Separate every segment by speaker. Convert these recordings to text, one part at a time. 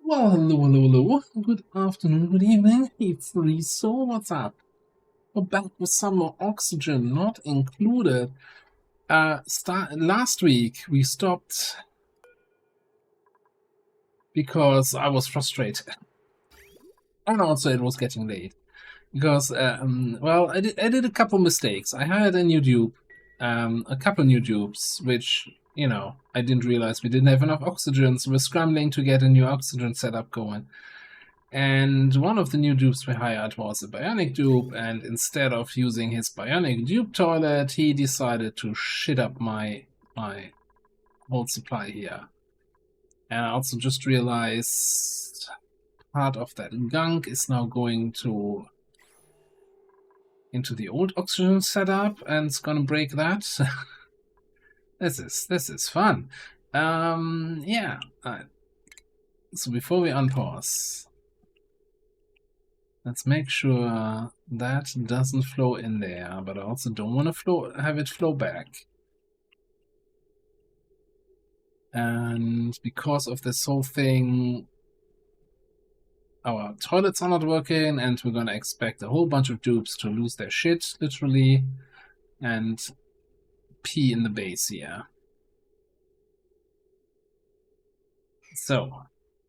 Speaker 1: Well, hello. Good afternoon, good evening. It's Riso. What's up? We're back with some more oxygen, not included. Last week we stopped because I was frustrated, and also it was getting late. Because, well, I did a couple mistakes. I hired a new dupe, a couple new dupes, which I didn't realize we didn't have enough oxygen, so we're scrambling to get a new oxygen setup going. And one of the new dupes we hired was a bionic dupe, and instead of using his bionic dupe toilet, he decided to shit up my whole supply here. And I also just realized part of that gunk is now going into the old oxygen setup, and it's gonna break that. This is fun. Yeah. So before we unpause, let's make sure that doesn't flow in there, but I also don't want to have it flow back. And because of this whole thing, our toilets are not working, and we're going to expect a whole bunch of dupes to lose their shit, literally, and pee in the base here. So,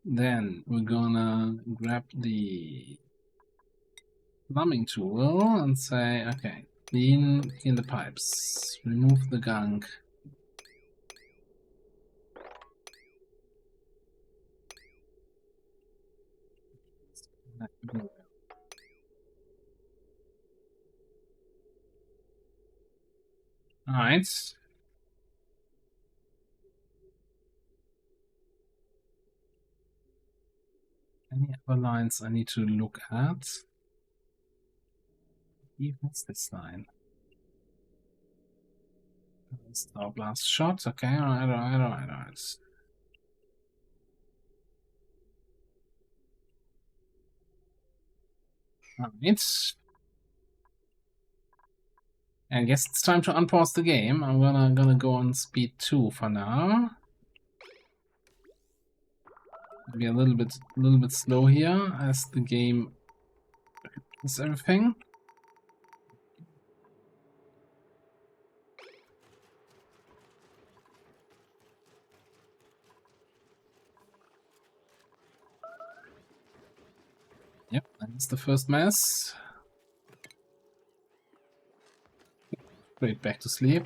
Speaker 1: then we're gonna grab the plumbing tool and say, okay, clean the pipes, remove the gunk. Alright. Any other lines I need to look at? What's this line? Star blast shot. Okay, alright. Alright. I guess it's time to unpause the game. I'm gonna go on speed 2 for now. Be a little bit slow here as the game does everything. Yep, that's the first mess. Straight back to sleep.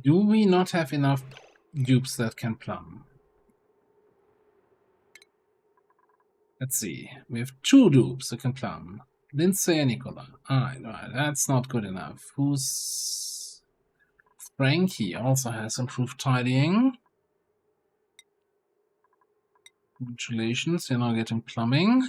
Speaker 1: Do we not have enough dupes that can plumb? Let's see. We have 2 dupes that can plumb. Lindsay and Nicola. Alright, that's not good enough. Who's... Frankie also has improved tidying. Congratulations, you're now getting plumbing.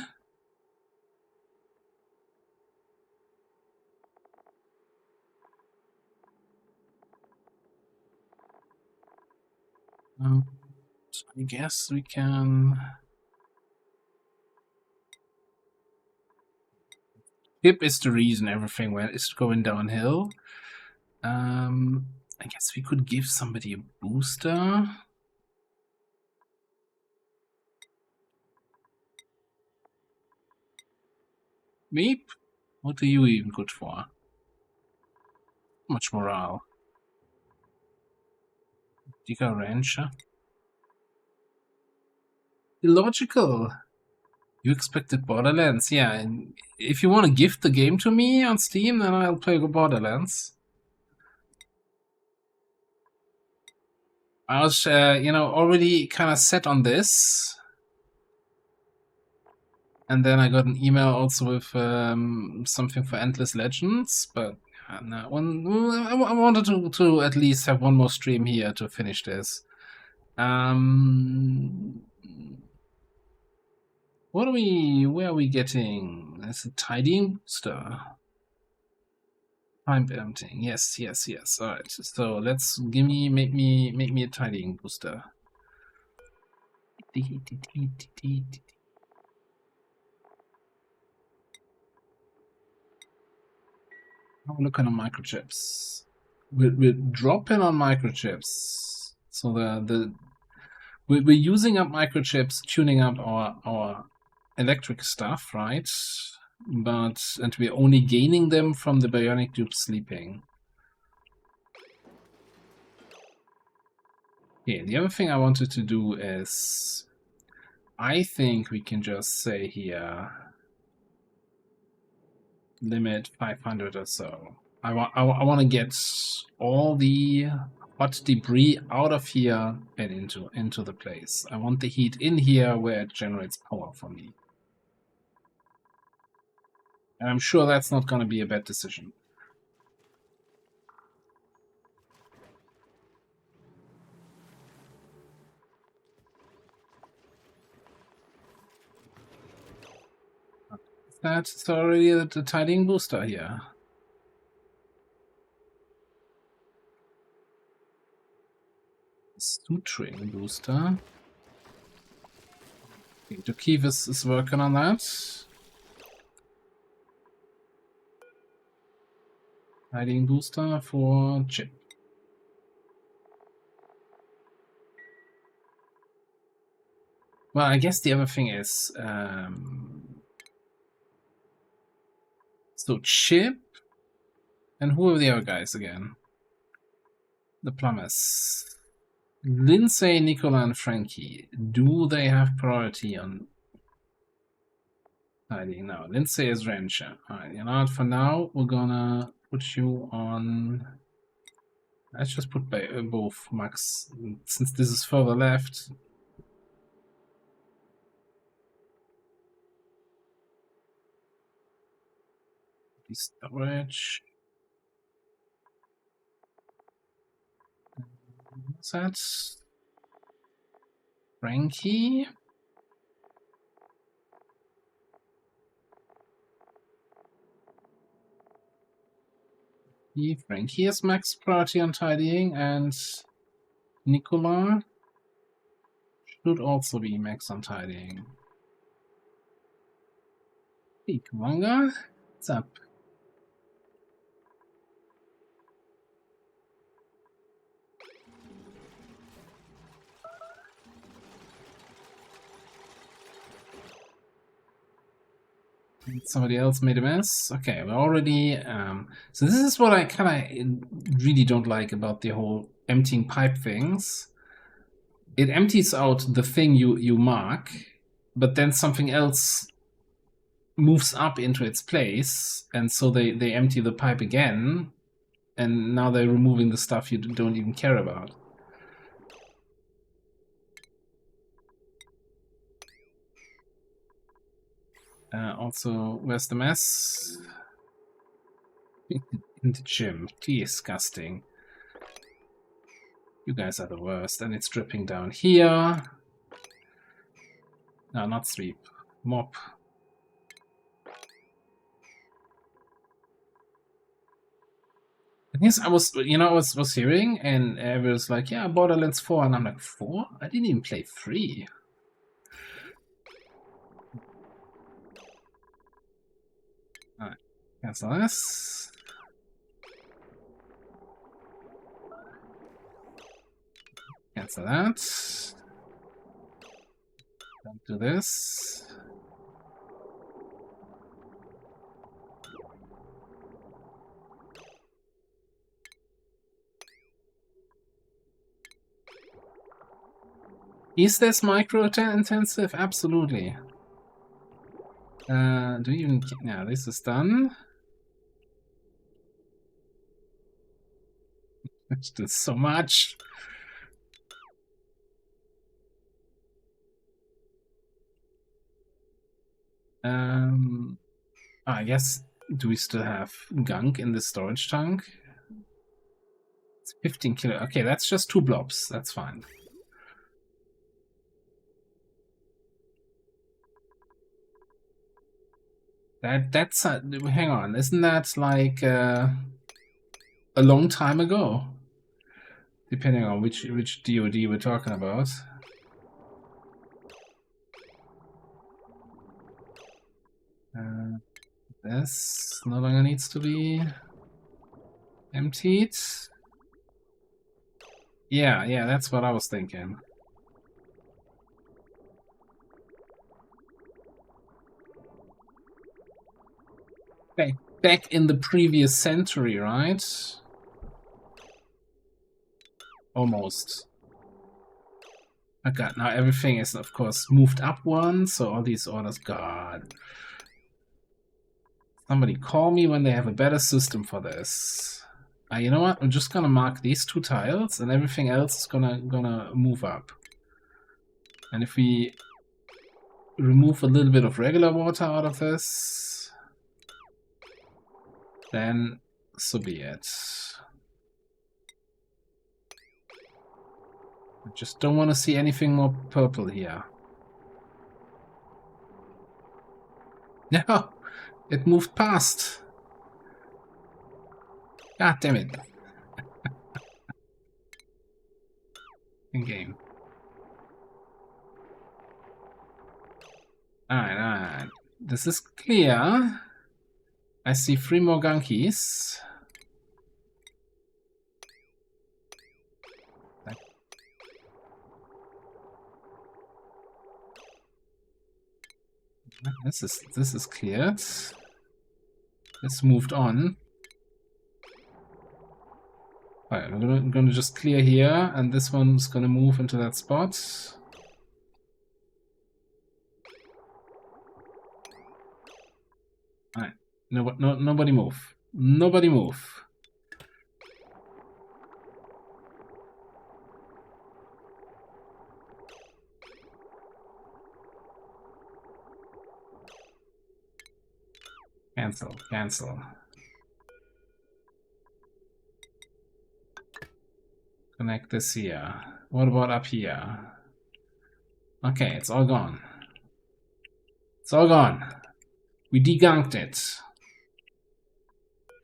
Speaker 1: I guess we can... Pip is the reason everything is going downhill. I guess we could give somebody a booster. Meep? What are you even good for? Much morale. Digger Rancher. Illogical. You expected Borderlands, yeah. And if you want to gift the game to me on Steam, then I'll play Borderlands. I was, already kind of set on this. And then I got an email also with something for Endless Legends, but no, I wanted to at least have one more stream here to finish this. Where are we getting? There's a tidying booster. Time emptying. Yes. Alright. So let's make me a tidying booster. How are we looking on microchips? We're dropping on microchips. So we're using up microchips, tuning up our electric stuff, right? And we're only gaining them from the bionic tube sleeping. Okay, the other thing I wanted to do is, I think we can just say here, limit 500 or so. I want to get all the hot debris out of here and into the place. I want the heat in here where it generates power for me. And I'm sure that's not going to be a bad decision. That's already the tidying booster here. Suturing booster. Okay, Dukiv is working on that. Tidying booster for Chip. Well, I guess the other thing is, so Chip, and who are the other guys again? The plumbers. Lindsay, Nicola, and Frankie. Do they have priority on tidying? No, Lindsay is rancher. Alright, you know what? For now, we're gonna put you on. Let's just put both Max, since this is further left. Storage. What's that? Frankie. Frankie has max priority on tidying, and Nicola should also be max on tidying. Hey, Kamanga, what's up? Somebody else made a mess. Okay, we're already. So this is what I kind of really don't like about the whole emptying pipe things. It empties out the thing you mark, but then something else moves up into its place, and so they empty the pipe again, and now they're removing the stuff you don't even care about. Also, where's the mess? In the gym. Disgusting. You guys are the worst. And it's dripping down here. No, not sweep. Mop. Yes, I was hearing, and everyone was like, yeah, Borderlands 4, and I'm like, 4? I didn't even play 3. Alright, cancel this. Cancel that. Don't do this. Is this micro intensive? Absolutely. Do you even... Yeah, this is done. It's just so much. I guess, do we still have gunk in the storage tank? It's 15 kilo. Okay, that's just 2 blobs. That's fine. That's hang on, isn't that like a long time ago? Depending on which DoD we're talking about. This no longer needs to be. Emptied. Yeah, that's what I was thinking. Back in the previous century, right? Almost. Oh god, now everything is, of course, moved up one, so all these orders, god. Somebody call me when they have a better system for this. You know what? I'm just gonna mark these 2 tiles, and everything else is gonna move up. And if we remove a little bit of regular water out of this, then so be it. I just don't want to see anything more purple here. No, it moved past. God damn it. In game. Alright. This is clear. I see 3 more gunkies. This is cleared. This moved on. Alright, I'm gonna just clear here, and this one's gonna move into that spot. Alright, nobody move. Nobody move. Cancel. Connect this here. What about up here? Okay, it's all gone. It's all gone. We degunked it.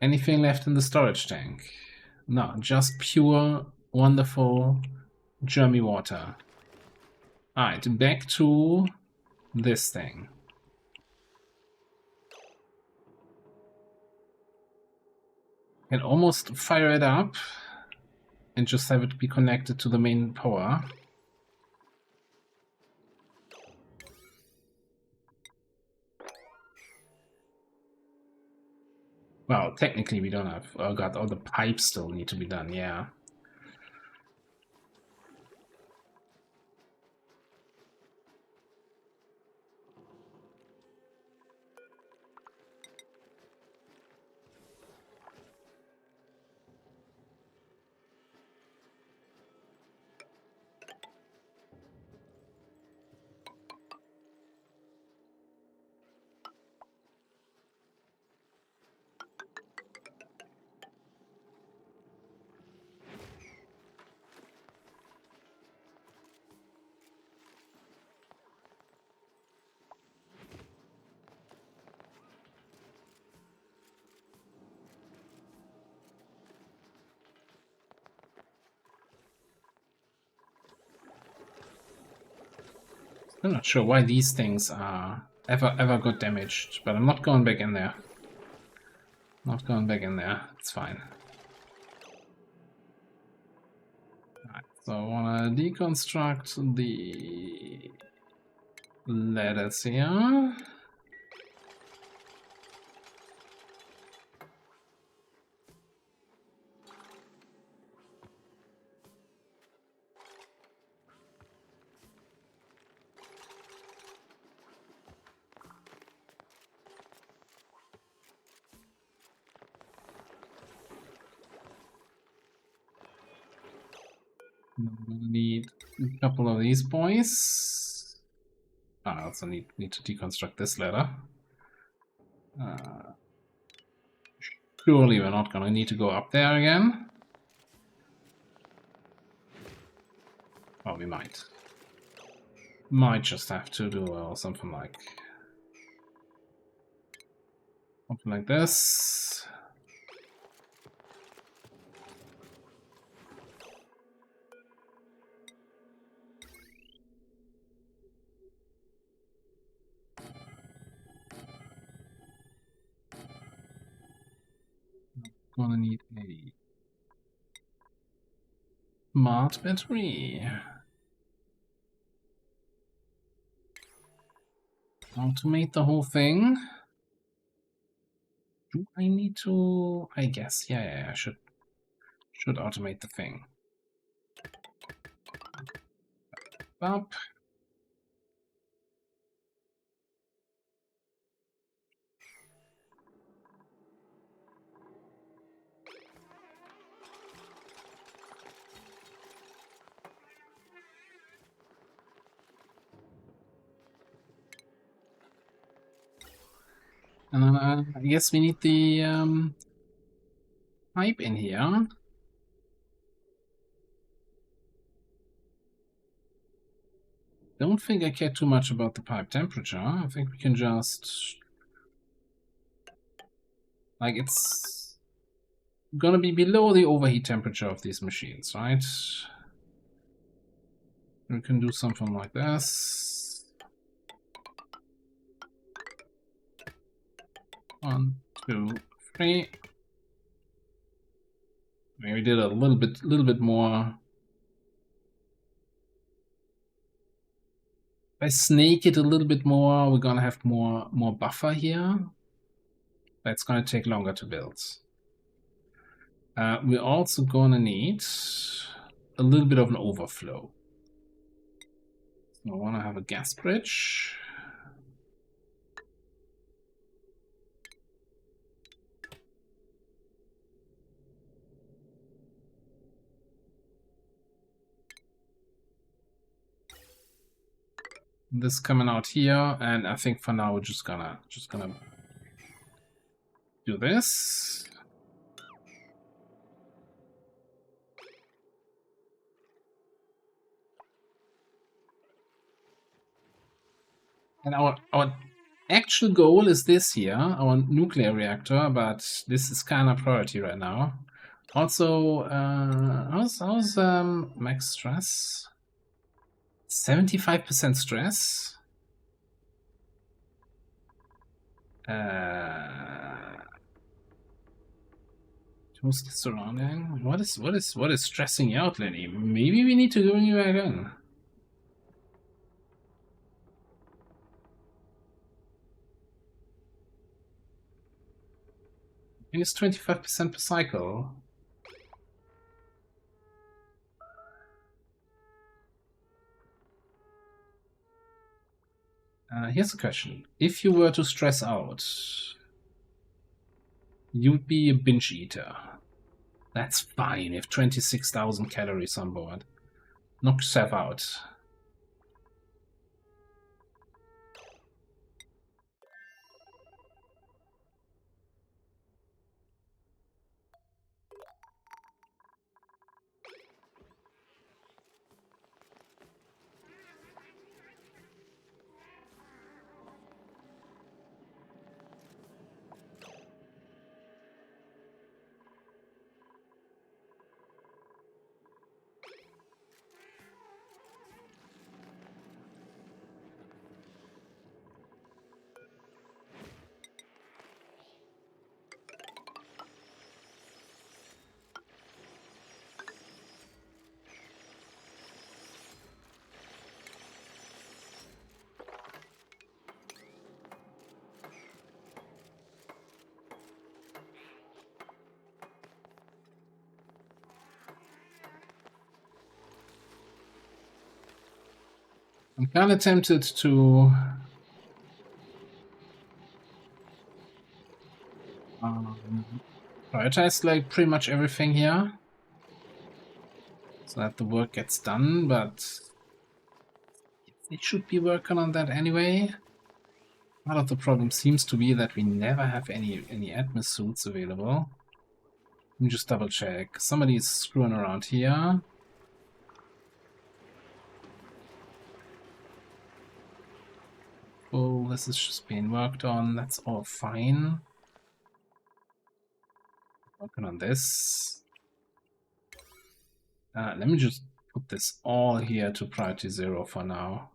Speaker 1: Anything left in the storage tank? No, just pure, wonderful, germy water. Alright, back to this thing. Can almost fire it up and just have it be connected to the main power. Well, technically we don't have... Oh god, all the pipes still need to be done, yeah. I'm not sure why these things are ever got damaged, but I'm not going back in there. Not going back in there. It's fine. Alright, so I want to deconstruct the ladders here. I'm gonna need a couple of these boys. I also need to deconstruct this ladder. Surely we're not gonna need to go up there again. Oh, we might. Might just have to do something like this. Gonna need a smart battery. Automate the whole thing. Do I need to? I guess. Yeah. I should automate the thing. Up. And then I guess we need the pipe in here. Don't think I care too much about the pipe temperature. I think we can just... Like, it's gonna be below the overheat temperature of these machines, right? We can do something like this. 1, 2, 3. Maybe we did a little bit more. If I snake it a little bit more, we're gonna have more buffer here. But it's gonna take longer to build. We're also gonna need a little bit of an overflow. So I wanna have a gas bridge. This coming out here, and I think for now we're just gonna do this. And our actual goal is this here, our nuclear reactor, but this is kind of priority right now. Also, how's max stress? 75% stress. Who's the surrounding? What is stressing you out, Lenny? Maybe we need to go you back in. And it's 25% per cycle. Here's a question. If you were to stress out, you'd be a binge eater. That's fine if 26,000 calories on board. Knock yourself out. I'm kind of tempted to prioritize like pretty much everything here so that the work gets done, but it should be working on that anyway. Part of the problem seems to be that we never have any Atmos suits available. Let me just double check. Somebody is screwing around here. Oh, this is just being worked on. That's all fine. Working on this. Let me just put this all here to priority 0 for now.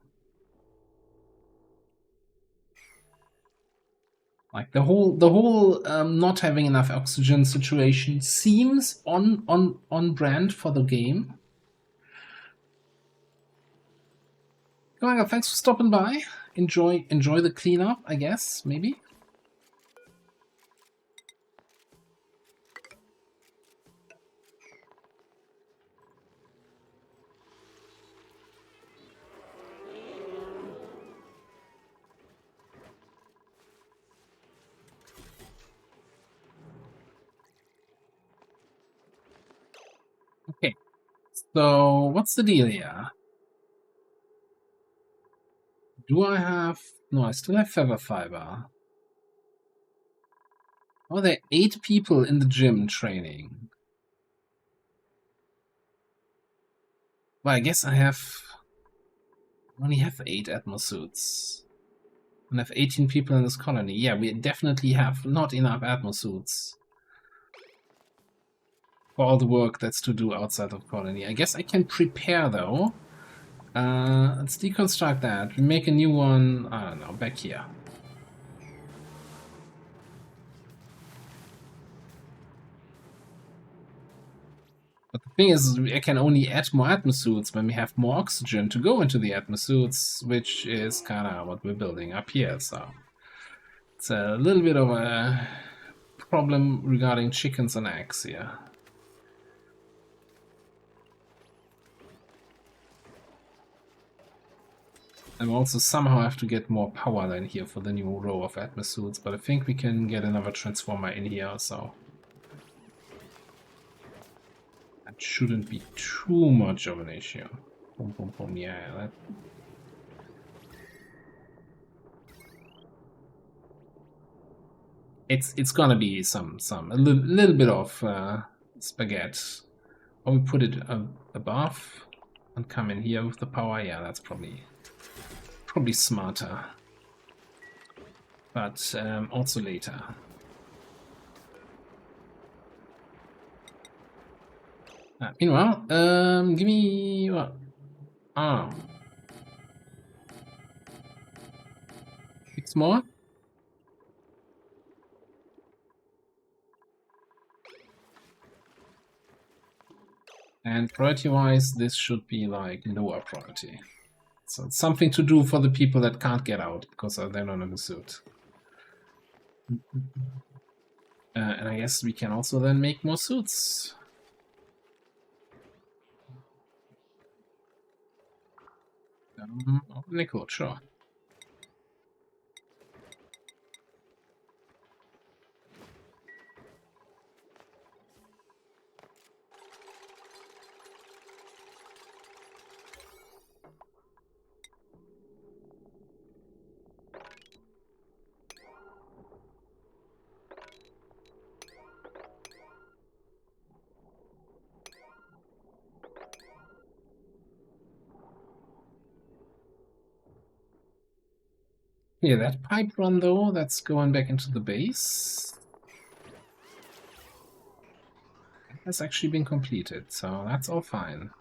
Speaker 1: Like the whole not having enough oxygen situation seems on brand for the game. Commander, thanks for stopping by. Enjoy the cleanup, I guess, maybe. Okay, so what's the deal here? Do I have... No, I still have feather fiber. Oh, there are 8 people in the gym training. Well, I guess I only have 8 atmosuits. And I have 18 people in this colony. Yeah, we definitely have not enough atmosuits for all the work that's to do outside of colony. I guess I can prepare, though. Let's deconstruct that. We make a new one, I don't know, back here. But the thing is, I can only add more atmosuits when we have more oxygen to go into the atmosuits, which is kind of what we're building up here, so... It's a little bit of a problem regarding chickens and eggs here. I also somehow have to get more power than here for the new row of atmosuits, but I think we can get another transformer in here, so... That shouldn't be too much of an issue. Boom, boom, boom, yeah, that... It's gonna be a little bit of spaghetti. Or we put it above and come in here with the power. Yeah, that's probably smarter. But also later. Meanwhile, give me what? Oh, 6 more. And priority-wise, this should be like lower priority. So it's something to do for the people that can't get out because they're not in the suit. And I guess we can also then make more suits. Nickel, sure. Yeah, that pipe run though, that's going back into the base. Has actually been completed, so that's all fine.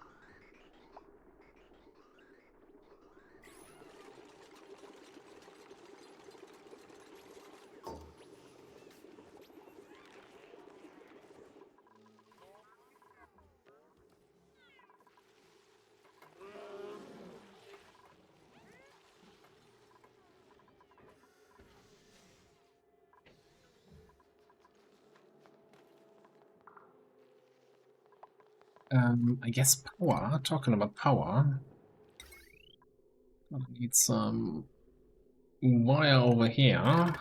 Speaker 1: I guess power, talking about power, I need some wire over here.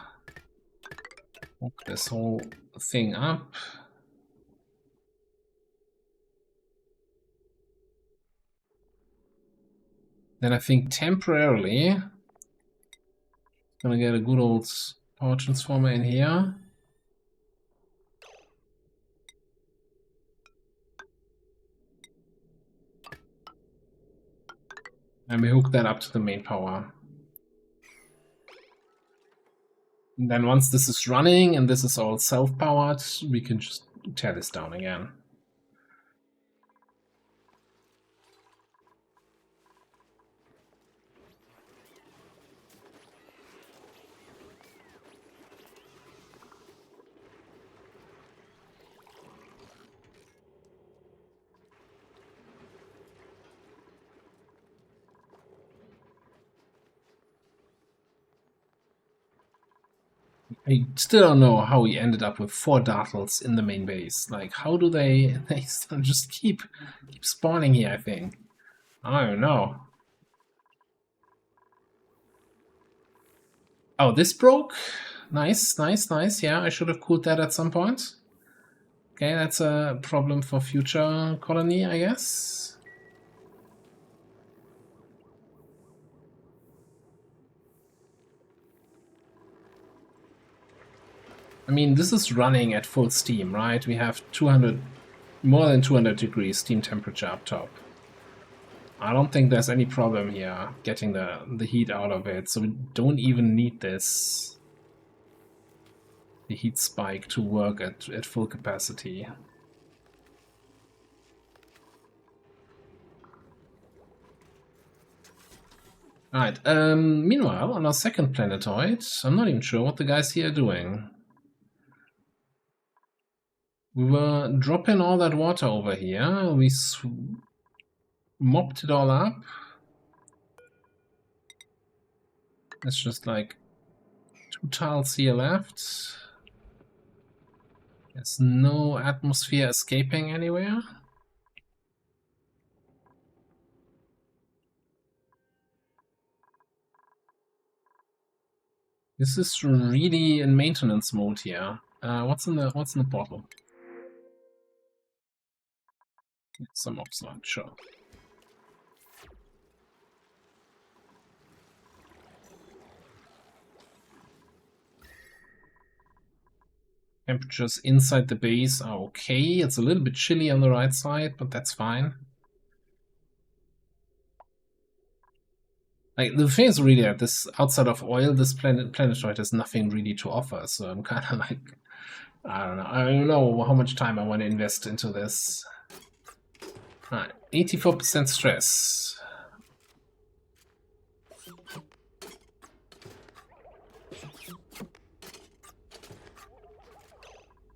Speaker 1: Hook this whole thing up. Then I think temporarily gonna get a good old power transformer in here. And we hook that up to the main power. And then once this is running and this is all self-powered, we can just tear this down again. I still don't know how he ended up with 4 Dartles in the main base. Like, how do they just keep spawning here, I think. I don't know. Oh, this broke? Nice, nice, nice. Yeah, I should have cooled that at some point. Okay, that's a problem for future colony, I guess. I mean, this is running at full steam, right? We have 200, more than 200 degrees steam temperature up top. I don't think there's any problem here getting the heat out of it, so we don't even need the heat spike to work at full capacity. Alright, meanwhile, on our second planetoid, I'm not even sure what the guys here are doing. We were dropping all that water over here, we mopped it all up. There's just like 2 tiles here left. There's no atmosphere escaping anywhere. This is really in maintenance mode here. What's in the bottle? Some oxide, sure. Temperatures inside the base are okay. It's a little bit chilly on the right side, but that's fine. Like, the thing is really that this, outside of oil, this planetoid has nothing really to offer, so I'm kind of like, I don't know how much time I want to invest into this. Alright, 84% stress.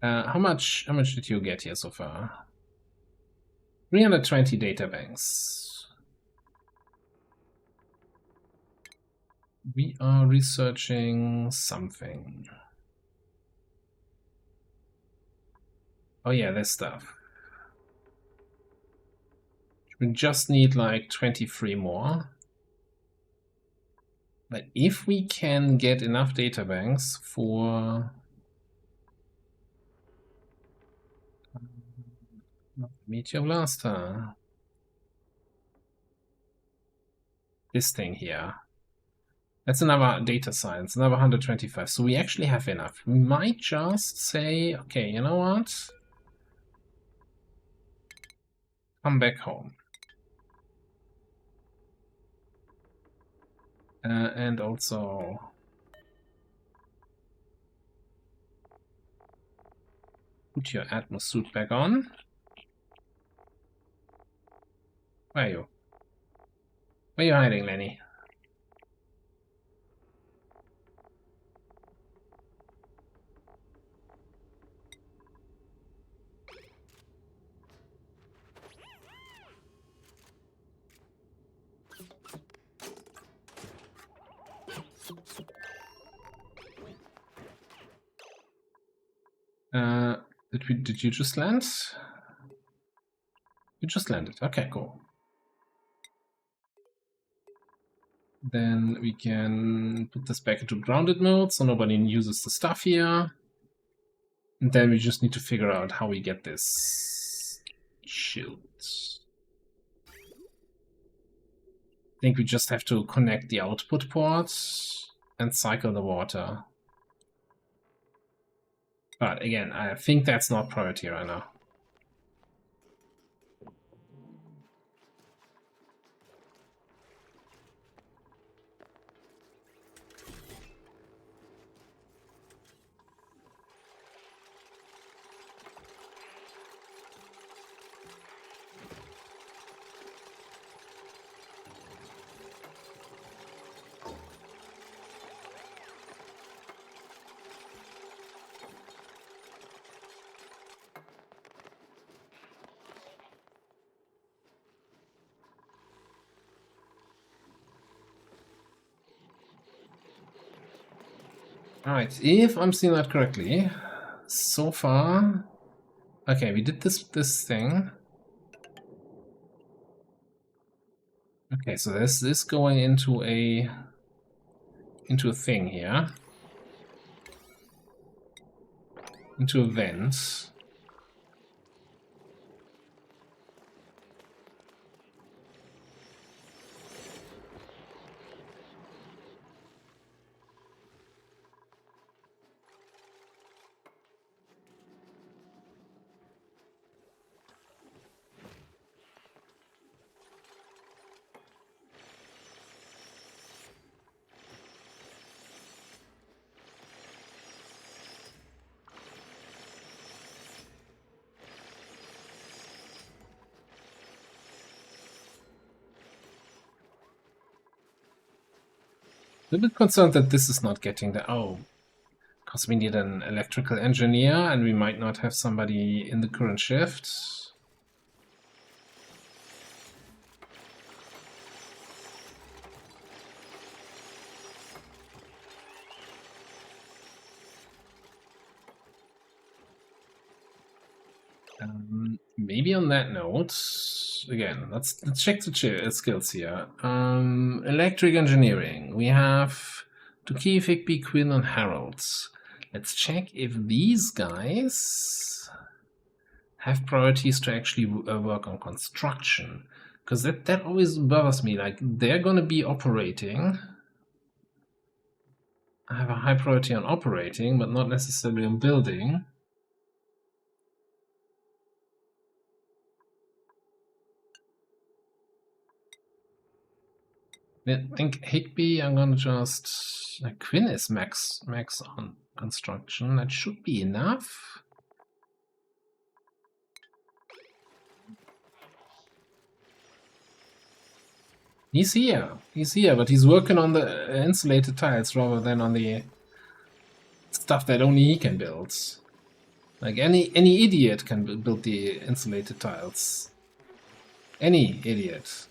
Speaker 1: How much did you get here so far? 320 data banks. We are researching something. Oh yeah, this stuff. We just need like 23 more. But if we can get enough data banks for Meteor Blaster, this thing here, that's another data science, another 125. So we actually have enough. We might just say, okay, you know what? Come back home. And also put your Atmos suit back on. Where are you? Where are you hiding, Lenny? Did you just land? You just landed. Okay, cool. Then we can put this back into grounded mode so nobody uses the stuff here. And then we just need to figure out how we get this shield. I think we just have to connect the output port and cycle the water. But again, I think that's not priority right now. Alright, if I'm seeing that correctly, so far... Okay, we did this thing. Okay, so there's this going into a thing here. Into a vent. A bit concerned that this is not getting the... Oh, because we need an electrical engineer and we might not have somebody in the current shift. Maybe on that note, again, let's check the skills here. Electric engineering. We have Tuki, Higby, Quinn, and Harold. Let's check if these guys have priorities to actually work on construction, because that always bothers me. Like, they're gonna be operating. I have a high priority on operating, but not necessarily on building. I think Higby, I'm gonna just... Quinn is max on construction. That should be enough. He's here, but he's working on the insulated tiles rather than on the stuff that only he can build. Like, any idiot can build the insulated tiles. Any idiot.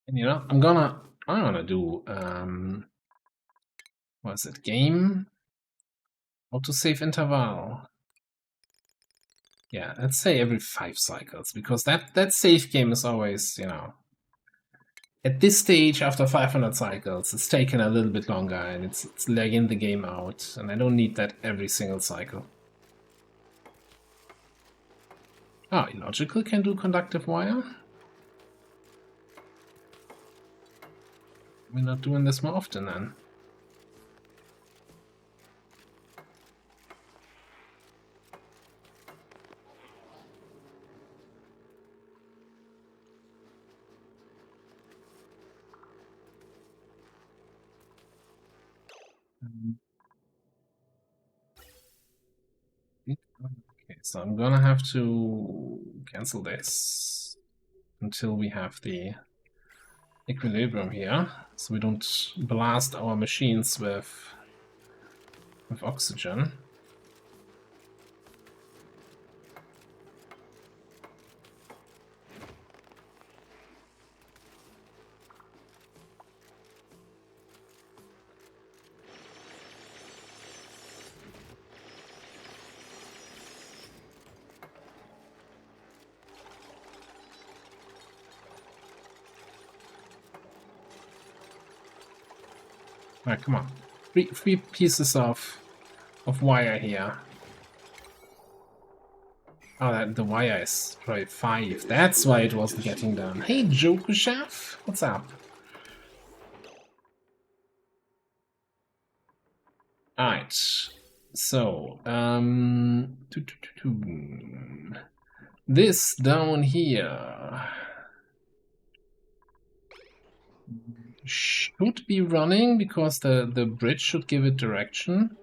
Speaker 1: And you know, I'm gonna do what is it? Game autosave interval. Yeah, let's say every 5 cycles, because that save game is always, you know, at this stage after 500 cycles, it's taken a little bit longer and it's lagging the game out, and I don't need that every single cycle. Ah, illogical can do conductive wire. We're not doing this more often then. Okay, so I'm gonna have to cancel this until we have the equilibrium here, so we don't blast our machines with oxygen. Alright, come on. Three pieces of wire here. Oh, the wire is probably 5. That's why it wasn't getting done. Hey, Joker Chef, what's up? Alright, so this down here should be running because the bridge should give it direction.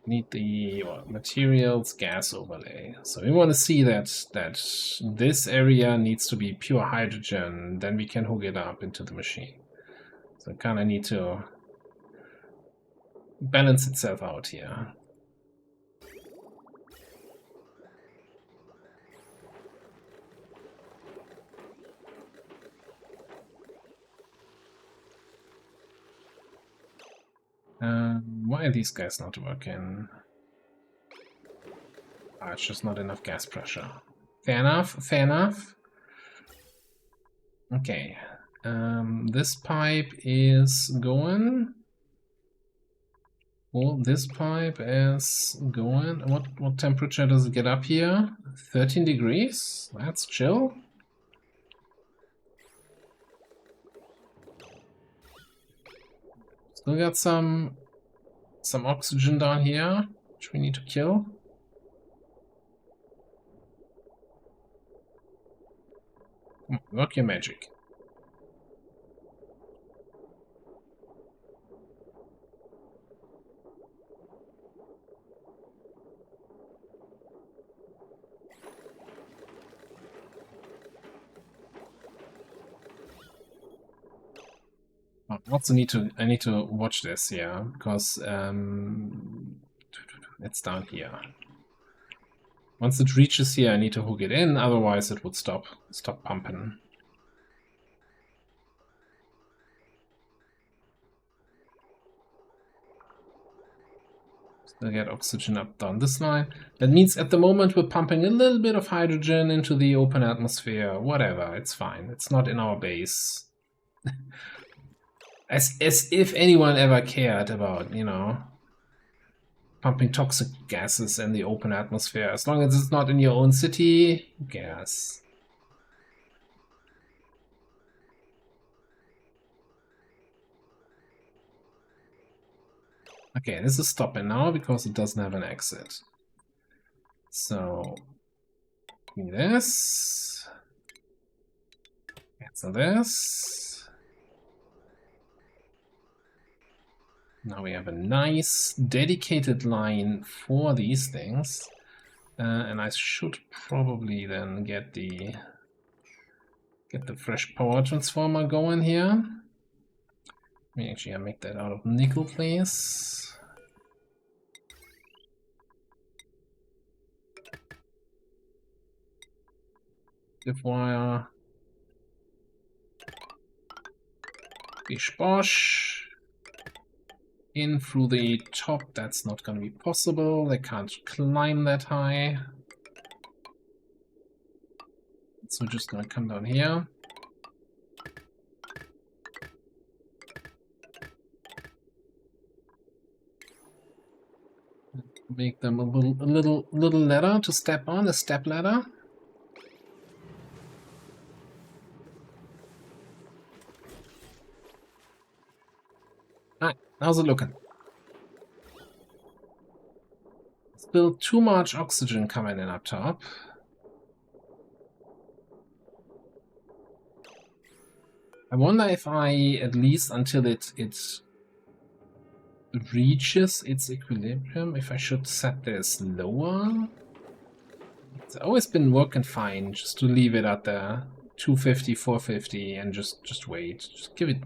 Speaker 1: Need the materials gas overlay. So we want to see that this area needs to be pure hydrogen. Then we can hook it up into the machine. So kind of need to balance itself out here. Why are these guys not working? Ah, it's just not enough gas pressure. Fair enough, fair enough. Okay. This pipe is going. Well, this pipe is going. What temperature does it get up here? 13 degrees? That's chill. Still got some oxygen down here, which we need to kill. Come on, work your magic. I also need to watch this, yeah, because it's down here. Once it reaches here, I need to hook it in, otherwise it would stop pumping. Still get oxygen up down this line. That means at the moment we're pumping a little bit of hydrogen into the open atmosphere. Whatever, it's fine. It's not in our base. As if anyone ever cared about, you know, pumping toxic gases in the open atmosphere. As long as it's not in your own city, who cares? Okay, this is stopping now because it doesn't have an exit. So, give me this. Cancel this. Now we have a nice dedicated line for these things. And I should probably then get the fresh power transformer going here. Let me actually make that out of nickel, please. Diff wire. Bish bosh. In through the top, that's not going to be possible. They can't climb that high. So we're just going to come down here. Make them a little ladder to step on, a step ladder. Alright, how's it looking? Still too much oxygen coming in up top. I wonder if I, at least until it reaches its equilibrium, if I should set this lower. It's always been working fine just to leave it at the 250, 450 and just wait. Just give it,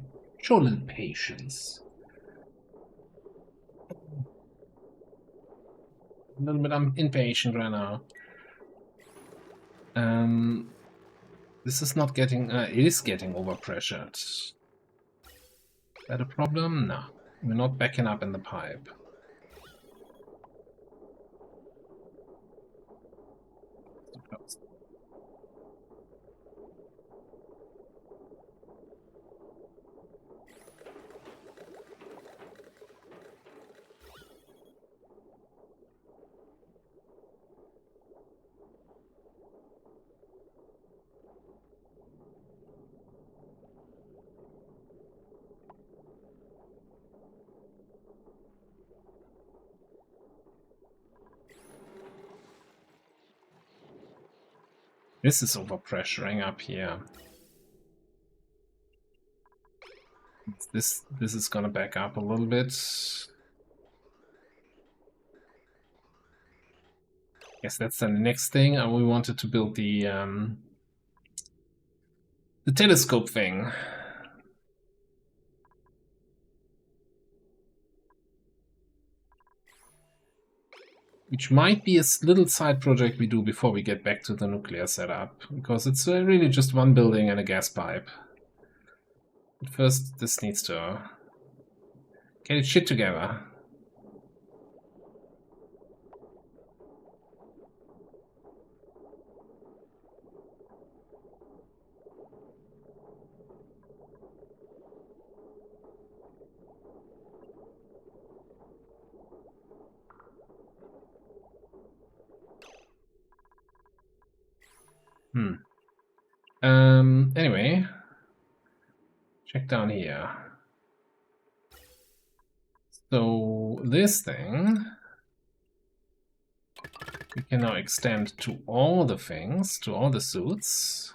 Speaker 1: show a little patience. A little bit impatient right now. This is not getting, it is getting overpressured. Is that a problem? No. We're not backing up in the pipe. This is overpressuring up here. This is gonna back up a little bit. Guess that's the next thing. We wanted to build the telescope thing. Which might be a little side project we do before we get back to the nuclear setup, because it's really just one building and a gas pipe. But first, this needs to get its shit together. Anyway, check down here. So this thing we can now extend to all the things, to all the suits.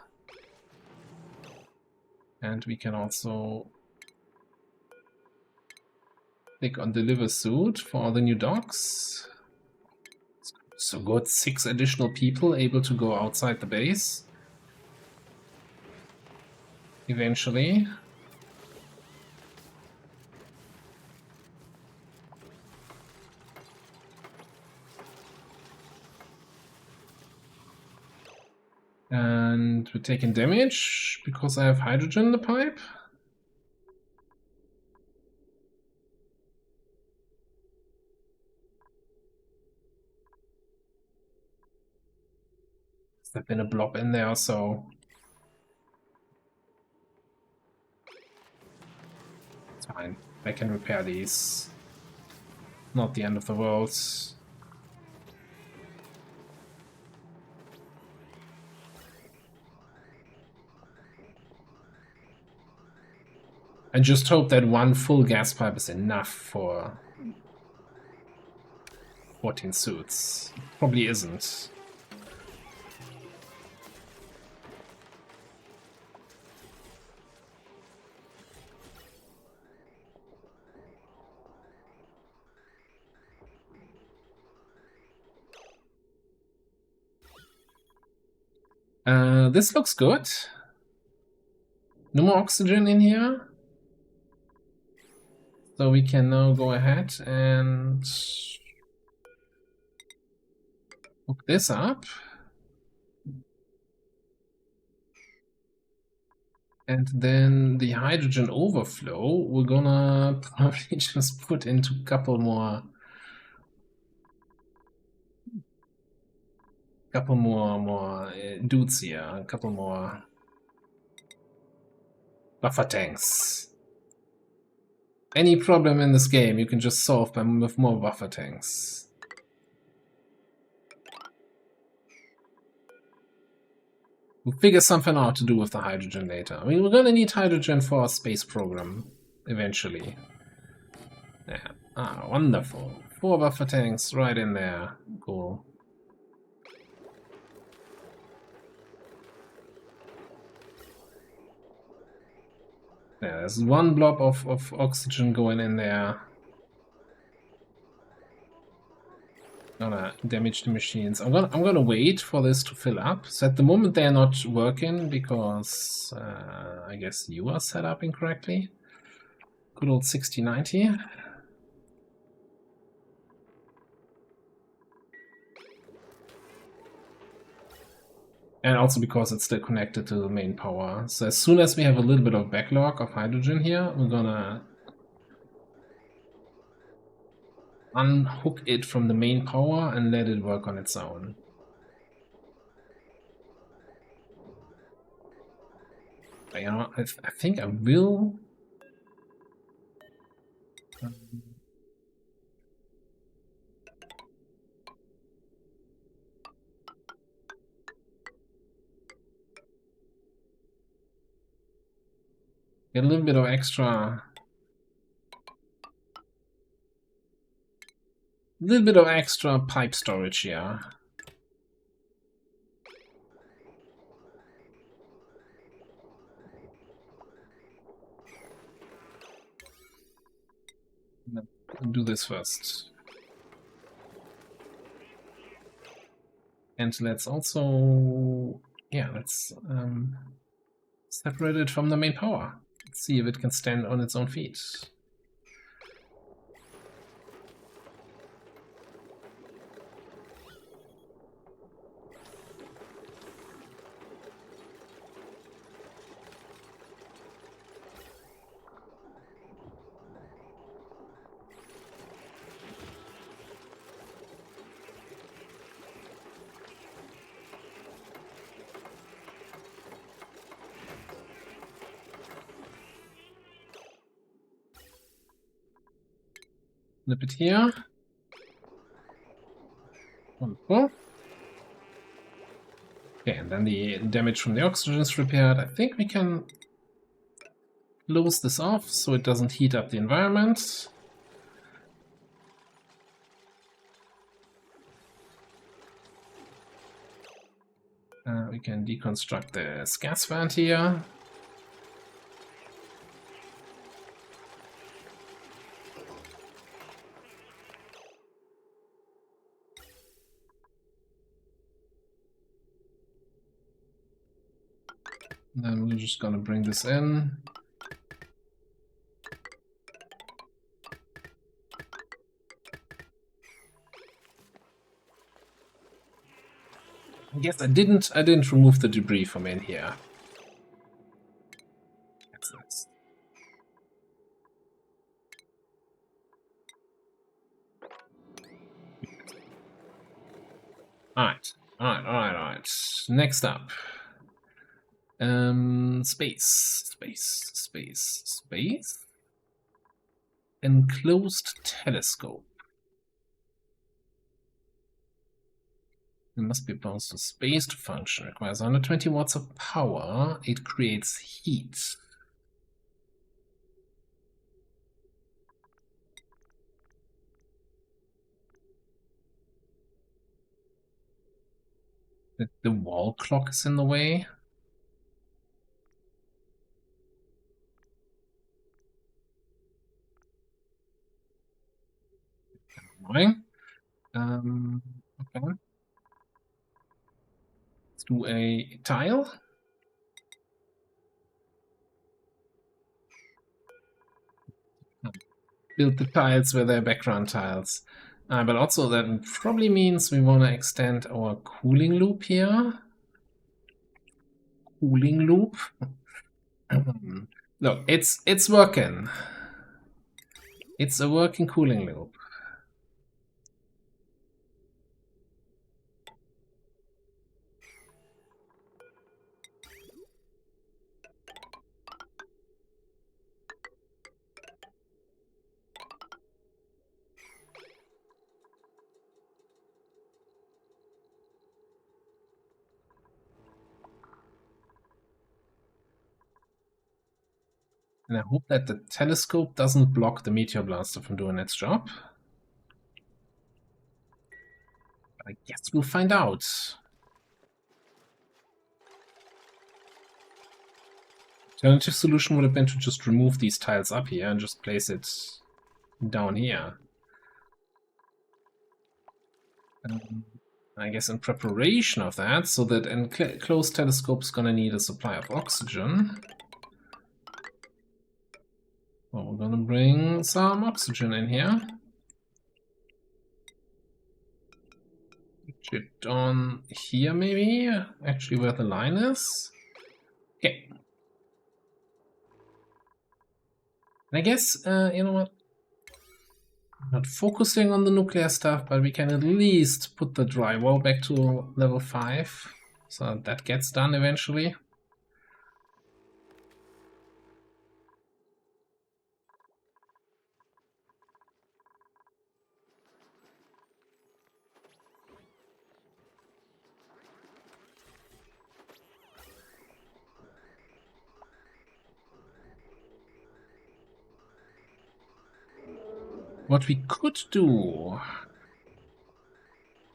Speaker 1: And we can also click on deliver suit for all the new docks. So good, 6 additional people able to go outside the base. Eventually. And we're taking damage because I have hydrogen in the pipe. There's been a blob in there, so it's fine. I can repair these. Not the end of the world. I just hope that one full gas pipe is enough for 14 suits. Probably isn't. This looks good. No more oxygen in here. So we can now go ahead and hook this up. And then the hydrogen overflow, we're gonna probably just put into a couple more dudes here, a couple more buffer tanks. Any problem in this game you can just solve with more buffer tanks. We'll figure something out to do with the hydrogen later. I mean, we're gonna need hydrogen for our space program eventually. Yeah. Ah, wonderful. 4 buffer tanks right in there. Cool. Yeah, there's 1 blob of oxygen going in there. Gonna damage the machines. I'm gonna wait for this to fill up. So at the moment they're not working because I guess you are set up incorrectly. Good old 6090. And also because it's still connected to the main power. So as soon as we have a little bit of backlog of hydrogen here, we're gonna unhook it from the main power and let it work on its own. But, you know, I think I will. Get a little bit of extra. Pipe storage here. I'll do this first. And let's also, yeah, let's separate it from the main power. Let's see if it can stand on its own feet. Flip it here. Wonderful. Okay, and then the damage from the oxygen is repaired. I think we can close this off so it doesn't heat up the environment. We can deconstruct this gas vent here. Then we're just gonna bring this in. I guess I didn't remove the debris from in here. That's nice. Alright. Next up. Space. Enclosed telescope. It must be bounced to space to function. Requires 120 watts of power. It creates heat. The wall clock is in the way. Annoying. Okay. Let's do a tile. Build the tiles where they're background tiles. But also that probably means we want to extend our cooling loop here. Cooling loop. Look, it's working. It's a working cooling loop. And I hope that the telescope doesn't block the meteor blaster from doing its job. But I guess we'll find out. Alternative solution would have been to just remove these tiles up here and just place it down here. I guess in preparation of that, so that enclosed telescope is gonna need a supply of oxygen. Well, we're gonna bring some oxygen in here. Put it on here, maybe? Actually, where the line is. Okay. And I guess, you know what? Not focusing on the nuclear stuff, but we can at least put the drywall back to level 5. So that gets done eventually. What we could do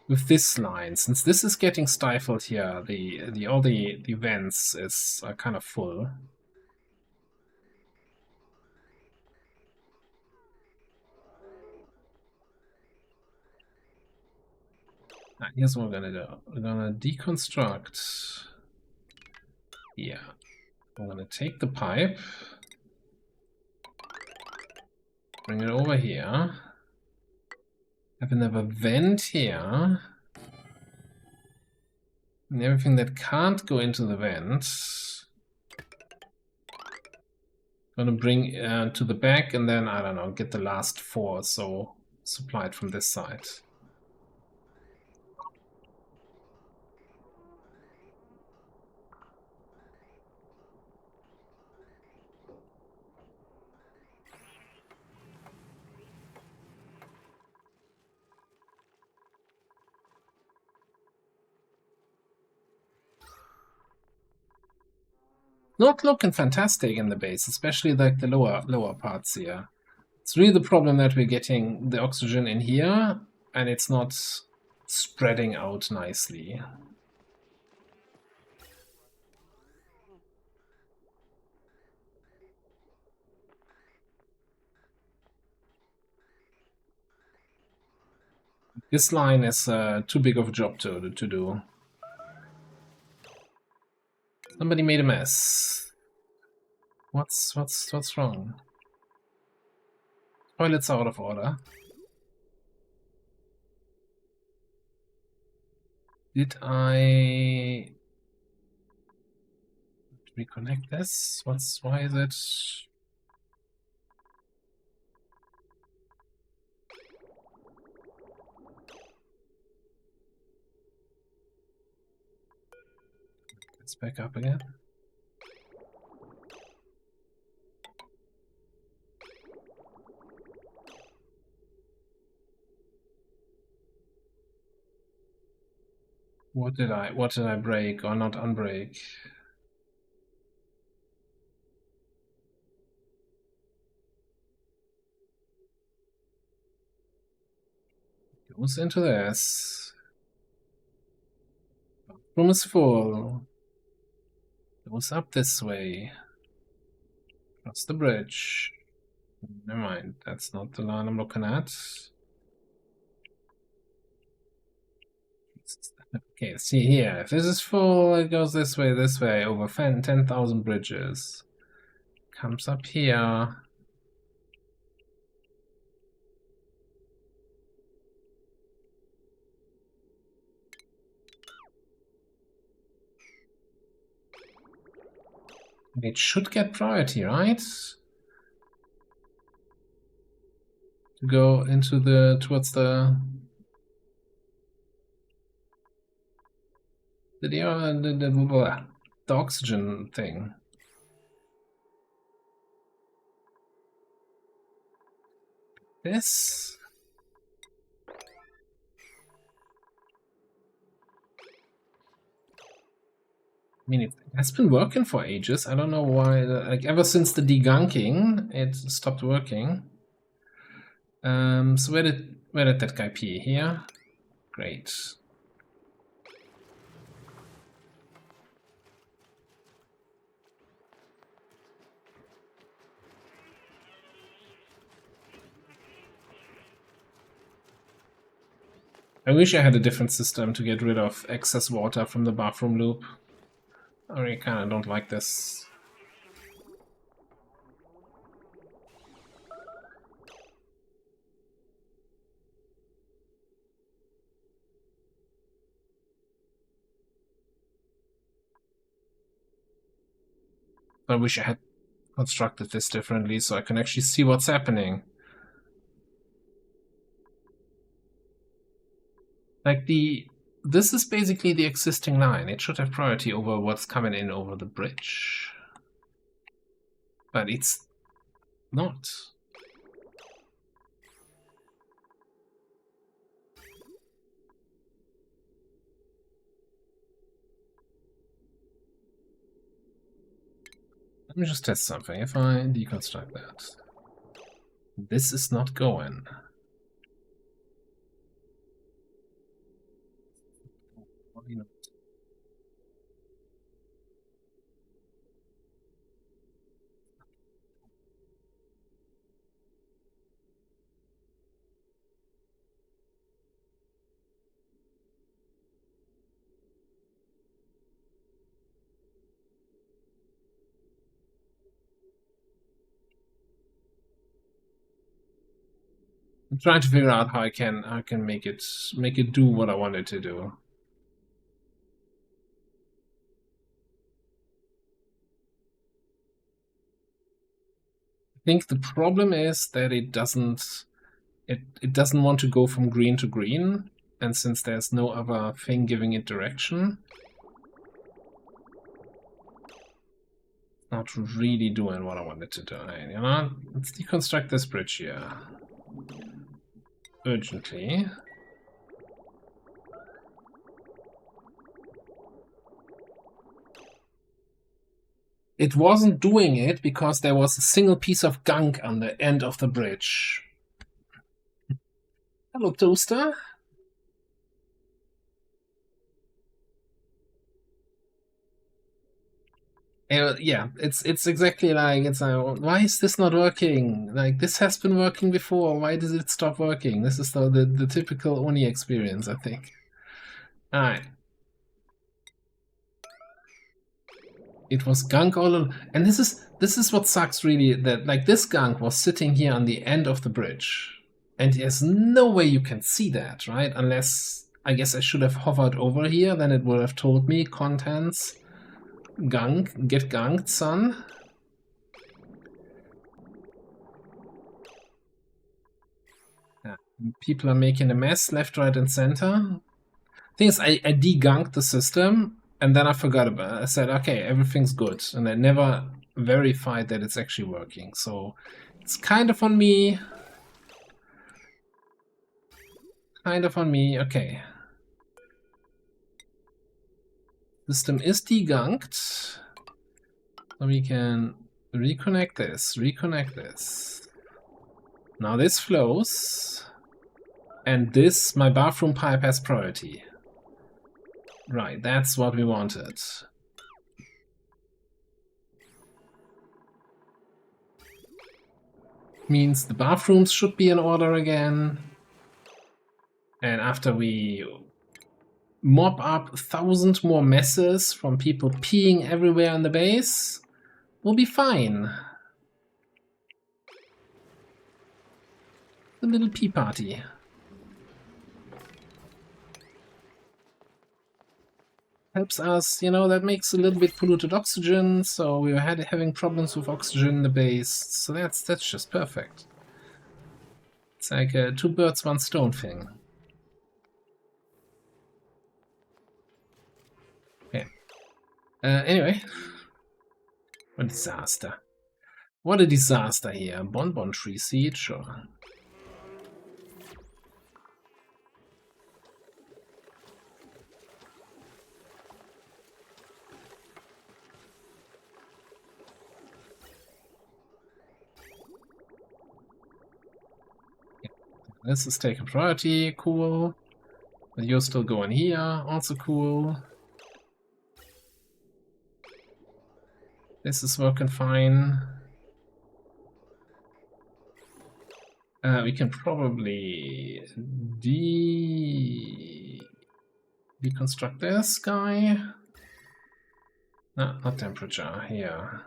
Speaker 1: with this line, since this is getting stifled here, all the vents are kind of full. Here's what we're gonna do. We're gonna deconstruct here. We're gonna take the pipe, bring it over here, have another vent here, and everything that can't go into the vent, gonna bring to the back, and then, I don't know, get the last 4 or so supplied from this side. Not looking fantastic in the base, especially like the lower parts here. It's really the problem that we're getting the oxygen in here, and it's not spreading out nicely. This line is too big of a job to do. Somebody made a mess. What's wrong? Toilet's out of order. Did I reconnect this? Why is it? It's back up again. What did I break or not unbreak? Goes into this. Room is full. Goes up this way. Across the bridge. Never mind, that's not the line I'm looking at. Okay, see here. If this is full, it goes this way, over 10,000 bridges. Comes up here. It should get priority, right? To go into towards the oxygen thing. This. I mean, it has been working for ages. I don't know why. Like ever since the degunking, it stopped working. So where did that guy pee? Here? Great. I wish I had a different system to get rid of excess water from the bathroom loop. I really kind of don't like this. I wish I had constructed this differently so I can actually see what's happening. Like this is basically the existing line. It should have priority over what's coming in over the bridge. But it's not. Let me just test something. If I deconstruct that, this is not going. Why not? I'm trying to figure out how I can make it do what I want it to do. I think the problem is that it doesn't want to go from green to green, and since there's no other thing giving it direction, it's not really doing what I want it to do. You know, let's deconstruct this bridge here urgently. It wasn't doing it because there was a single piece of gunk on the end of the bridge. Hello, Toaster. Yeah, it's exactly like, it's why is this not working? Like, this has been working before. Why does it stop working? This is the typical Oni experience, I think. All right. It was gunk all along, and this is what sucks really, that like this gunk was sitting here on the end of the bridge, and there's no way you can see that, right? Unless, I guess I should have hovered over here, then it would have told me contents gunk, get gunked, son. Yeah. People are making a mess left, right, and center. Thing is, I degunked the system, and then I forgot about it. I said, okay, everything's good, and I never verified that it's actually working. So it's kind of on me. Kind of on me. Okay. System is degunked. So we can reconnect this, reconnect this. Now this flows. And this, my bathroom pipe has priority. Right, that's what we wanted. Means the bathrooms should be in order again. And after we mop up 1,000 more messes from people peeing everywhere in the base, we'll be fine. The little pee party. Helps us, you know, that makes a little bit polluted oxygen, so we were having problems with oxygen in the base, so that's just perfect. It's like a 2 birds, 1 stone thing. Okay. Anyway. What a disaster. What a disaster here. Bonbon tree seed, sure. This is taking priority, cool. But you're still going here, also cool. This is working fine. We can probably deconstruct this guy. No, not temperature, here.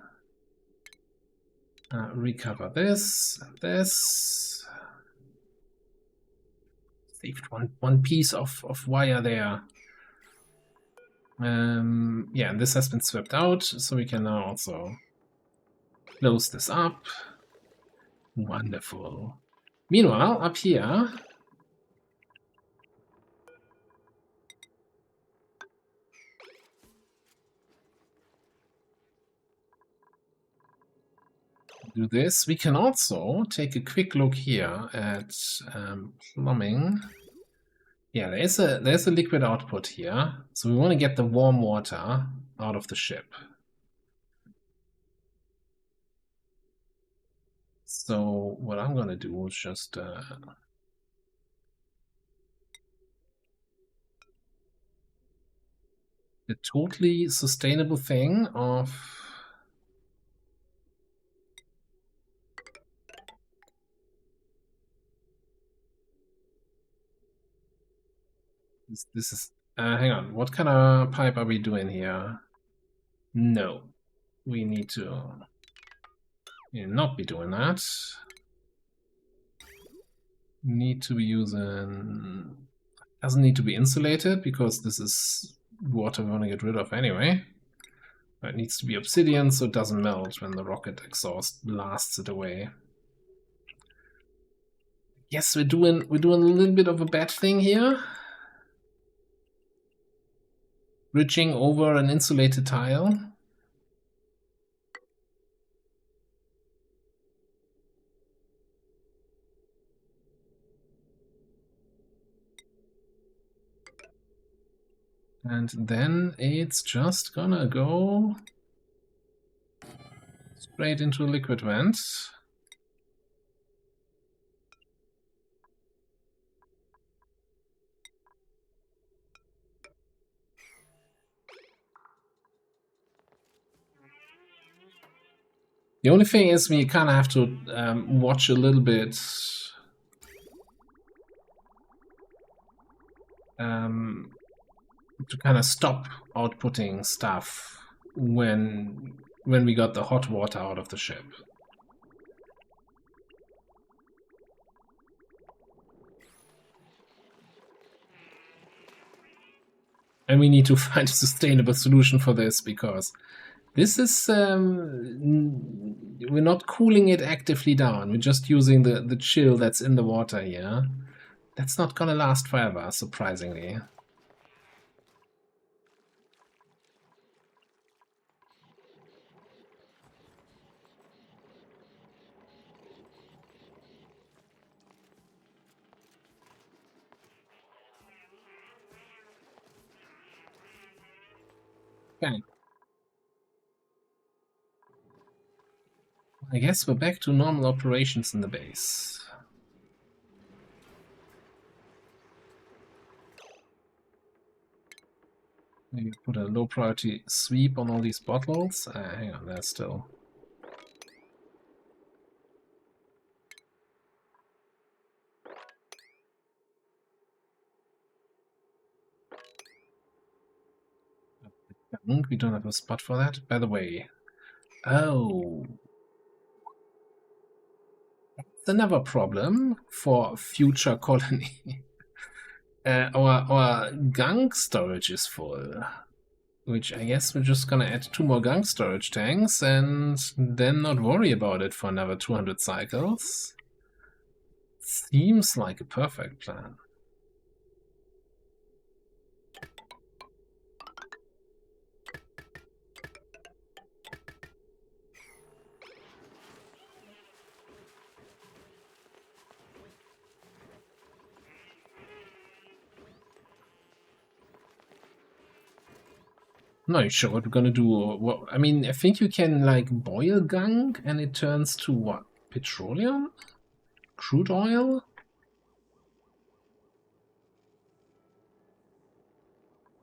Speaker 1: Recover this, this. Saved one piece of wire there. Yeah, and this has been swept out, so we can now also close this up. Wonderful. Meanwhile, up here, do this. We can also take a quick look here at plumbing. Yeah, there's a liquid output here, so we want to get the warm water out of the ship. So what I'm gonna do is just a totally sustainable thing of this is hang on, what kind of pipe are we doing here? No, we need to not be doing that. Need to be using... Doesn't need to be insulated because this is water we want to get rid of anyway. But it needs to be obsidian so it doesn't melt when the rocket exhaust blasts it away. Yes, we're doing a little bit of a bad thing here. Bridging over an insulated tile. And then it's just gonna go straight into a liquid vent. The only thing is we kind of have to watch a little bit to kind of stop outputting stuff when we got the hot water out of the ship. And we need to find a sustainable solution for this because this is we're not cooling it actively down. We're just using the chill that's in the water here. That's not gonna last forever, surprisingly. Okay. I guess we're back to normal operations in the base. Maybe put a low priority sweep on all these bottles. Hang on, there's still... We don't have a spot for that. By the way, oh, that's another problem for future colony. Our gunk storage is full, which I guess we're just gonna add 2 more gunk storage tanks and then not worry about it for another 200 cycles. Seems like a perfect plan. Not sure what we're gonna do. Well, I mean, I think you can like boil gunk and it turns to what? Petroleum? Crude oil?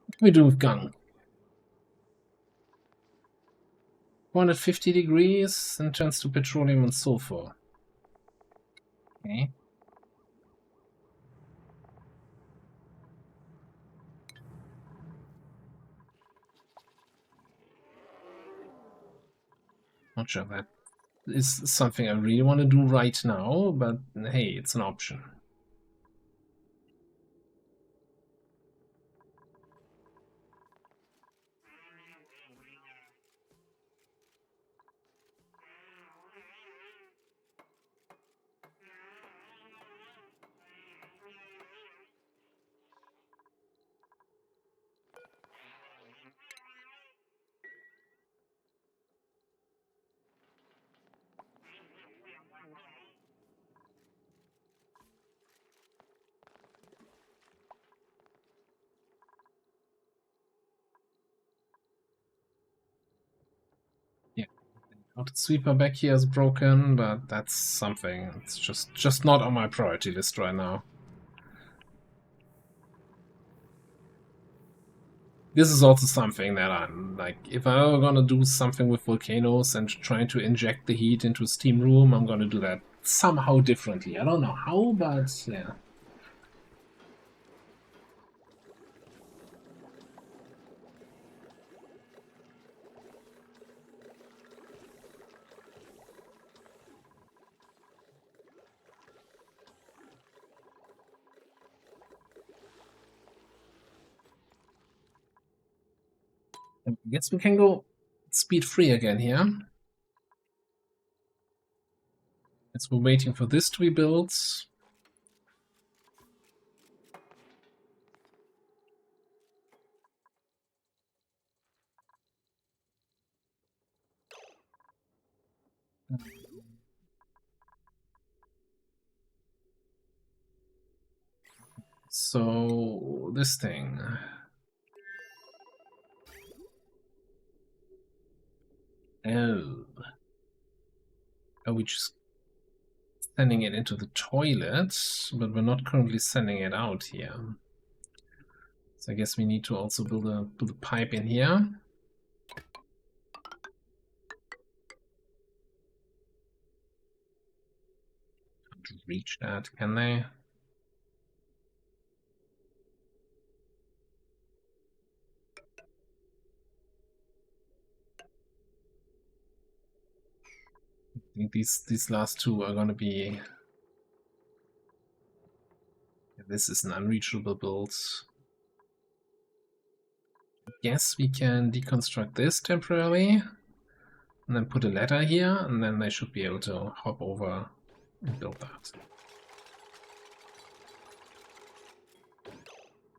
Speaker 1: What can we do with gunk? 450 degrees and turns to petroleum and sulfur. Okay. Not sure that is something I really want to do right now, but hey, it's an option. Yeah. The sweeper back here is broken, but that's something. It's just not on my priority list right now. This is also something that I'm like, if I'm ever gonna do something with volcanoes and trying to inject the heat into a steam room, I'm gonna do that somehow differently. I don't know how, but yeah. I guess we can go speed free again here. As we're waiting for this to be built. So this thing. Oh. Are we just sending it into the toilet? But we're not currently sending it out here. So I guess we need to also build a pipe in here. Can't reach that, can they? I think these last two are gonna be. This is an unreachable build. Yes, we can deconstruct this temporarily, and then put a ladder here, and then they should be able to hop over and build that.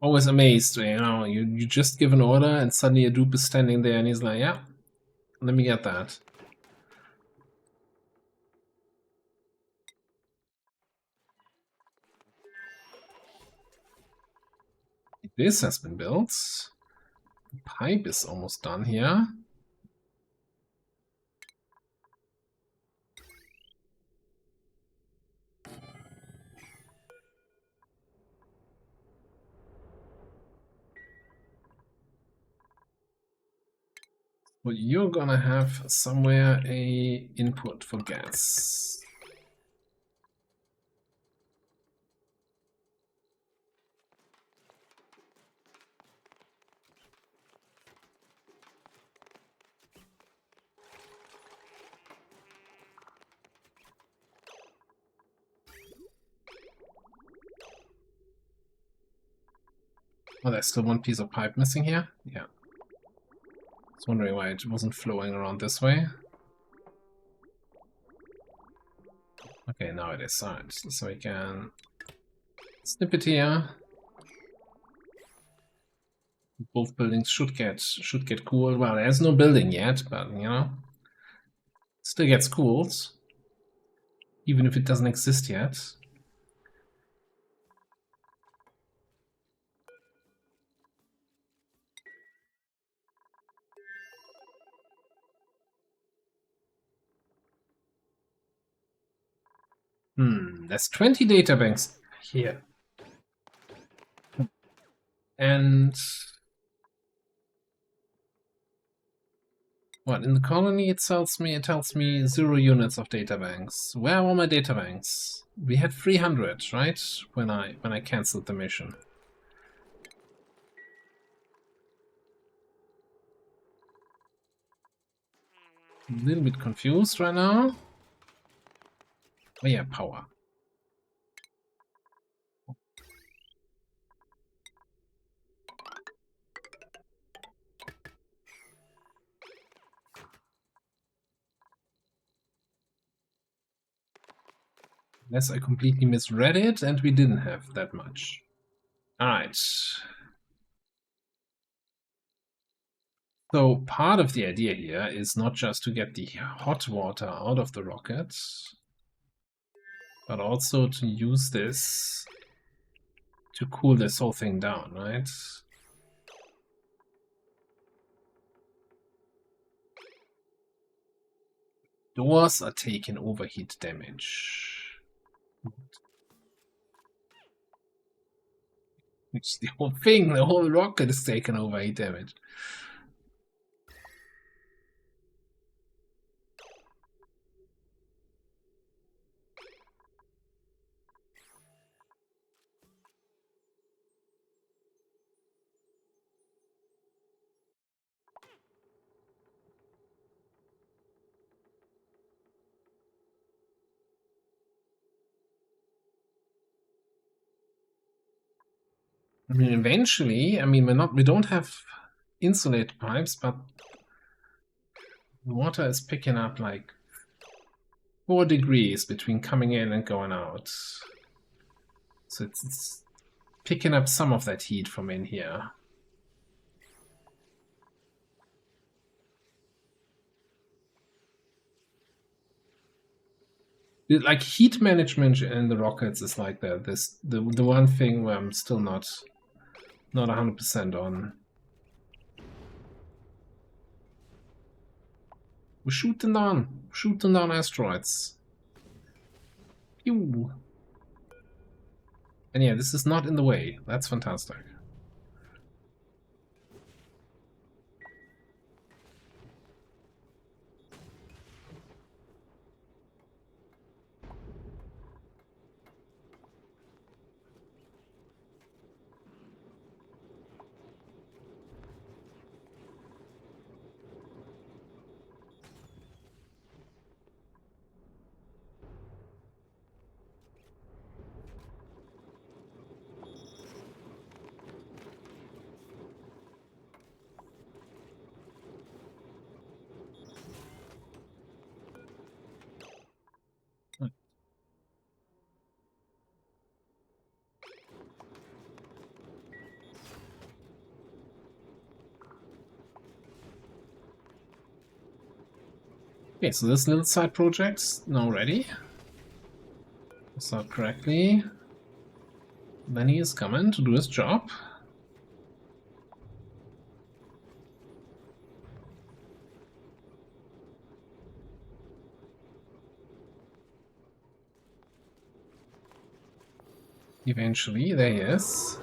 Speaker 1: Always amazed, you know, you just give an order and suddenly a dupe is standing there and he's like, yeah, let me get that. This has been built. The pipe is almost done here. Well, you're gonna have somewhere a input for gas. Oh, there's still one piece of pipe missing here? Yeah. I was wondering why it wasn't flowing around this way. Okay, now it is. Alright, so we can snip it here. Both buildings should get cooled. Well, there's no building yet, but you know, still gets cooled, even if it doesn't exist yet. There's 20 data banks here. And what in the colony it tells me 0 units of data banks. Where are all my data banks? We had 300, right? When I cancelled the mission. A little bit confused right now. Oh yeah, power. Unless I completely misread it and we didn't have that much. Alright. So part of the idea here is not just to get the hot water out of the rocket, but also to use this to cool this whole thing down, right? Doors are taking overheat damage. It's the whole thing, the whole rocket is taking overheat damage. I mean, eventually, I mean, we don't have insulate pipes, but water is picking up like 4 degrees between coming in and going out. So it's picking up some of that heat from in here. Like heat management in the rockets is like the one thing where I'm still not 100% on. We're shooting down asteroids. Pew. And yeah, this is not in the way. That's fantastic. Okay, so this little side project's now ready. Start correctly. Then he is coming to do his job. Eventually, there he is.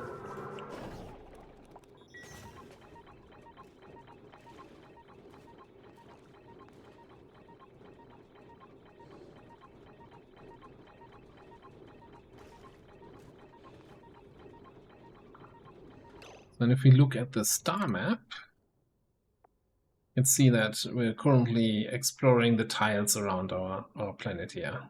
Speaker 1: And if we look at the star map, you can see that we're currently exploring the tiles around our planet here.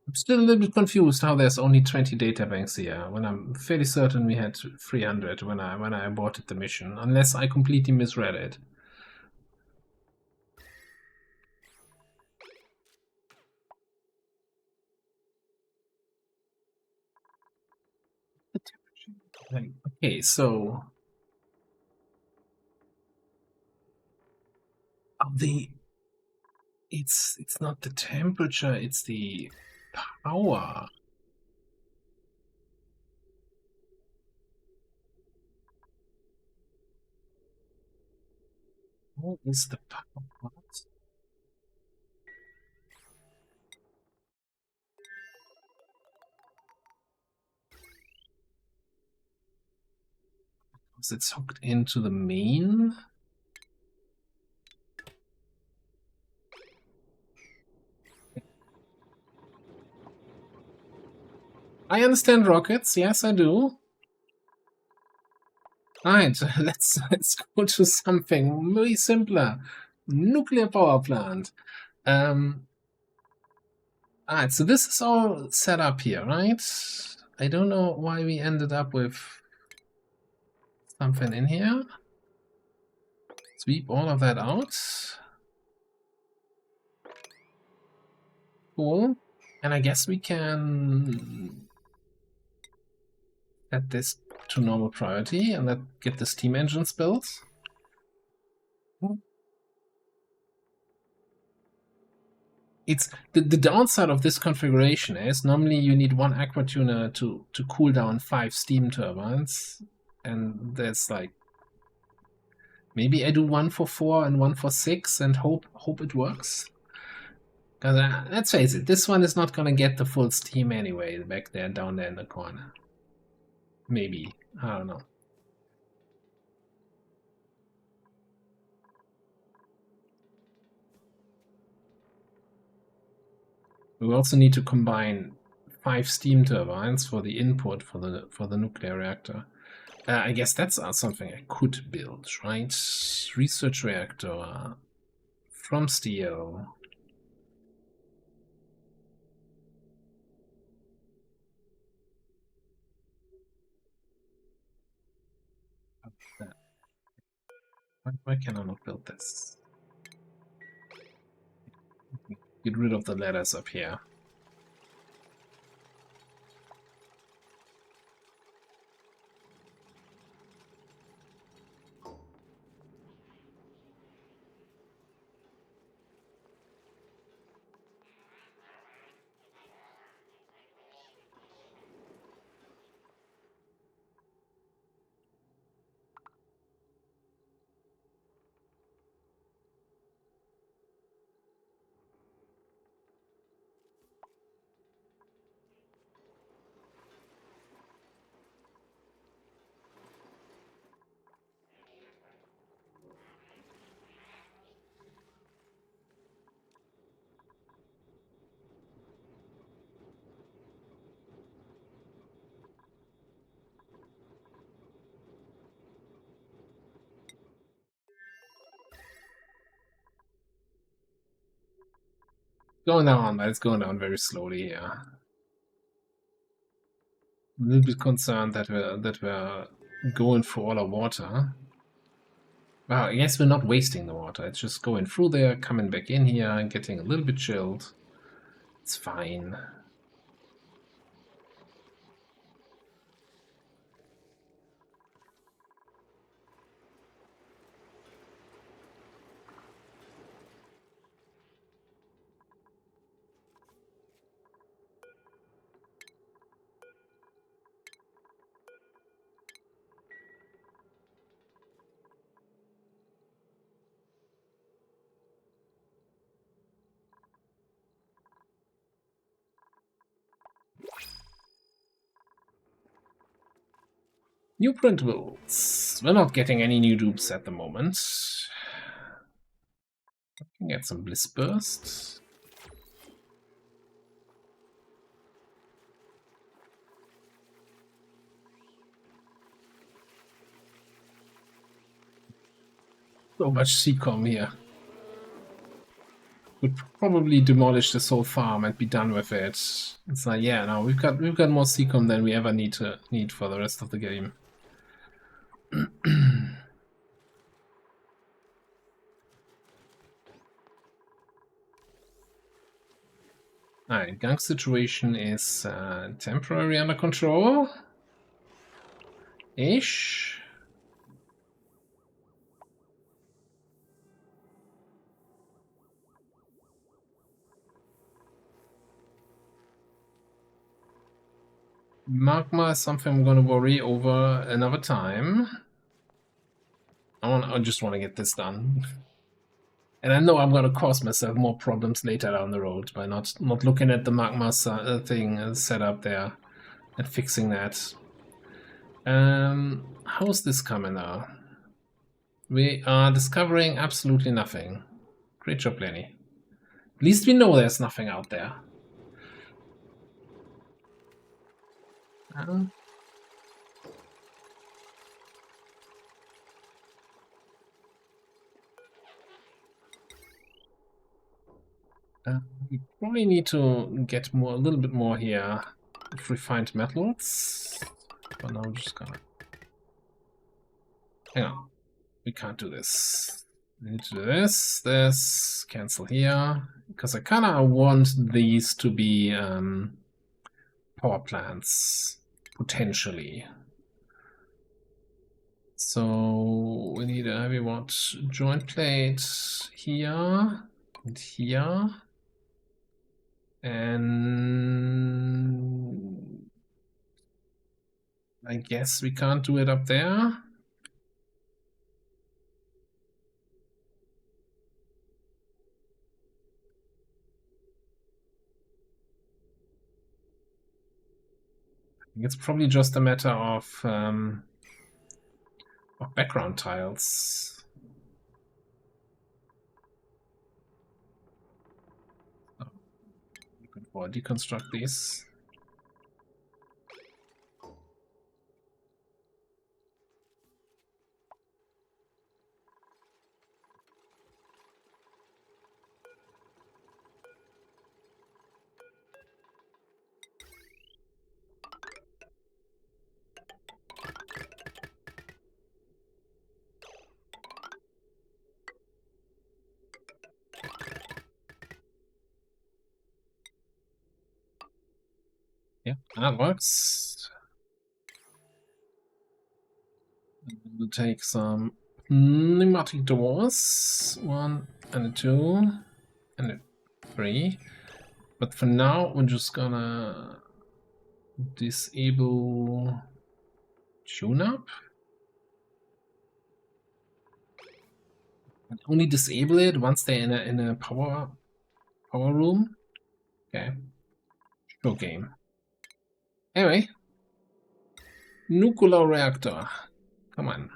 Speaker 1: I'm still a little bit confused how there's only 20 databanks here, when I'm fairly certain we had 300 when I aborted the mission, unless I completely misread it. Okay, so it's not the temperature, it's the power. What is the power? Is it hooked into the main? I understand rockets, yes I do. Alright, let's go to something very simpler. Nuclear power plant. Alright, so this is all set up here, right? I don't know why we ended up with something in here. Sweep all of that out. Cool. And I guess we can set this to normal priority and then get the steam engines built. It's the downside of this configuration is normally you need one aqua tuner to cool down 5 steam turbines, and there's like maybe I do one for 4 and one for 6 and hope it works. Because let's face it, this one is not gonna get the full steam anyway back there, down there in the corner. Maybe, I don't know. We also need to combine 5 steam turbines for the input for the nuclear reactor. I guess that's something I could build, right? Research reactor from steel. Why can I not build this? Get rid of the ladders up here. Going down, but it's going down very slowly here. I'm a little bit concerned that we're going through all our water. Well, I guess we're not wasting the water. It's just going through there, coming back in here, and getting a little bit chilled. It's fine. New printables. We're not getting any new dupes at the moment. We can get some Bliss Burst. So much CCOM here. Would probably demolish this whole farm and be done with it. It's like, yeah, no, we've got more CCOM than we ever need for the rest of the game. Alright, gunk situation is temporary under control. Ish. Magma is something I'm gonna worry over another time. I just want to get this done. And I know I'm gonna cause myself more problems later down the road by not looking at the magma thing set up there and fixing that. How's this coming now? We are discovering absolutely nothing. Great job, Lenny. At least we know there's nothing out there. We probably need to get a little bit more here of refined metals. But now I'm just gonna... Hang on. We can't do this. We need to do this, cancel here. Because I kinda want these to be power plants, potentially. So we need a heavy watt joint plate here and here. And I guess we can't do it up there. I think it's probably just a matter of background tiles. Oh, you could deconstruct these. Yeah, that works. We'll take some pneumatic doors. 1 and a 2 and a 3. But for now, we're just gonna disable tune-up. And only disable it once they're in a power room. Okay. Show game. Anyway, nuclear reactor. Come on.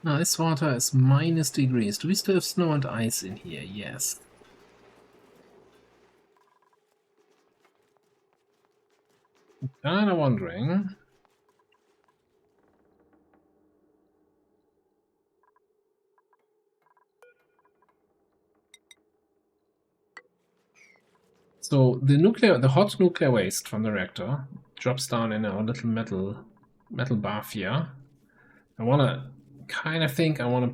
Speaker 1: Now this water is -degrees. Do we still have snow and ice in here? Yes. I'm kinda wondering. So the hot nuclear waste from the reactor drops down in a little metal bath here. I wanna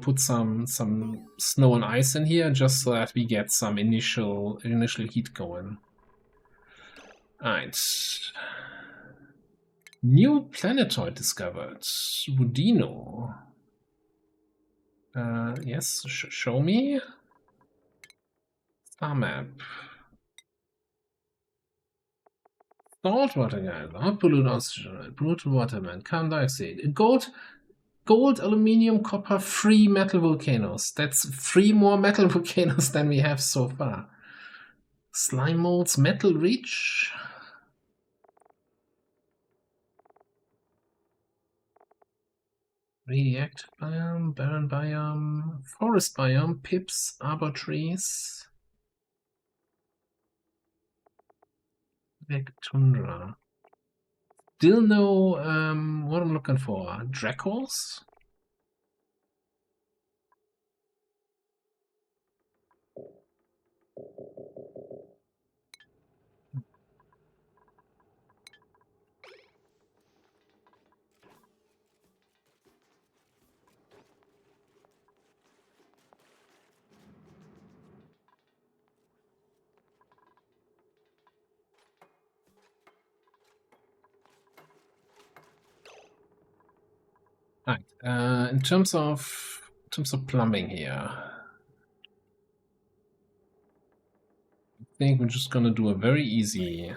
Speaker 1: put some snow and ice in here just so that we get some initial heat going. Alright. New planetoid discovered. Budino. Yes, show me. Star map. Saltwater geyser, hot polluted oxygen, brutal waterman, carbon dioxide, gold, aluminium, copper, 3 metal volcanoes. That's 3 more metal volcanoes than we have so far. Slime molds, metal rich. Radioactive biome, barren biome, forest biome, pips, arbor trees. Black tundra. Still no, what I'm looking for. Dracos? Right. In terms of plumbing here, I think we're just gonna do a very easy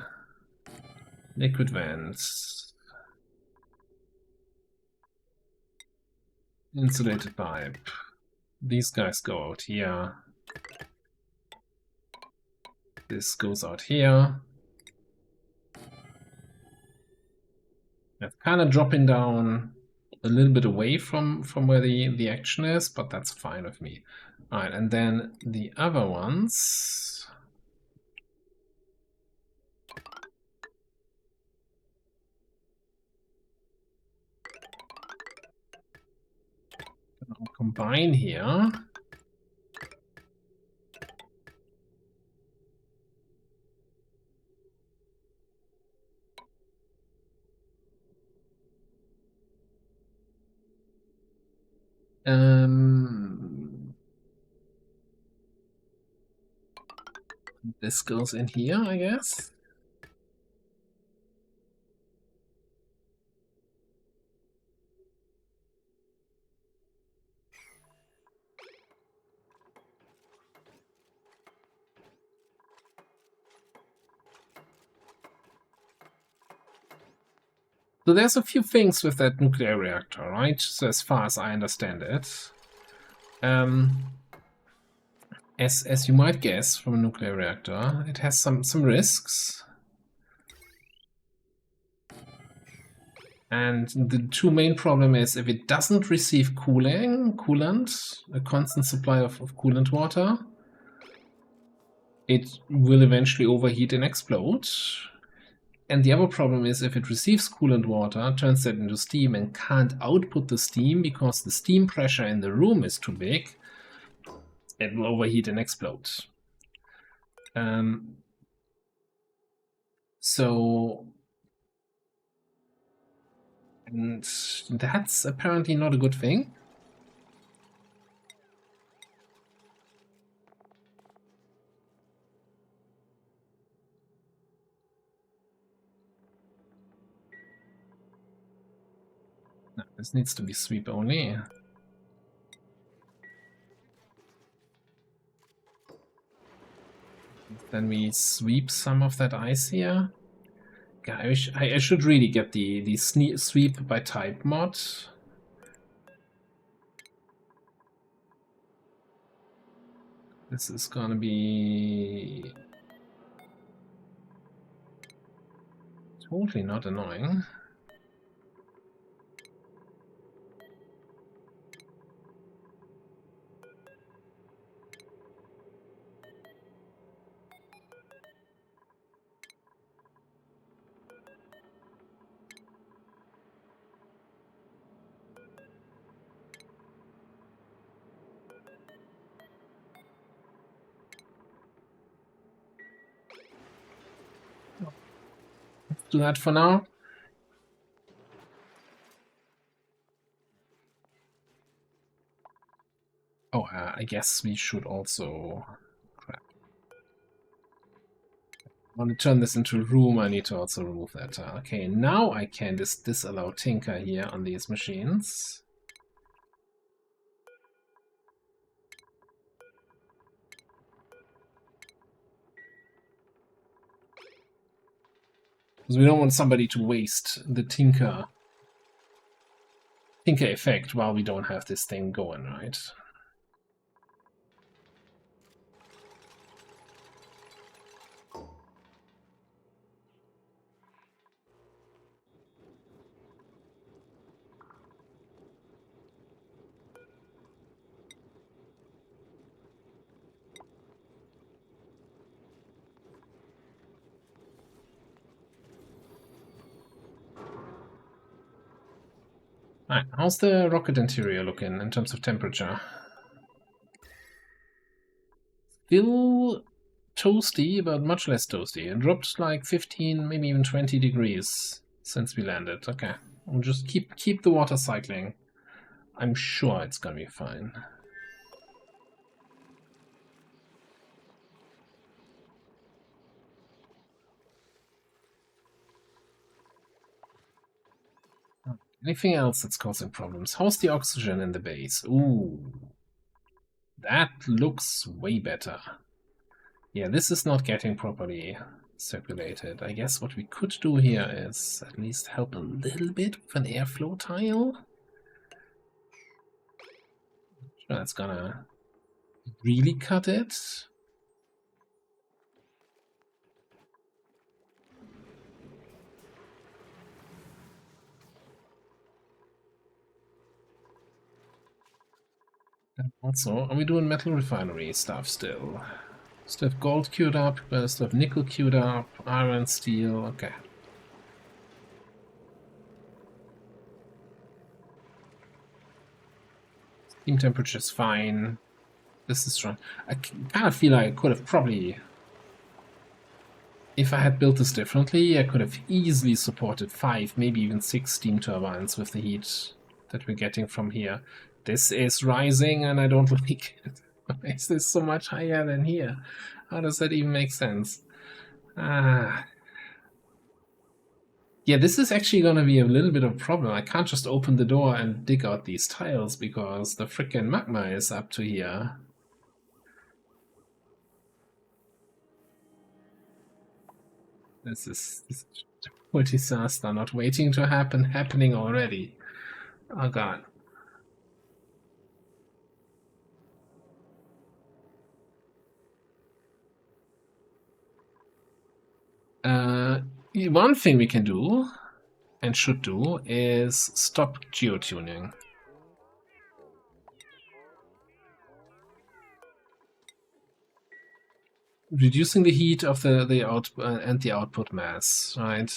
Speaker 1: liquid vents, insulated pipe. These guys go out here. This goes out here. That's kind of dropping down a little bit away from where the action is, but that's fine with me. All right, and then the other ones. I'll combine here. This goes in here, I guess. So there's a few things with that nuclear reactor, right? So as far as I understand it. As you might guess from a nuclear reactor, it has some risks. And the two main problem is if it doesn't receive coolant, a constant supply of coolant water, it will eventually overheat and explode. And the other problem is if it receives coolant water, turns that into steam and can't output the steam because the steam pressure in the room is too big, it will overheat and explode. And that's apparently not a good thing. No, this needs to be sweep only. Then we sweep some of that ice here. Yeah, I should really get the sweep by type mod. This is gonna be totally not annoying. Do that for now. Oh, I guess we should also... Crap. I want to turn this into a room, I need to also remove that. Okay, now I can disallow Tinker here on these machines. Because we don't want somebody to waste the Tinker effect while we don't have this thing going, right? Alright, how's the rocket interior looking in terms of temperature? Still toasty, but much less toasty. It dropped like 15, maybe even 20 degrees since we landed. Okay, we'll just keep the water cycling. I'm sure it's gonna be fine. Anything else that's causing problems? How's the oxygen in the base? Ooh. That looks way better. Yeah, this is not getting properly circulated. I guess what we could do here is at least help a little bit with an airflow tile. Sure, that's gonna really cut it. Also, are we doing metal refinery stuff still? Still have gold queued up, still have nickel queued up, iron, steel, okay. Steam temperature is fine. This is strong. I kind of feel like I could have probably... If I had built this differently, I could have easily supported 5, maybe even 6 steam turbines with the heat that we're getting from here. This is rising and I don't like it. is this so much higher than here? How does that even make sense? Ah. Yeah, this is actually going to be a little bit of a problem. I can't just open the door and dig out these tiles because the frickin' magma is up to here. This is a disaster, not waiting to happen, happening already. Oh god. One thing we can do and should do is stop geotuning. Reducing the heat of the output mass, right?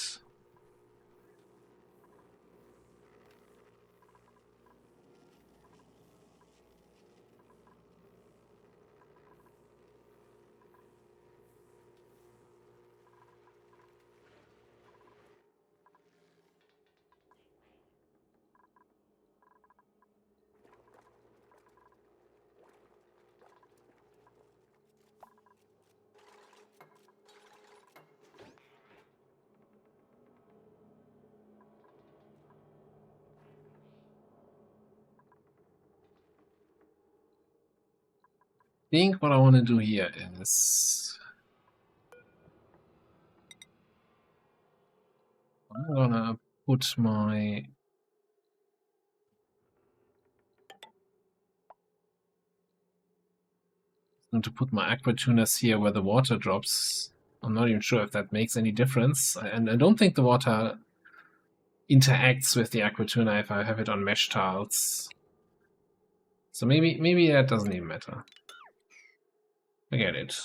Speaker 1: I think what I want to do here is I'm gonna put my aqua tuners here where the water drops. I'm not even sure if that makes any difference, and I don't think the water interacts with the aqua tuner if I have it on mesh tiles. So maybe that doesn't even matter. Forget it.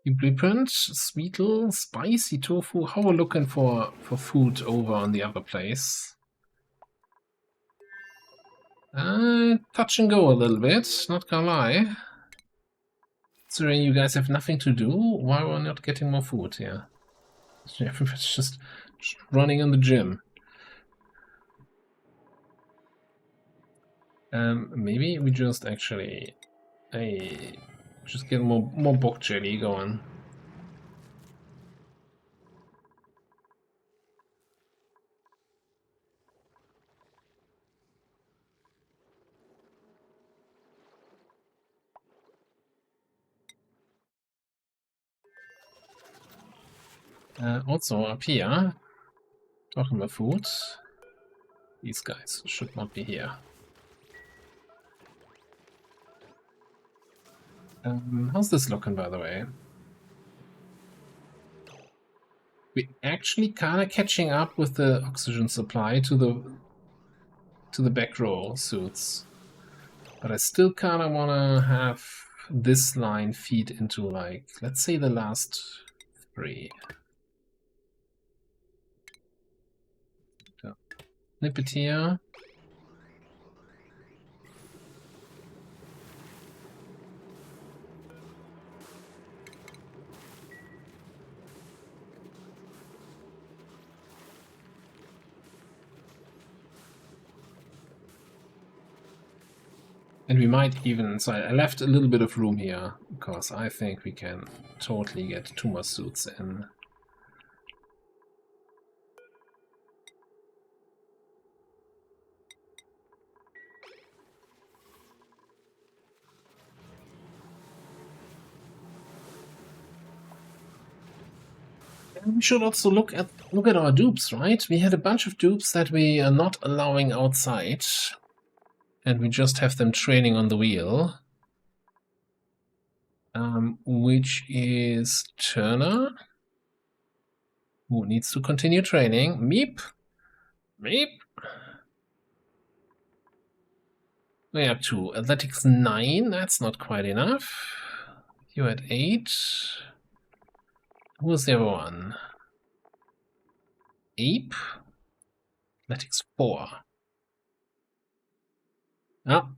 Speaker 1: The blueprint, Sweetle, spicy tofu. How we're looking for food over on the other place. Touch and go a little bit, not gonna lie. Considering you guys have nothing to do, why we're not getting more food here? Everybody's just running in the gym. Maybe we just actually just get more bok jelly going. Also up here, talking about food, these guys should not be here. How's this looking, by the way? We're actually kind of catching up with the oxygen supply to the back row suits, but I still kind of want to have this line feed into, like, let's say the last 3. Snip it here. And we might even, so I left a little bit of room here, because I think we can totally get 2 more suits in. And we should also look at our dupes, right? We had a bunch of dupes that we are not allowing outside, and we just have them training on the wheel. Which is Turner, who needs to continue training. Meep. Meep. We have 2. Athletics 9, that's not quite enough. You at 8. Who was the other one? Ape. Athletics 4. Oh,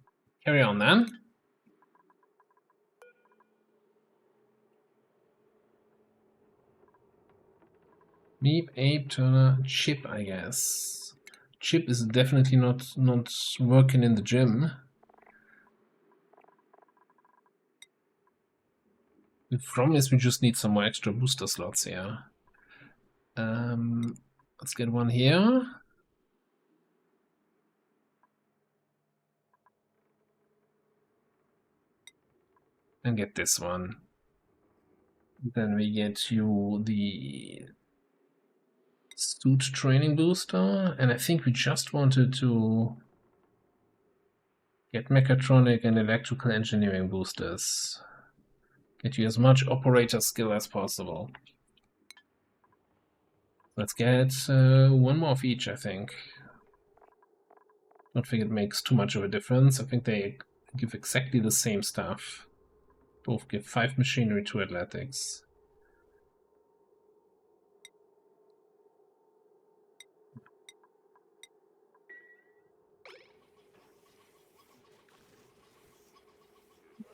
Speaker 1: carry on then. Meep, Ape, Turner, Chip, I guess. Chip is definitely not working in the gym. The problem is we just need some more extra booster slots here. Let's get one here. And get this one. Then we get you the suit training booster, and I think we just wanted to get mechatronic and electrical engineering boosters. Get you as much operator skill as possible. Let's get one more of each, I think. Don't think it makes too much of a difference. I think they give exactly the same stuff. Both give 5 machinery, 2 athletics.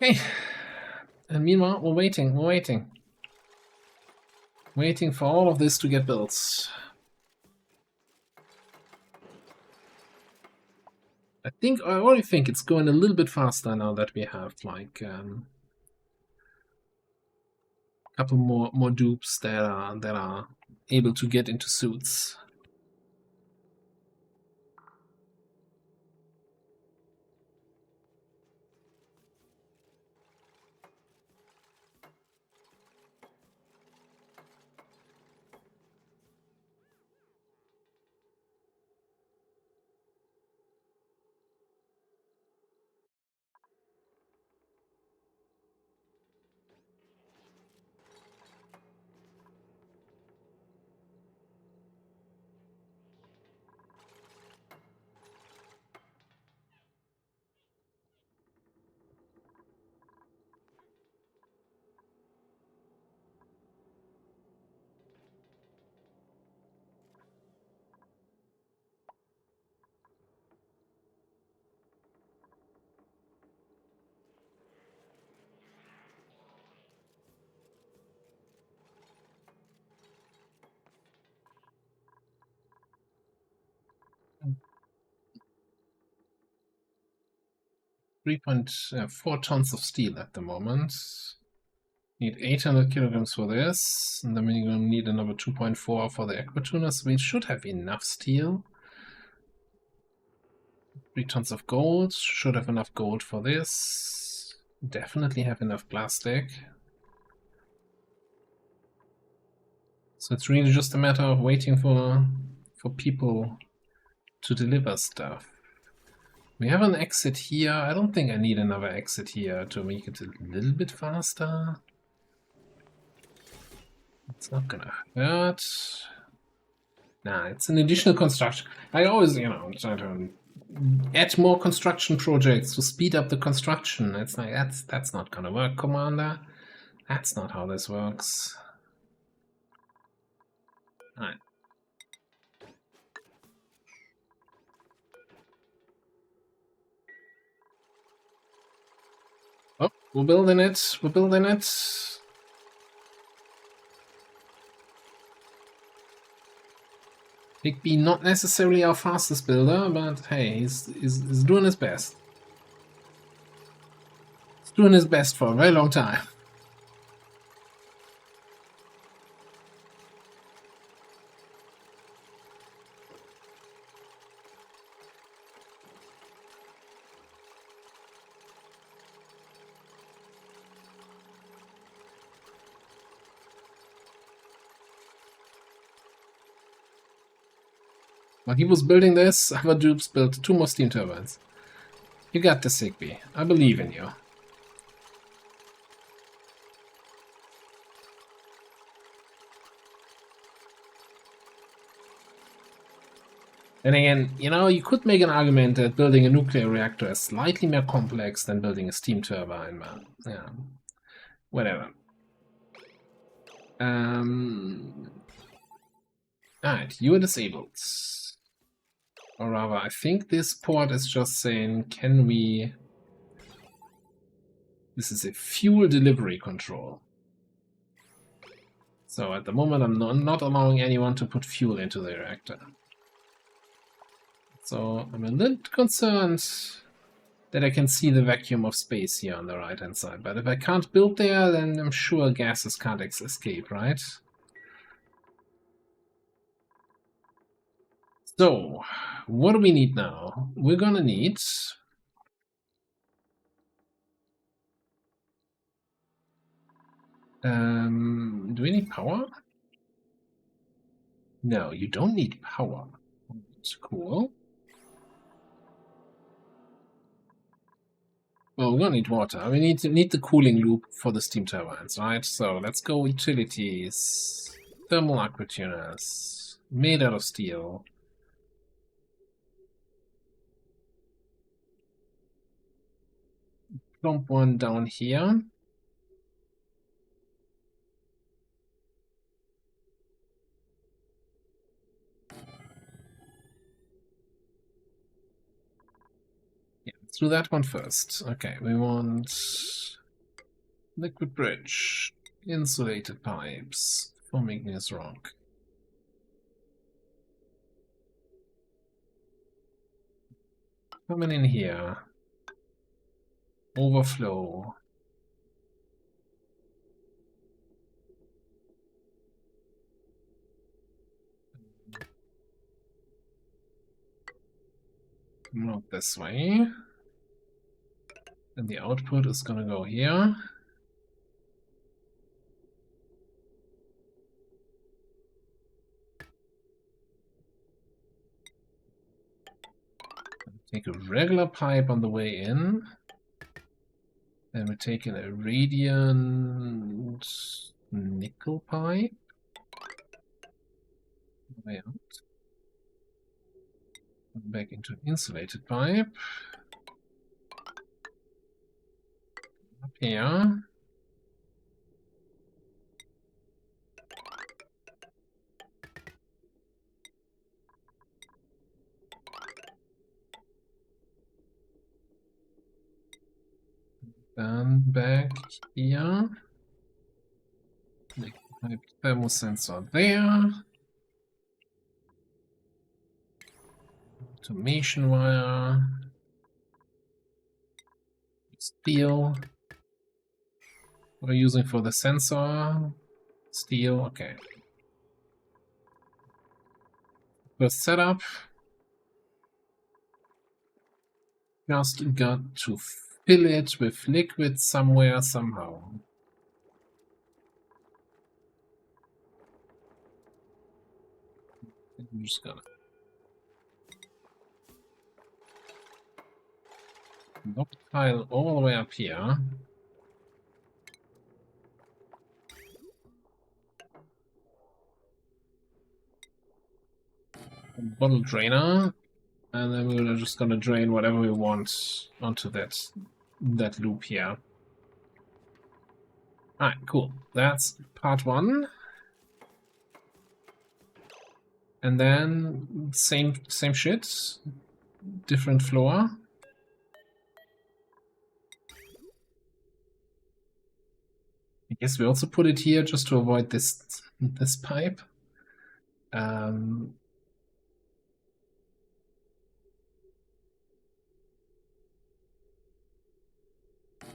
Speaker 1: Okay. And meanwhile, we're waiting. Waiting for all of this to get built. I already think it's going a little bit faster now that we have like a couple more dupes that are able to get into suits. Mm. 3.4 tons of steel at the moment. Need 800 kilograms for this, and then we're going to need another 2.4 for the aquatuners. We should have enough steel. 3 tons of gold. Should have enough gold for this. Definitely have enough plastic. So it's really just a matter of waiting for people to deliver stuff. We have an exit here. I don't think I need another exit here to make it a little bit faster. It's not gonna hurt. Nah, it's an additional construction. I always, try to add more construction projects to speed up the construction. It's like, that's not gonna work, Commander. That's not how this works. Alright. Oh, we're building it. We're building it. Bigby not necessarily our fastest builder, but hey, he's doing his best. He's doing his best for a very long time. While he was building this, our dupes built 2 more steam turbines. You got this, Zigby. I believe in you. And again, you could make an argument that building a nuclear reactor is slightly more complex than building a steam turbine, but yeah, whatever. Alright, you are disabled. Or rather, I think this port is just saying, can we... This is a fuel delivery control. So at the moment, I'm not allowing anyone to put fuel into the reactor. So I'm a little concerned that I can see the vacuum of space here on the right-hand side. But if I can't build there, then I'm sure gases can't escape, right? So, what do we need now? We're gonna need... do we need power? No, you don't need power. That's cool. Well, we're gonna need water. We need the cooling loop for the steam turbines, right? So let's go utilities. Thermal aqua tuners. Made out of steel. Plump one down here. Yeah, let's do that one first. Okay, we want liquid bridge, insulated pipes for igneous rock. Coming in here. Overflow. Not this way. And the output is gonna go here. Take a regular pipe on the way in. Then we take in a radiant nickel pipe. Way out. Back into an insulated pipe. Up here. Then back here. Make the thermosensor there. Automation wire. Steel. What are we using for the sensor? Steel, okay. First setup. Just got to fill it with liquid somewhere, somehow. I'm just gonna knock tile all the way up here. A bottle drainer, and then we're just gonna drain whatever we want onto that loop here. Alright, cool. That's part one. And then same shit, different floor. I guess we also put it here just to avoid this pipe.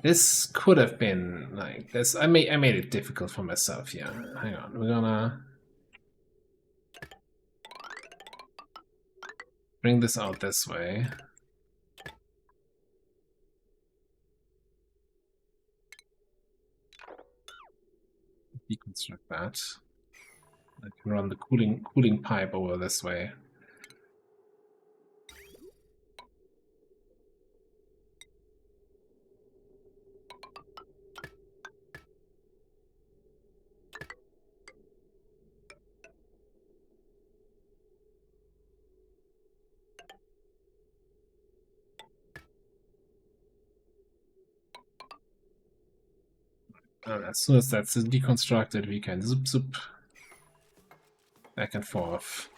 Speaker 1: This could have been like this. I made it difficult for myself here. Hang on, we're gonna bring this out this way. Deconstruct that. I can run the cooling pipe over this way. As soon as that's deconstructed, we can zip back and forth.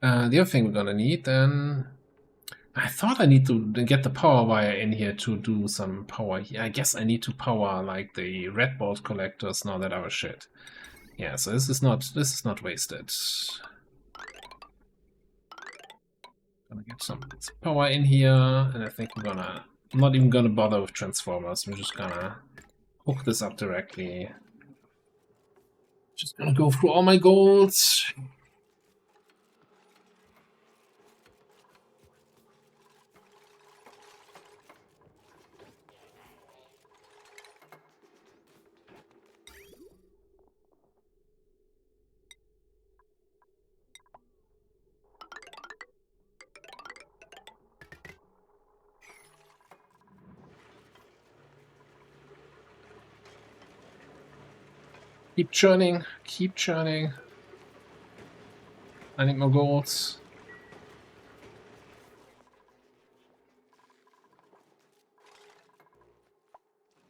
Speaker 1: The other thing we're gonna need then, I thought I need to get the power wire in here to do some power here. I guess I need to power like the red bolt collectors now that are shit. Yeah, so this is not wasted. Gonna get some power in here, and I think I'm not even gonna bother with transformers. I'm just gonna hook this up directly. Just gonna go through all my golds. Keep churning, keep churning. I need more golds.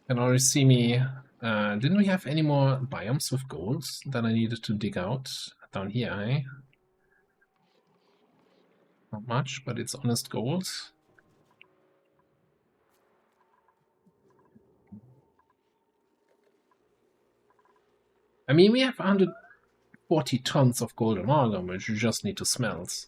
Speaker 1: Can already see me. Didn't we have any more biomes with golds that I needed to dig out? Down here, eh? Not much, but it's honest gold. I mean, we have 140 tons of gold amalgam, which you just need to smelt.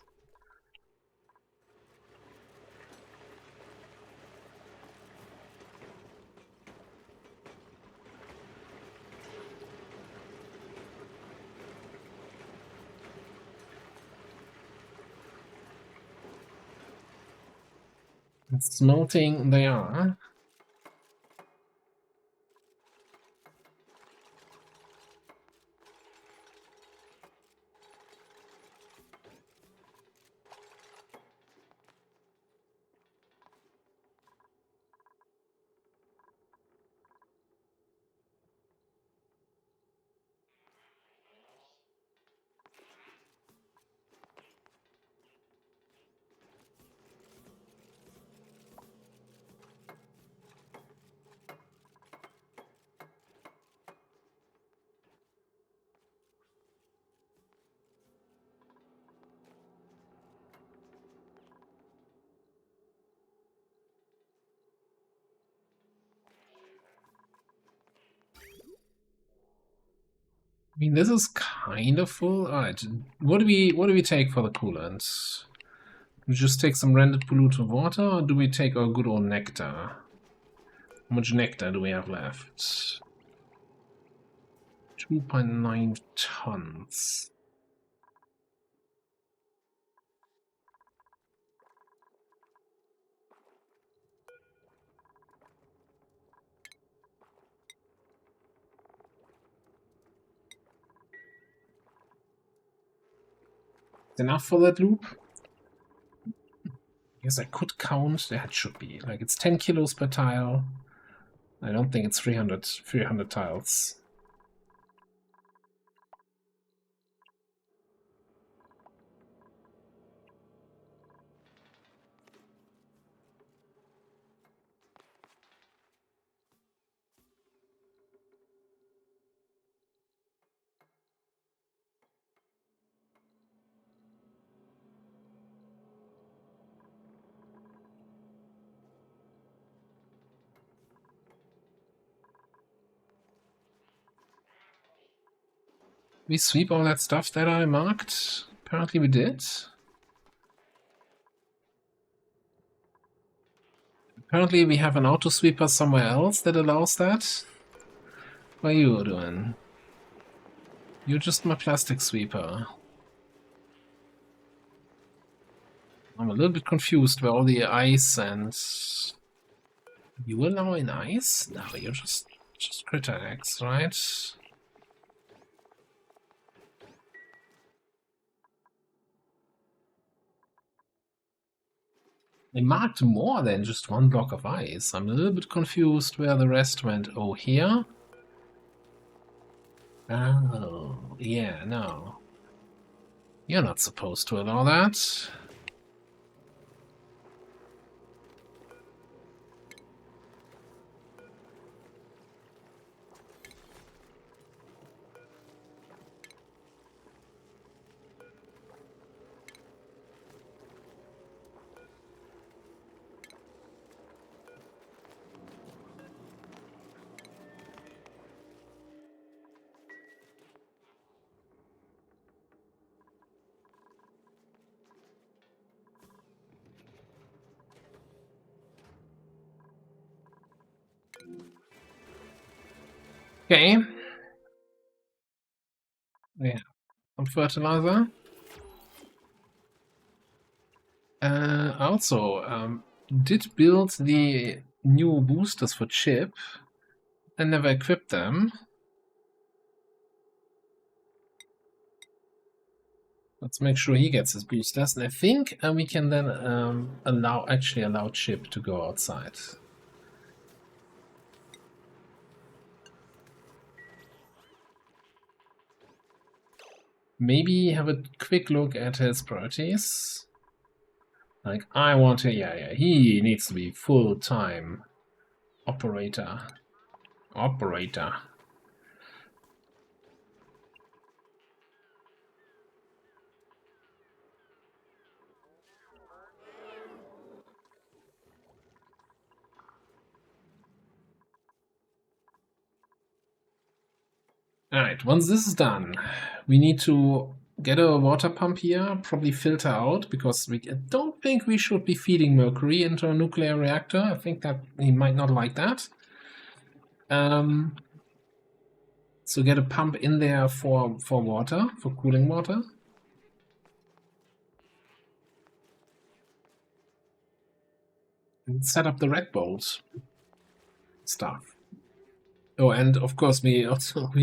Speaker 1: Smelting they are. I mean, this is kind of full. Alright, what do we take for the coolant? We just take some rendered polluted water, or do we take our good old nectar? How much nectar do we have left? 2.9 tons. Enough for that loop? Yes, I could count. That should be. Like, it's 10 kilos per tile. I don't think it's 300 tiles. We sweep all that stuff that I marked? Apparently we did. Apparently we have an auto sweeper somewhere else that allows that. What are you doing? You're just my plastic sweeper. I'm a little bit confused where all the ice and... You allow in ice? No, you're just critter eggs, right? They marked more than just one block of ice. I'm a little bit confused where the rest went. Oh, here? Oh, yeah, no. You're not supposed to allow that. Okay. Yeah. Some fertilizer. Also, did build the new boosters for Chip and never equipped them. Let's make sure he gets his boosters, and I think we can then actually allow Chip to go outside. Maybe have a quick look at his priorities. Like, I want to, yeah, he needs to be full-time operator. Operator. Alright, once this is done, we need to get a water pump here, probably filter out, because I don't think we should be feeding mercury into a nuclear reactor. I think that he might not like that. So get a pump in there for water, for cooling water. And set up the red bolt stuff. Oh, and of course we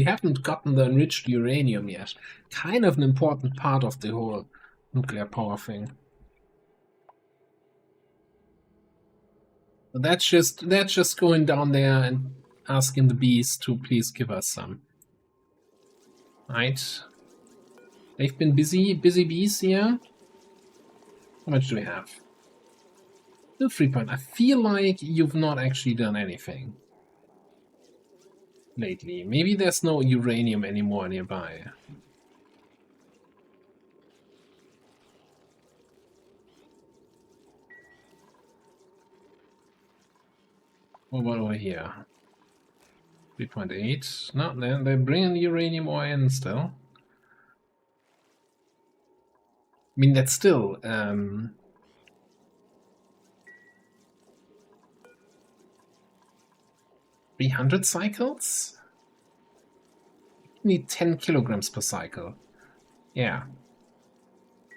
Speaker 1: haven't gotten the enriched uranium yet. Kind of an important part of the whole nuclear power thing. But that's just going down there and asking the bees to please give us some. Right? They've been busy bees here. How much do we have? Still 3 point. I feel like you've not actually done anything lately. Maybe there's no uranium anymore nearby. What about over here? 3.8. No, they're bringing uranium ore in still. I mean, that's still 300 cycles? You need 10 kilograms per cycle. Yeah.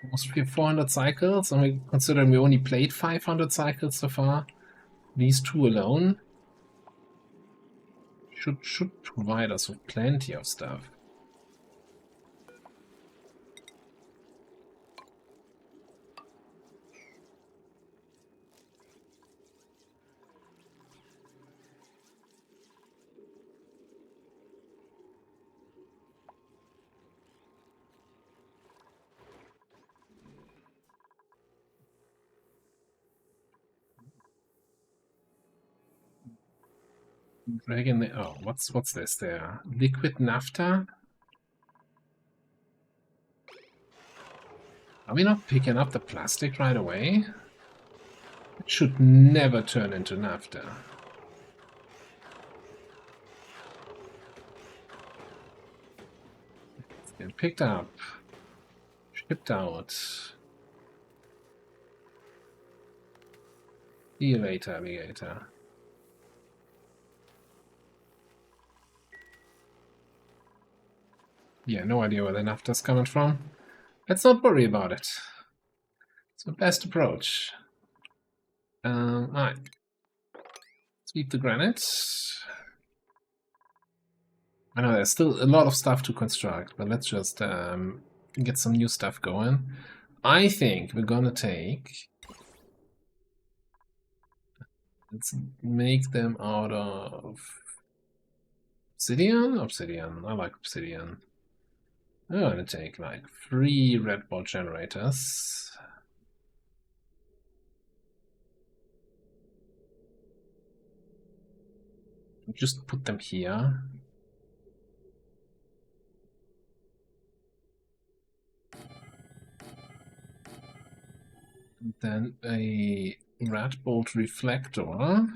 Speaker 1: Almost 400 cycles, and we considering we only played 500 cycles so far. These two alone should provide us with plenty of stuff. Dragging the what's this there? Liquid naphtha? Are we not picking up the plastic right away? It should never turn into naphtha. It's been picked up. Shipped out. See you later, alligator. Yeah, no idea where the naphtha's coming from. Let's not worry about it. It's the best approach. Alright. Sweep the granite. I know there's still a lot of stuff to construct, but let's just get some new stuff going. I think we're gonna take... Let's make them out of... Obsidian? Obsidian. I like obsidian. I'm gonna take like 3 red ball generators. Just put them here. And then a red bolt reflector.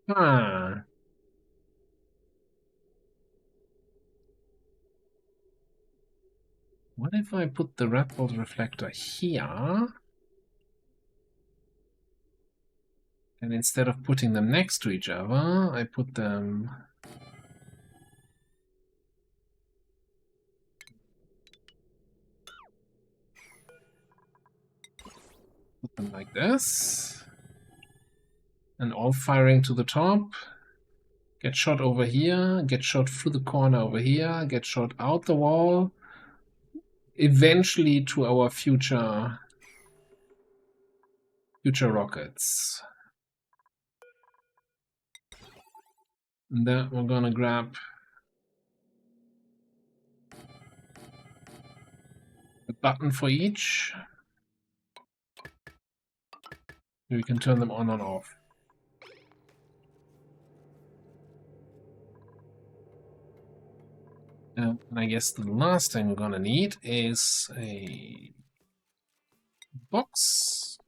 Speaker 1: Ah. What if I put the red bolt reflector here, and instead of putting them next to each other, I put them like this, and all firing to the top. Get shot over here, get shot through the corner over here, get shot out the wall, eventually to our future rockets. And then we're gonna grab a button for each. We can turn them on and off. And I guess the last thing we're gonna need is a box.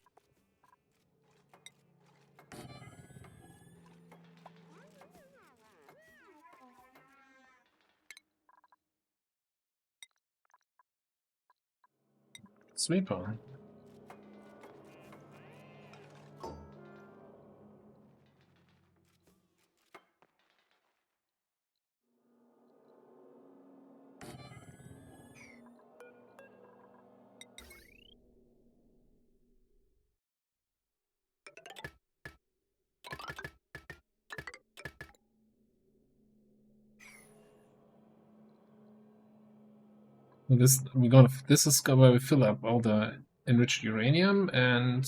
Speaker 1: Sweeper. This is where we fill up all the enriched uranium, and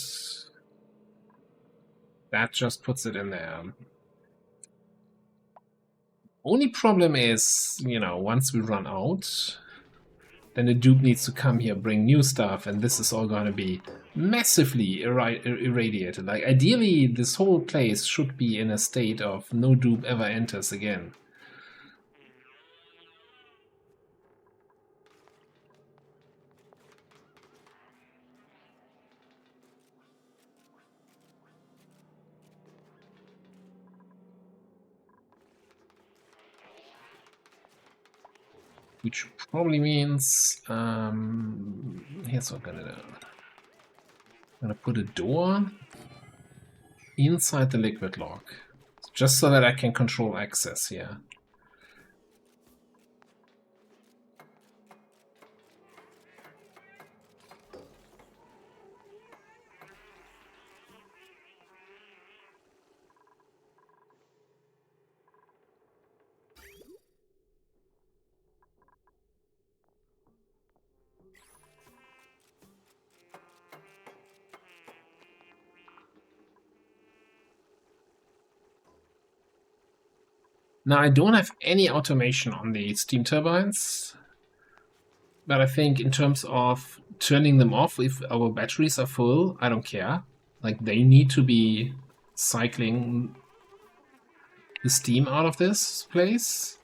Speaker 1: that just puts it in there. Only problem is, once we run out, then the dupe needs to come here, bring new stuff, and this is all going to be massively irradiated. Like, ideally, this whole place should be in a state of no dupe ever enters again. Which probably means, here's what I'm gonna do. I'm gonna put a door inside the liquid lock, just so that I can control access here. Now, I don't have any automation on the steam turbines, but I think in terms of turning them off if our batteries are full, I don't care. Like, they need to be cycling the steam out of this place.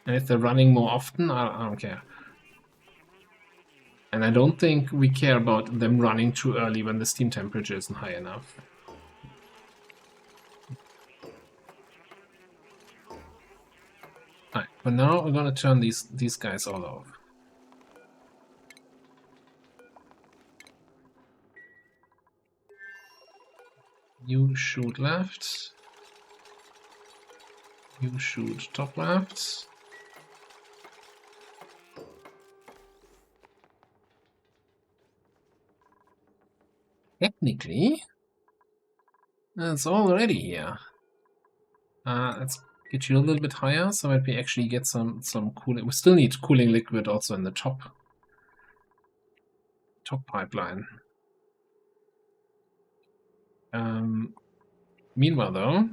Speaker 1: And if they're running more often, I don't care. And I don't think we care about them running too early when the steam temperature isn't high enough. Alright, but now we're gonna turn these guys all off. You shoot left. You shoot top left. Technically, it's already here. Let's get you a little bit higher so that we actually get some cooling. We still need cooling liquid also in the top pipeline. Meanwhile, though,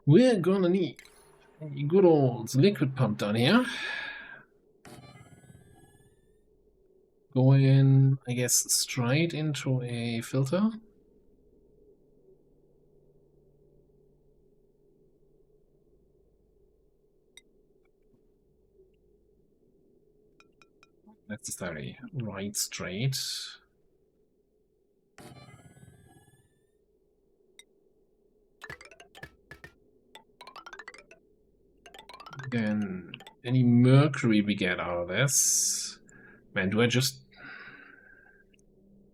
Speaker 1: we're gonna need good old liquid pump down here. Going, I guess, straight into a filter. Necessary. Right straight. Then any mercury we get out of this. Man, do I just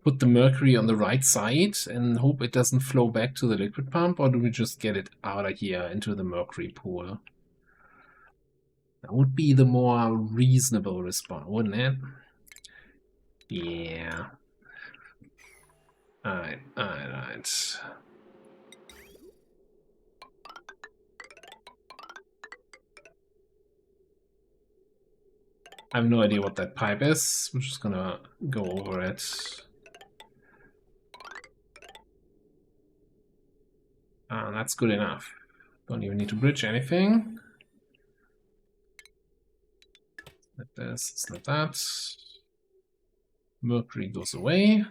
Speaker 1: put the mercury on the right side and hope it doesn't flow back to the liquid pump, or do we just get it out of here into the mercury pool? That would be the more reasonable response, wouldn't it? Yeah. Alright. I have no idea what that pipe is. We're just gonna go over it. That's good enough. Don't even need to bridge anything. Like this, it's like that. Mercury goes away.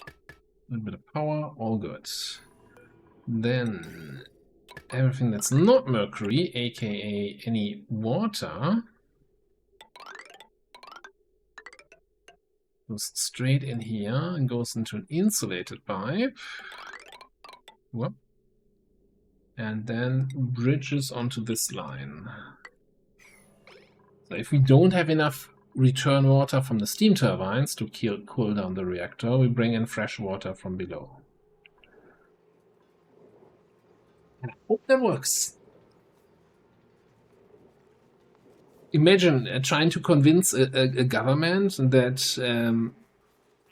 Speaker 1: A little bit of power, all good. Then everything that's not mercury, aka any water, goes straight in here and goes into an insulated pipe. Whoop. And then bridges onto this line. So if we don't have enough return water from the steam turbines to cool down the reactor, we bring in fresh water from below. And I hope that works. Imagine trying to convince a government that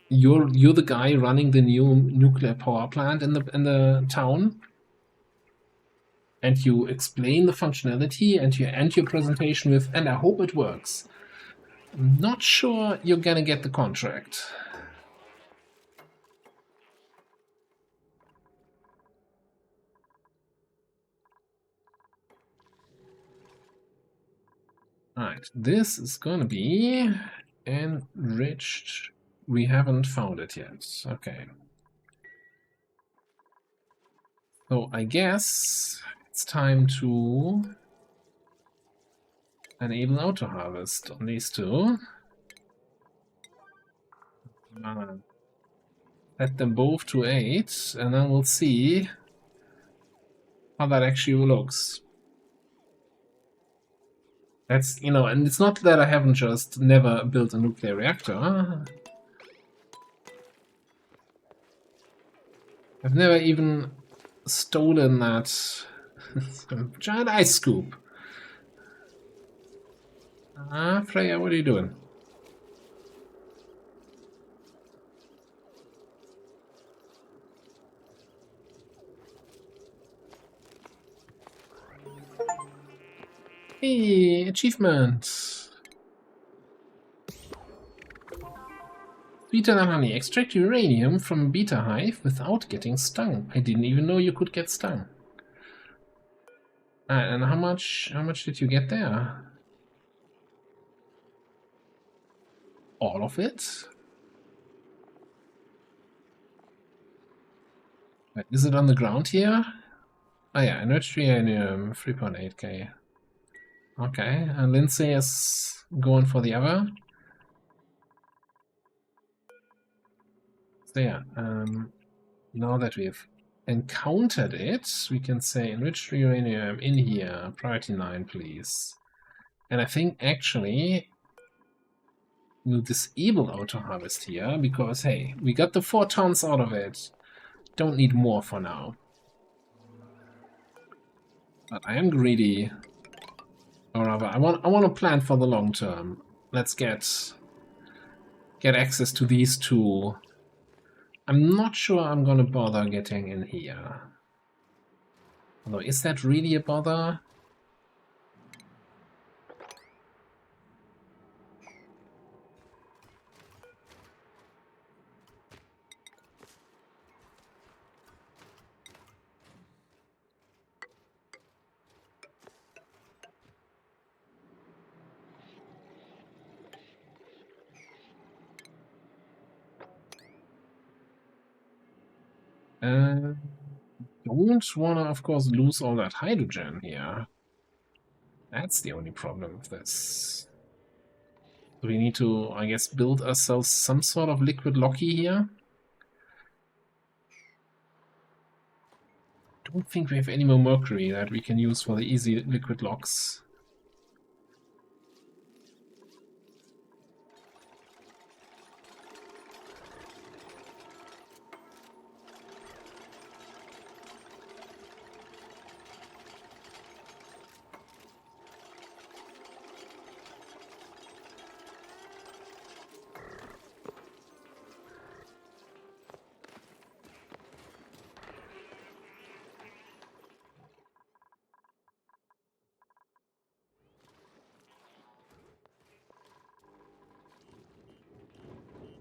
Speaker 1: you're the guy running the new nuclear power plant in the town, and you explain the functionality and you end your presentation with, and I hope it works. I'm not sure you're gonna get the contract. Alright, this is gonna be enriched. We haven't found it yet. Okay. So I guess it's time to enable auto harvest on these two. Set them both to 8, and then we'll see how that actually looks. That's, you know, and it's not that I haven't just never built a nuclear reactor. I've never even stolen that giant ice scoop. Freya, what are you doing? Hey, achievement! Sweeter than honey. Extract uranium from a beta hive without getting stung. I didn't even know you could get stung. And how much did you get there? All of it? Wait, is it on the ground here? Oh yeah, enriched uranium, 3.8k. Okay, and Lindsay is going for the other. So yeah, now that we've encountered it, we can say enriched uranium in here, priority 9, please. And I think actually we'll disable auto harvest here because hey, we got the 4 tons out of it. Don't need more for now. But I am greedy. Or rather, I want to plan for the long term. Let's get access to these two. I'm not sure I'm gonna bother getting in here. Although, is that really a bother? Don't wanna, of course, lose all that hydrogen here. That's the only problem with this. We need to, I guess, build ourselves some sort of liquid locky here. Don't think we have any more mercury that we can use for the easy liquid locks.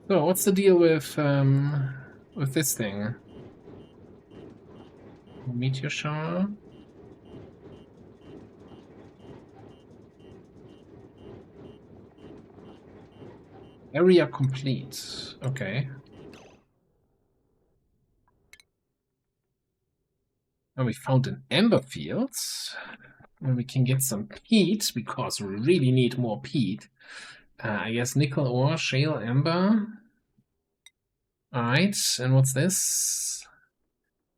Speaker 1: So what's the deal with this thing? Meteor shower. Area complete. Okay. And we found an ember field. And we can get some peat because we really need more peat. I guess nickel ore, shale, ember. Alright, and what's this?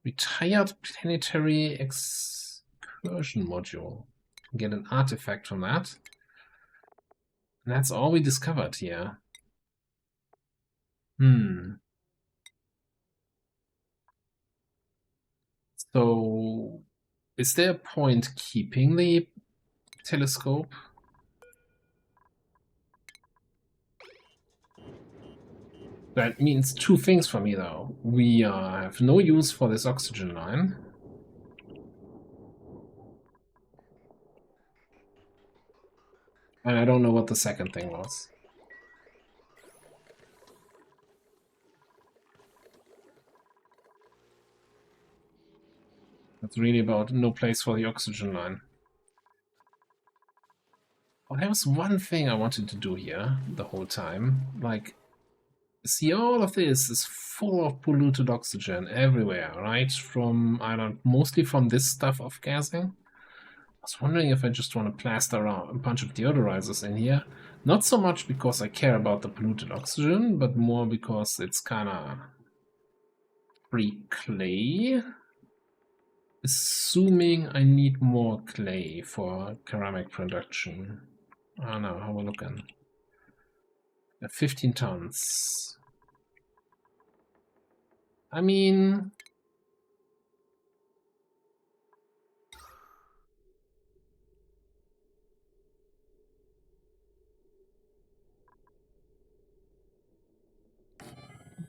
Speaker 1: Retired planetary excursion module. Get an artifact from that. And that's all we discovered here. So, is there a point keeping the telescope? That means two things for me, though. We have no use for this oxygen line. And I don't know what the second thing was. It's really about no place for the oxygen line. Well, there was one thing I wanted to do here the whole time. Like, see, all of this is full of polluted oxygen everywhere, right? From, I don't, mostly from this stuff of gassing. I was wondering if I just want to plaster around a bunch of deodorizers in here. Not so much because I care about the polluted oxygen, but more because it's kind of free clay. Assuming I need more clay for ceramic production. Oh no, how are we looking? 15 tons. I mean...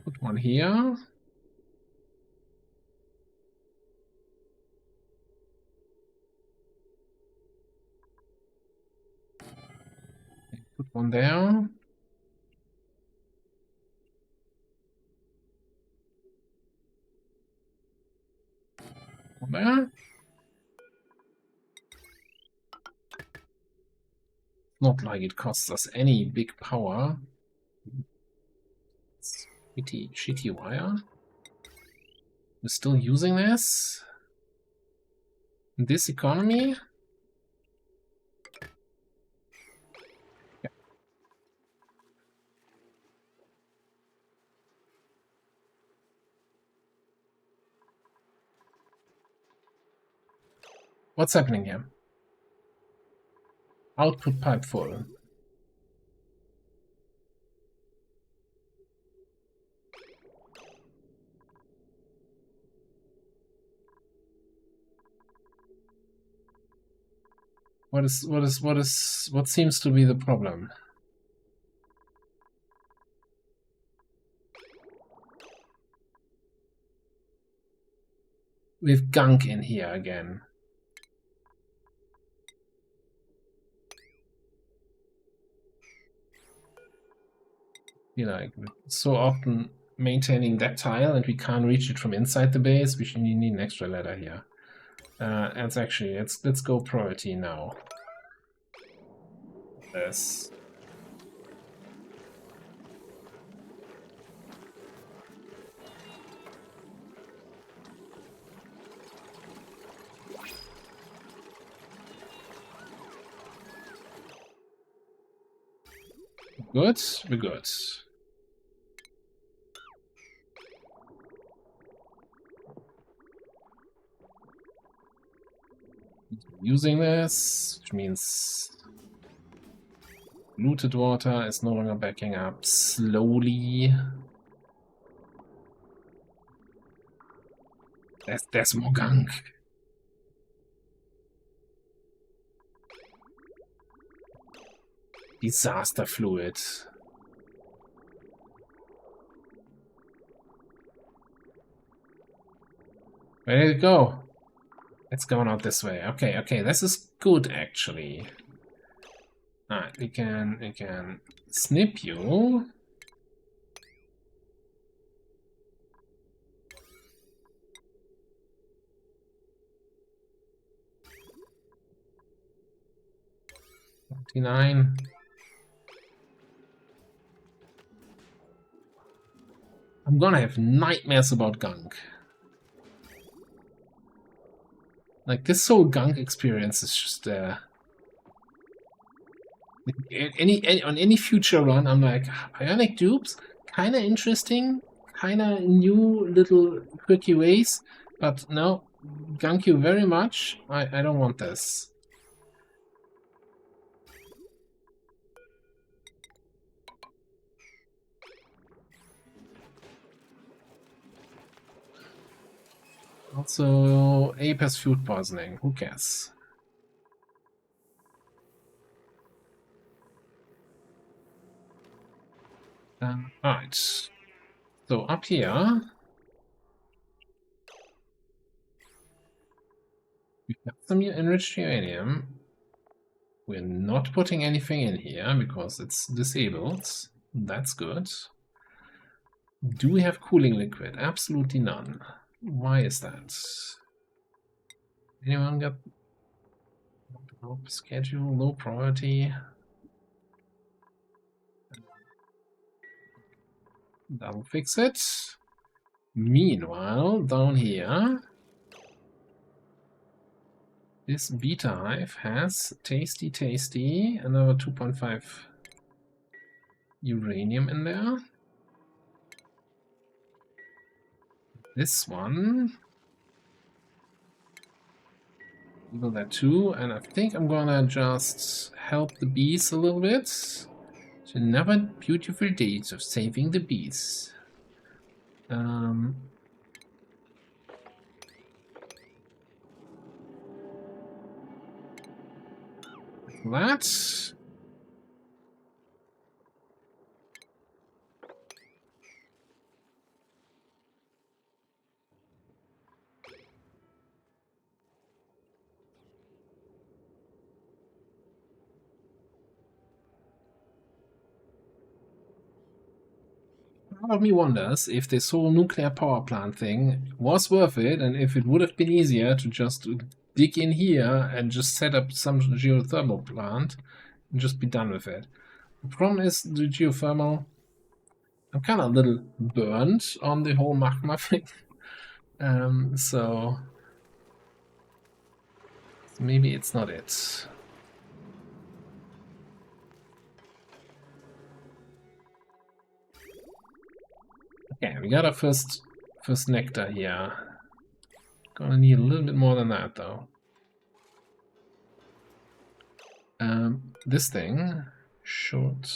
Speaker 1: Put one here. Put one there. One there. Not like it costs us any big power. It's shitty wire. We're still using this? In this economy? Yeah. What's happening here? Output pipe full. What seems to be the problem? We've gunk in here again. You know, so often maintaining that tile and we can't reach it from inside the base. We need an extra ladder here. Let's actually let's go priority now. This. Good, we're good. Using this, which means looted water is no longer backing up slowly. There's more gunk. Disaster fluid. Where did it go? It's going out this way. Okay, okay, this is good actually. Alright, we can snip you. $29. I'm gonna have nightmares about gunk. Like, this whole gunk experience is just on any future run, I'm like, bionic dupes, kinda interesting, kinda new little quirky ways, but no, gunk you very much. I don't want this. Also, Ape has food poisoning. Who cares? Alright. So up here, we've got some enriched uranium. We're not putting anything in here because it's disabled. That's good. Do we have cooling liquid? Absolutely none. Why is that? Anyone got no schedule, no priority? That'll fix it. Meanwhile, down here, this beta hive has tasty, another 2.5 uranium in there. This one, do that too, and I think I'm gonna just help the bees a little bit. Another beautiful days of saving the bees. That. Part of me wonders if this whole nuclear power plant thing was worth it, and if it would have been easier to just dig in here and just set up some geothermal plant and just be done with it. The problem is the geothermal. I'm kind of a little burnt on the whole magma thing, so maybe it's not it. Okay, we got our first nectar here. Gonna need a little bit more than that though. This thing should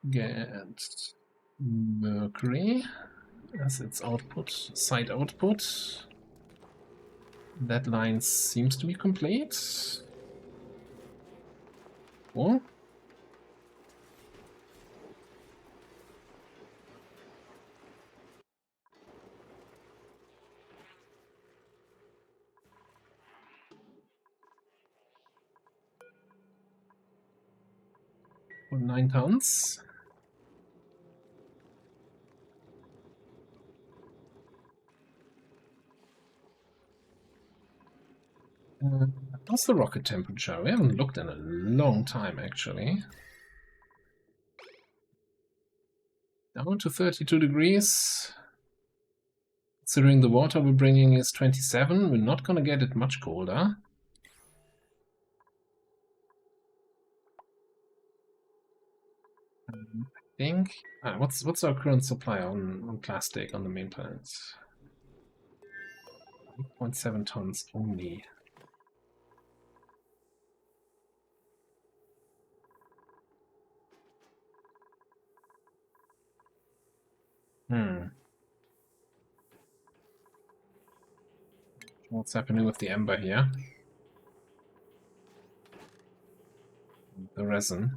Speaker 1: get mercury as its output, side output. That line seems to be complete. Cool. For 9 tons. What's the rocket temperature? We haven't looked in a long time, actually. Down to 32 degrees. Considering the water we're bringing is 27, we're not going to get it much colder. I think. What's our current supply on plastic on the main planet? 0.7 tons only. What's happening with the ember here? The resin.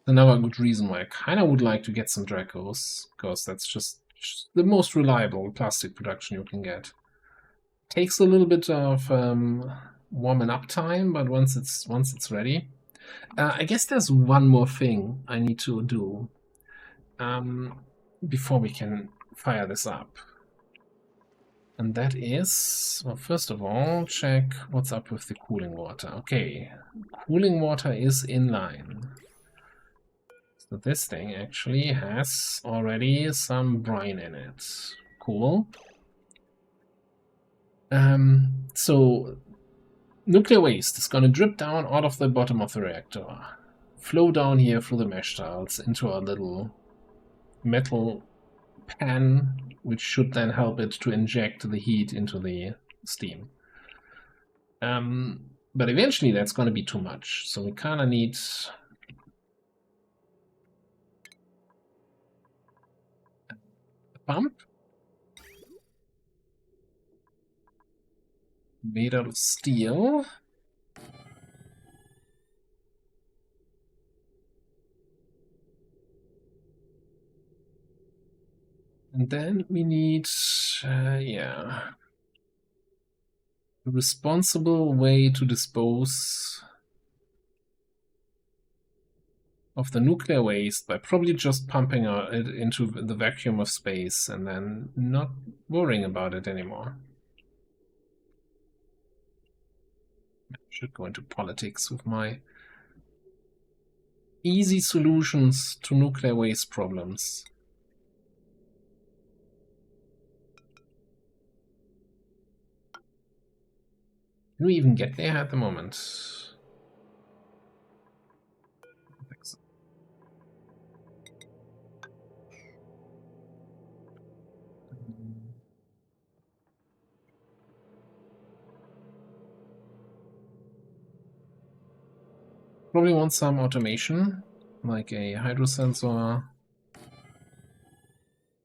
Speaker 1: Another good reason why I kind of would like to get some Dracos, because that's just the most reliable plastic production you can get. Takes a little bit of warming up time, but once it's ready, I guess there's one more thing I need to do before we can fire this up, and that is, well, first of all, check what's up with the cooling water. Okay, cooling water is in line. So this thing actually has already some brine in it. Cool. So nuclear waste is going to drip down out of the bottom of the reactor, flow down here through the mesh tiles into a little metal pan, which should then help it to inject the heat into the steam. But eventually that's going to be too much, so we kind of need pump made out of steel. And then we need, yeah, a responsible way to dispose of the nuclear waste by probably just pumping it into the vacuum of space and then not worrying about it anymore. I should go into politics with my easy solutions to nuclear waste problems. Can we even get there at the moment? I think so. Probably want some automation, like a hydrosensor.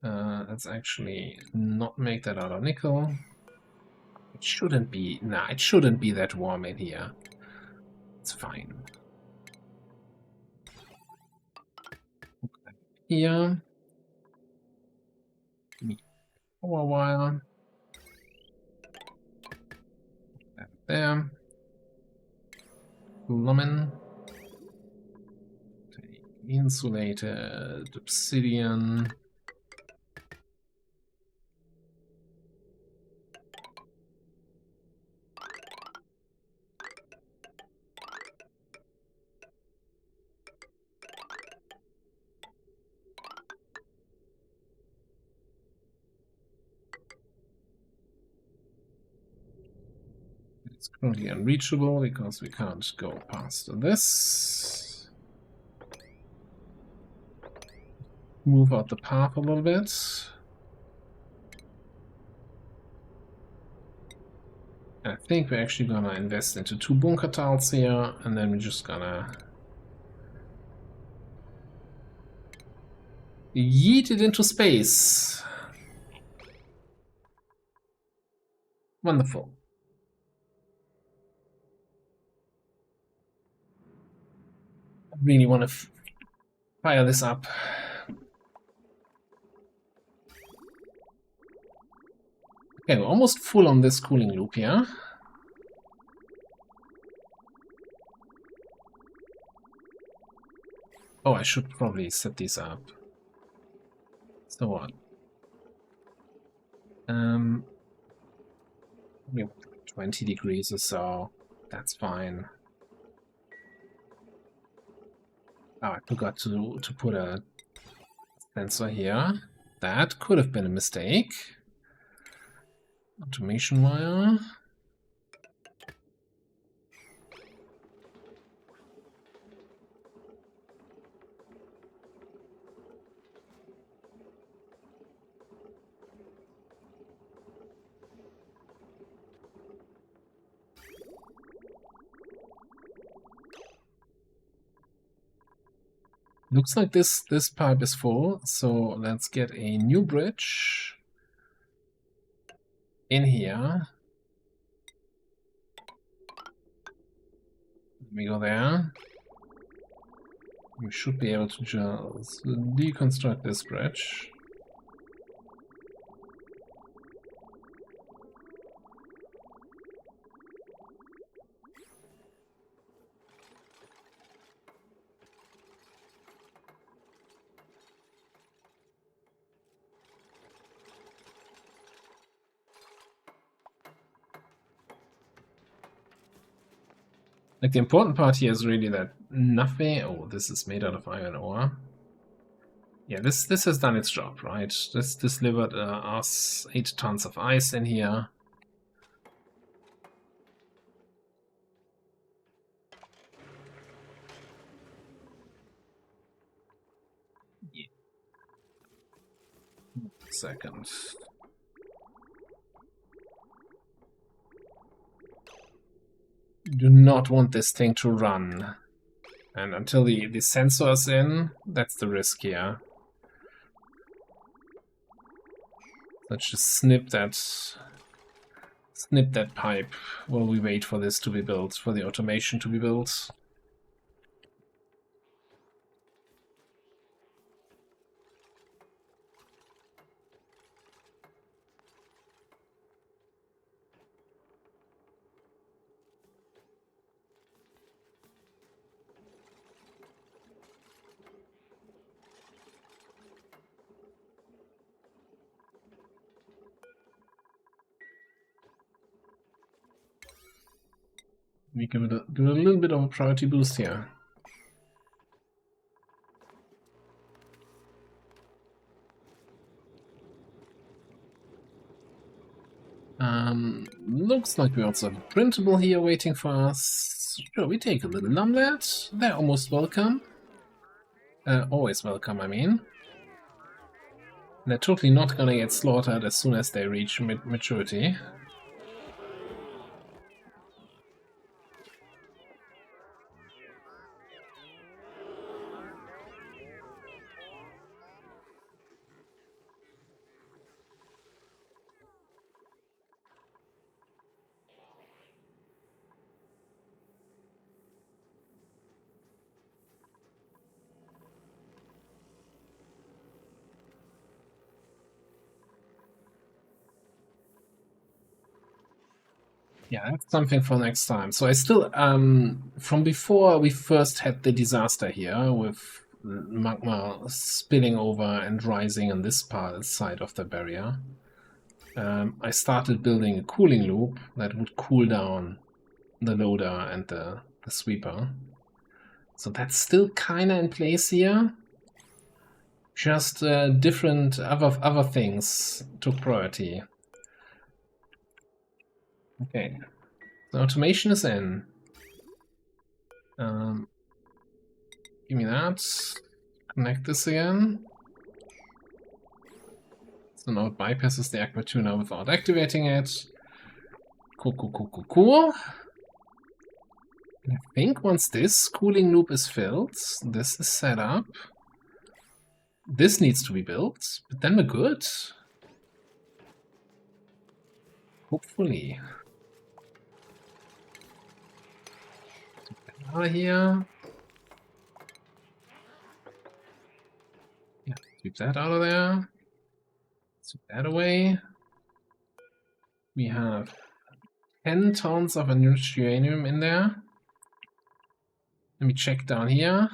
Speaker 1: Let's actually not make that out of nickel. It shouldn't be, nah, it shouldn't be that warm in here. It's fine. Okay. Here. Give me power wire. That there. Lumen. Insulated obsidian. It's currently unreachable because we can't go past this. Move out the path a little bit. I think we're actually gonna invest into 2 bunker tiles here, and then we're just gonna yeet it into space. Wonderful. I really want to fire this up. Okay, we're almost full on this cooling loop here. Oh, I should probably set these up. So what? 20 degrees or so. That's fine. Oh, I forgot to put a Sensor here. That could have been a mistake. Automation wire. Looks like this pipe is full, so let's get a new bridge in here. Let me go there. We should be able to just deconstruct this bridge. Like, the important part here is really that nothing... Oh, this is made out of iron ore. Yeah, this has done its job, right? This delivered us 8 tons of ice in here. Yeah. Second. Do not want this thing to run. And until the sensor is in, that's the risk here. Let's just snip that pipe while we wait for this to be built, for the automation to be built. We give it a little bit of a priority boost here. Looks like we also have a printable here waiting for us. Sure, we take a little numblet. They're almost welcome. Always welcome, I mean. They're totally not gonna get slaughtered as soon as they reach maturity. Yeah, that's something for next time. So I still, from before we first had the disaster here with magma spilling over and rising on this side of the barrier, I started building a cooling loop that would cool down the loader and the sweeper. So that's still kind of in place here. Just different other things took priority. Okay, the automation is in. Give me that. Connect this again. So now it bypasses the aqua tuner without activating it. Cool. And I think once this cooling loop is filled, this is set up. This needs to be built, but then we're good. Hopefully. Out of here. Yeah, sweep that out of there. Sweep that away. We have 10 tons of enriched uranium in there. Let me check down here.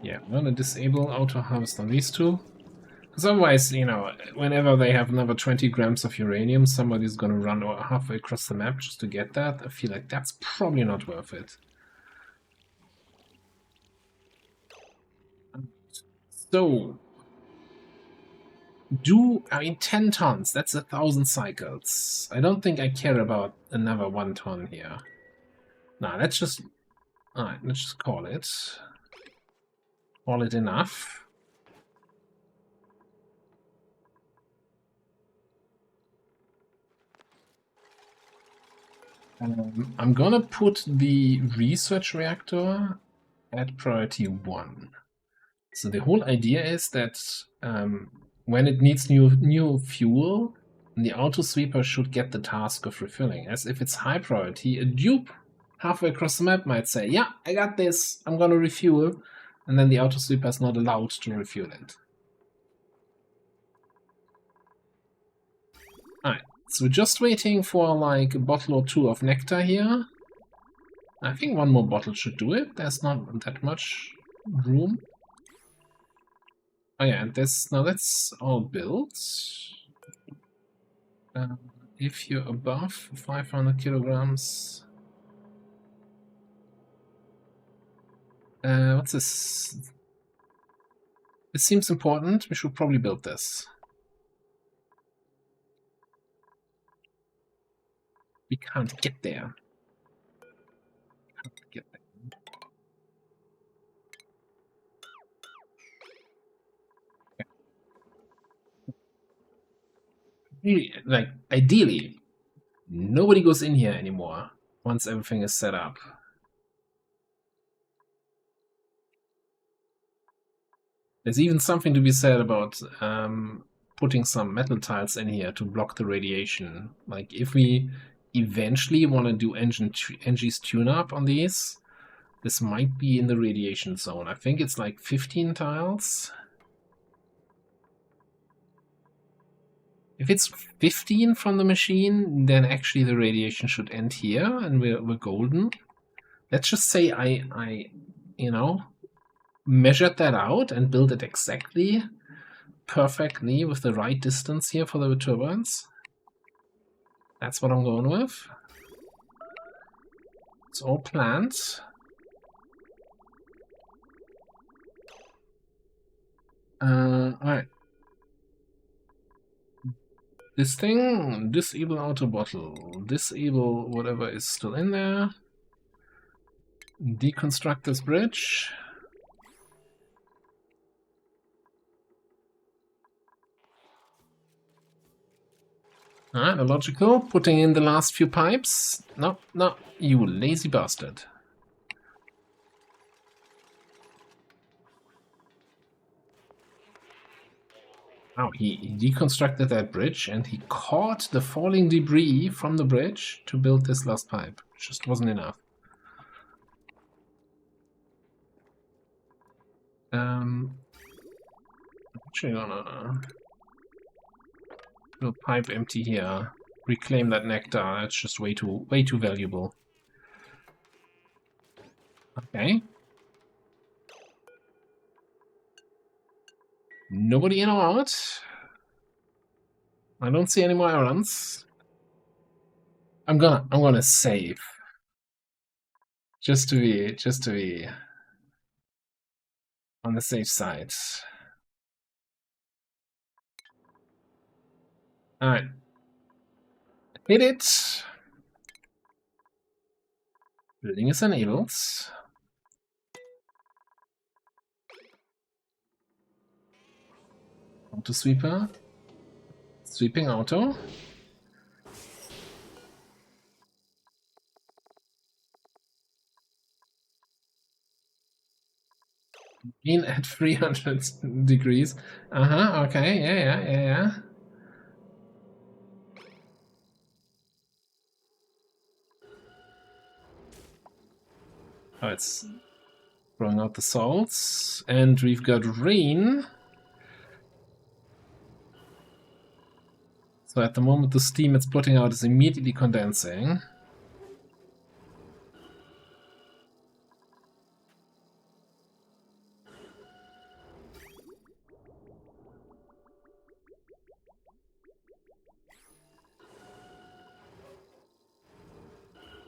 Speaker 1: Yeah, I'm gonna disable auto harvest on these two. otherwise, you know, whenever they have another 20 grams of uranium, somebody's gonna run halfway across the map just to get that. I feel like that's probably not worth it. So, I mean, 10 tons, that's 1,000 cycles. I don't think I care about another 1 ton here. Nah, let's just, alright, let's just call it. Call it enough. I'm gonna put the research reactor at priority 1. So the whole idea is that when it needs new fuel, the auto sweeper should get the task of refilling. As if it's high priority, a dupe halfway across the map might say, "Yeah, I got this. I'm gonna refuel," and then the auto sweeper is not allowed to refuel it. Alright, so we're just waiting for like a bottle or 2 of nectar here. I think 1 more bottle should do it. There's not that much room. Oh yeah, and now that's all built. If you're above 500 kilograms... what's this? This seems important. We should probably build this. We can't get there. Really, like, ideally, nobody goes in here anymore once everything is set up. There's even something to be said about putting some metal tiles in here to block the radiation. Like, if we eventually want to do Engie's tune-up on these, this might be in the radiation zone. I think it's like 15 tiles. If it's 15 from the machine, then actually the radiation should end here, and we're golden. Let's just say I you know, measured that out and built it exactly, perfectly, with the right distance here for the turbines. That's what I'm going with. It's all planned. Alright. This thing, disable auto bottle, disable whatever is still in there, deconstruct this bridge. Alright, illogical, putting in the last few pipes. No, no, you lazy bastard. Oh, he deconstructed that bridge and he caught the falling debris from the bridge to build this last pipe. Just wasn't enough. Actually, gonna little pipe empty here. Reclaim that nectar. It's just way too valuable. Okay. Nobody in or out. I don't see any more errands. I'm gonna save. Just to be on the safe side. Alright. Hit it. Building is enabled. Auto sweeper. Sweeping auto. In at 300 degrees. Okay, yeah. Oh, it's throwing out the salts. And we've got rain. So at the moment the steam it's putting out is immediately condensing.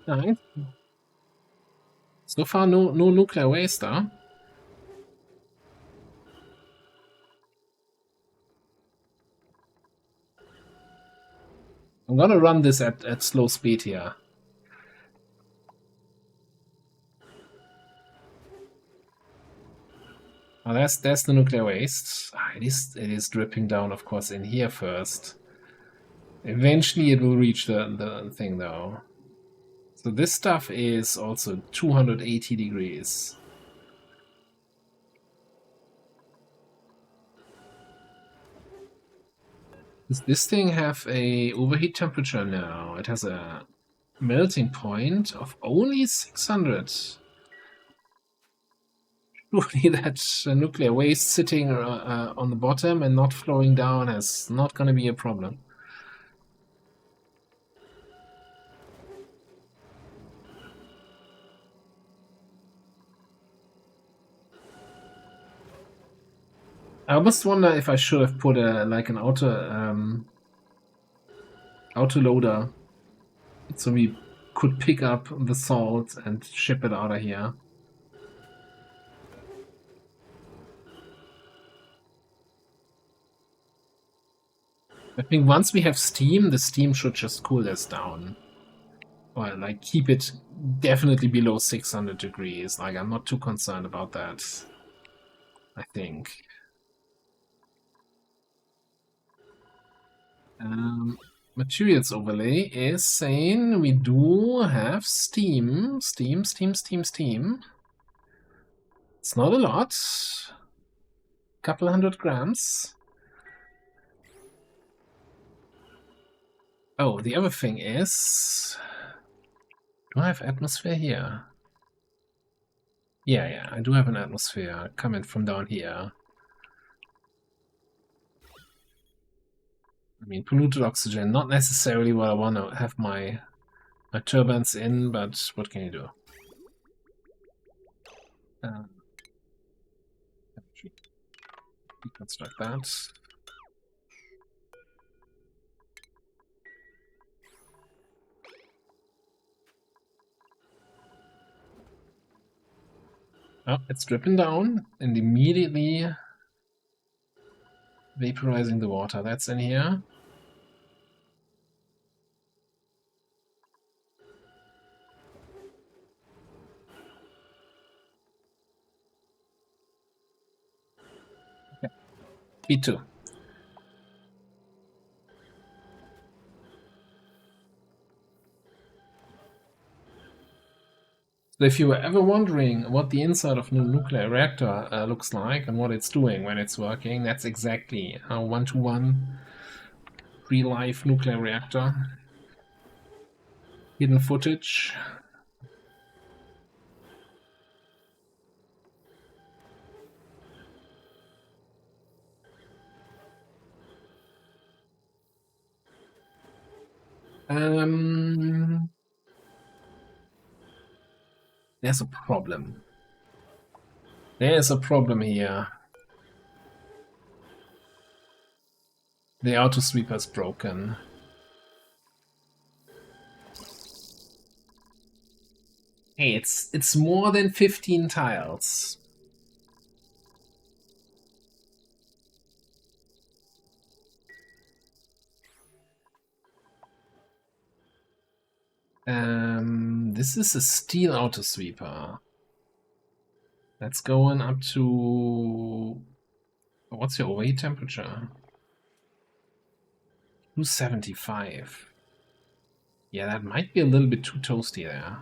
Speaker 1: Nice. So far, no nuclear waste, huh? I'm gonna run this at slow speed here. Oh, there's the nuclear waste. It is dripping down, of course, in here first. Eventually, it will reach the thing, though. So this stuff is also 280 degrees. Does this thing have a overheat temperature now? It has a melting point of only 600. Surely that nuclear waste sitting on the bottom and not flowing down is not going to be a problem. I almost wonder if I should have put an auto loader, so we could pick up the salt and ship it out of here. I think once we have steam, the steam should just cool this down. Or like keep it definitely below 600 degrees. Like I'm not too concerned about that, I think. Materials overlay is saying we do have steam. Steam. It's not a lot. Couple 100 grams. Oh, the other thing is, do I have atmosphere here? Yeah, I do have an atmosphere coming from down here. I mean, polluted oxygen, not necessarily what I want to have my turbines in, but what can you do? Reconstruct that. Oh, it's dripping down and immediately vaporizing the water that's in here. Okay. B2. So if you were ever wondering what the inside of a nuclear reactor looks like and what it's doing when it's working, that's exactly a one-to-one real-life nuclear reactor. Hidden footage. There's a problem. There's a problem here. The auto sweeper's broken. Hey, it's more than 15 tiles. This is a steel auto sweeper. That's going up to... What's your overheat temperature? 275. Yeah, that might be a little bit too toasty there.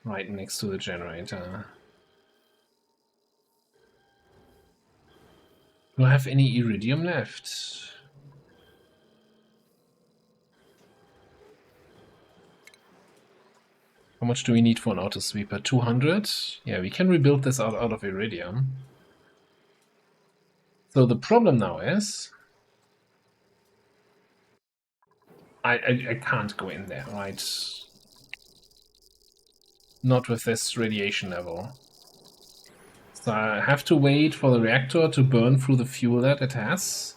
Speaker 1: Right next to the generator. Do I have any iridium left? How much do we need for an auto sweeper? 200? Yeah, we can rebuild this out of iridium. So the problem now is I can't go in there, right? Not with this radiation level. So I have to wait for the reactor to burn through the fuel that it has.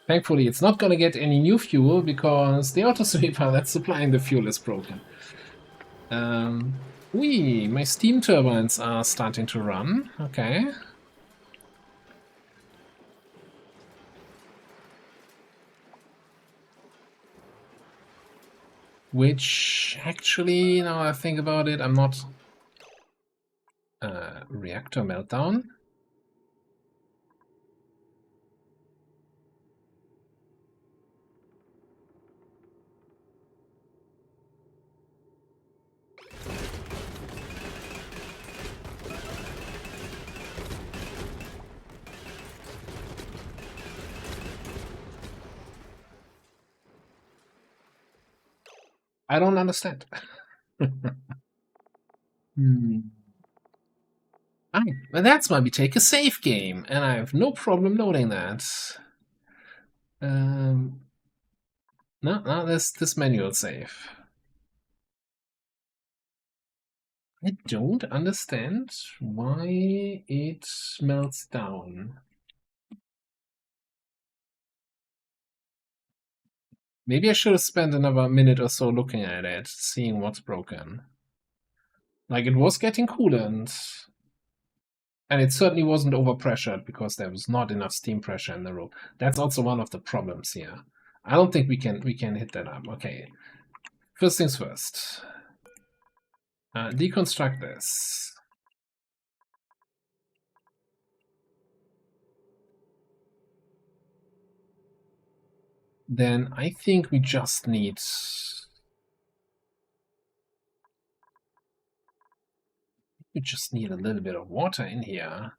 Speaker 1: Thankfully, it's not going to get any new fuel because the autosweeper that's supplying the fuel is broken. My steam turbines are starting to run. Okay. Which, actually, now I think about it, I'm not... reactor meltdown? I don't understand. Well, that's why we take a save game, and I have no problem loading that. No, this manual save. I don't understand why it melts down. Maybe I should have spent another minute or so looking at it, seeing what's broken. Like, it was getting coolant. And it certainly wasn't overpressured because there was not enough steam pressure in the room. That's also one of the problems here. I don't think we can hit that up. Okay. First things first. Deconstruct this. Then I think we just need... We just need a little bit of water in here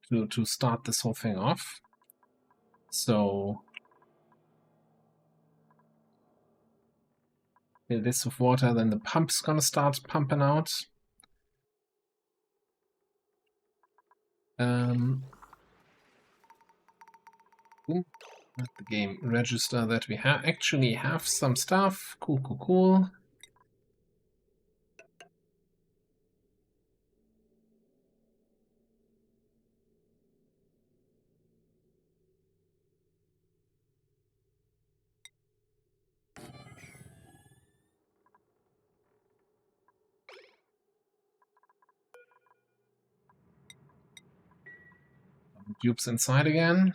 Speaker 1: to start this whole thing off. So fill this with water, then the pump's gonna start pumping out. Let the game register that we actually have some stuff. Cool, cool, cool. Tubes inside again.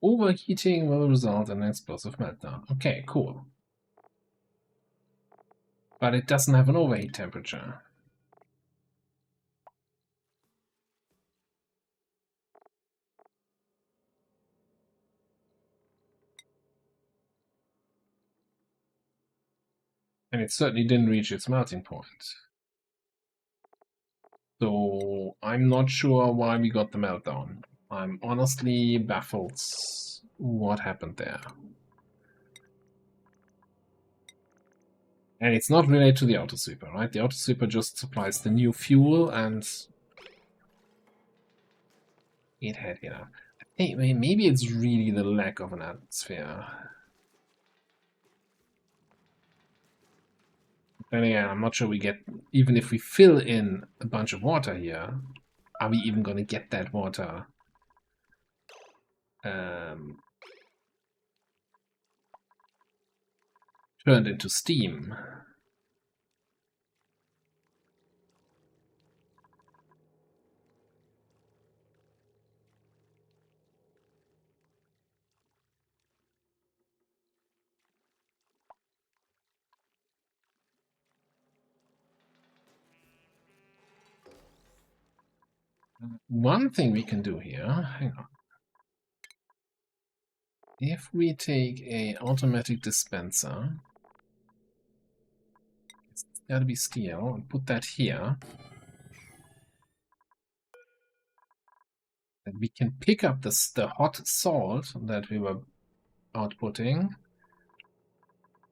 Speaker 1: Overheating will result in an explosive meltdown. Okay, cool. But it doesn't have an overheat temperature. And it certainly didn't reach its melting point. So I'm not sure why we got the meltdown. I'm honestly baffled what happened there. And it's not related to the autosweeper, right? The autosweeper just supplies the new fuel and it had enough. Hey, maybe it's really the lack of an atmosphere. Then again, I'm not sure we get, even if we fill in a bunch of water here, are we even going to get that water turned into steam? One thing we can do here, hang on. If we take a automatic dispenser, it's got to be steel, and put that here, and we can pick up the hot salt that we were outputting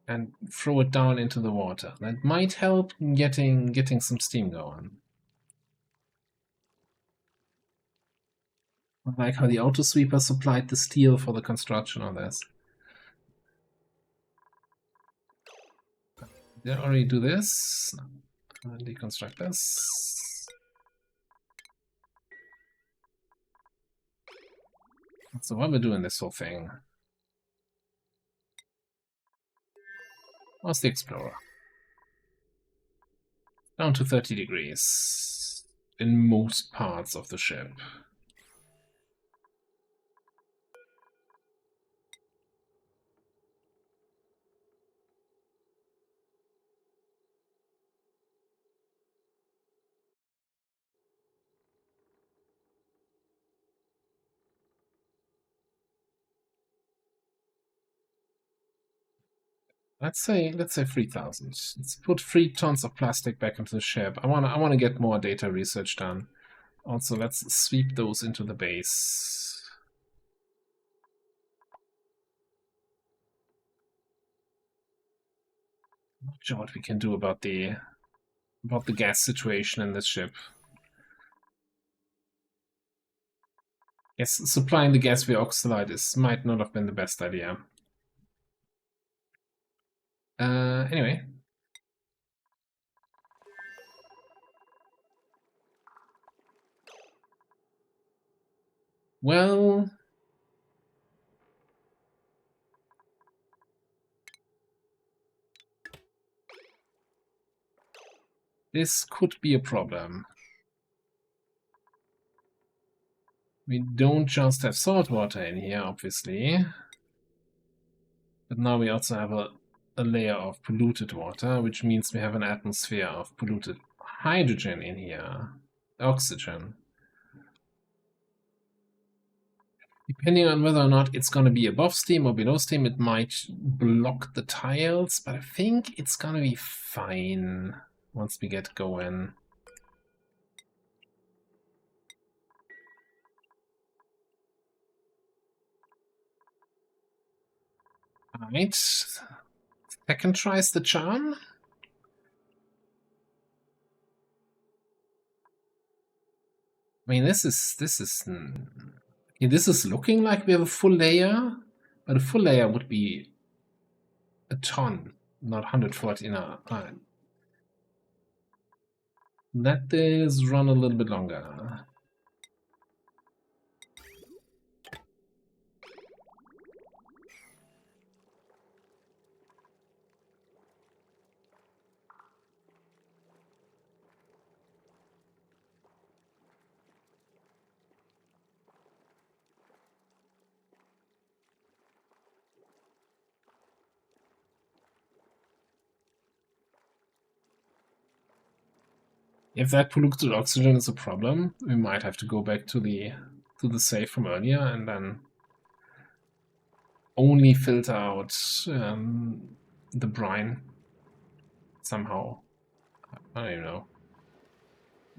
Speaker 1: and throw it down into the water. That might help getting some steam going. I like how the auto sweeper supplied the steel for the construction of this. Did I already do this? Deconstruct this. So while we're doing this whole thing, what's the Explorer? Down to 30 degrees in most parts of the ship. Let's say 3,000. Let's put 3 tons of plastic back into the ship. I wanna get more data research done. Also, let's sweep those into the base. Not sure what we can do about the gas situation in this ship. Yes, supplying the gas via oxalide might not have been the best idea. Anyway. Well, this could be a problem. We don't just have salt water in here, obviously. But now we also have a layer of polluted water, which means we have an atmosphere of polluted hydrogen in here. Oxygen. Depending on whether or not it's going to be above steam or below steam, it might block the tiles, but I think it's going to be fine once we get going. Alright. Second tries the charm. I mean, this is looking like we have a full layer, but a full layer would be a ton, not 140. No, let this run a little bit longer. If that polluted oxygen is a problem, we might have to go back to the save from earlier and then only filter out the brine somehow. I don't even know.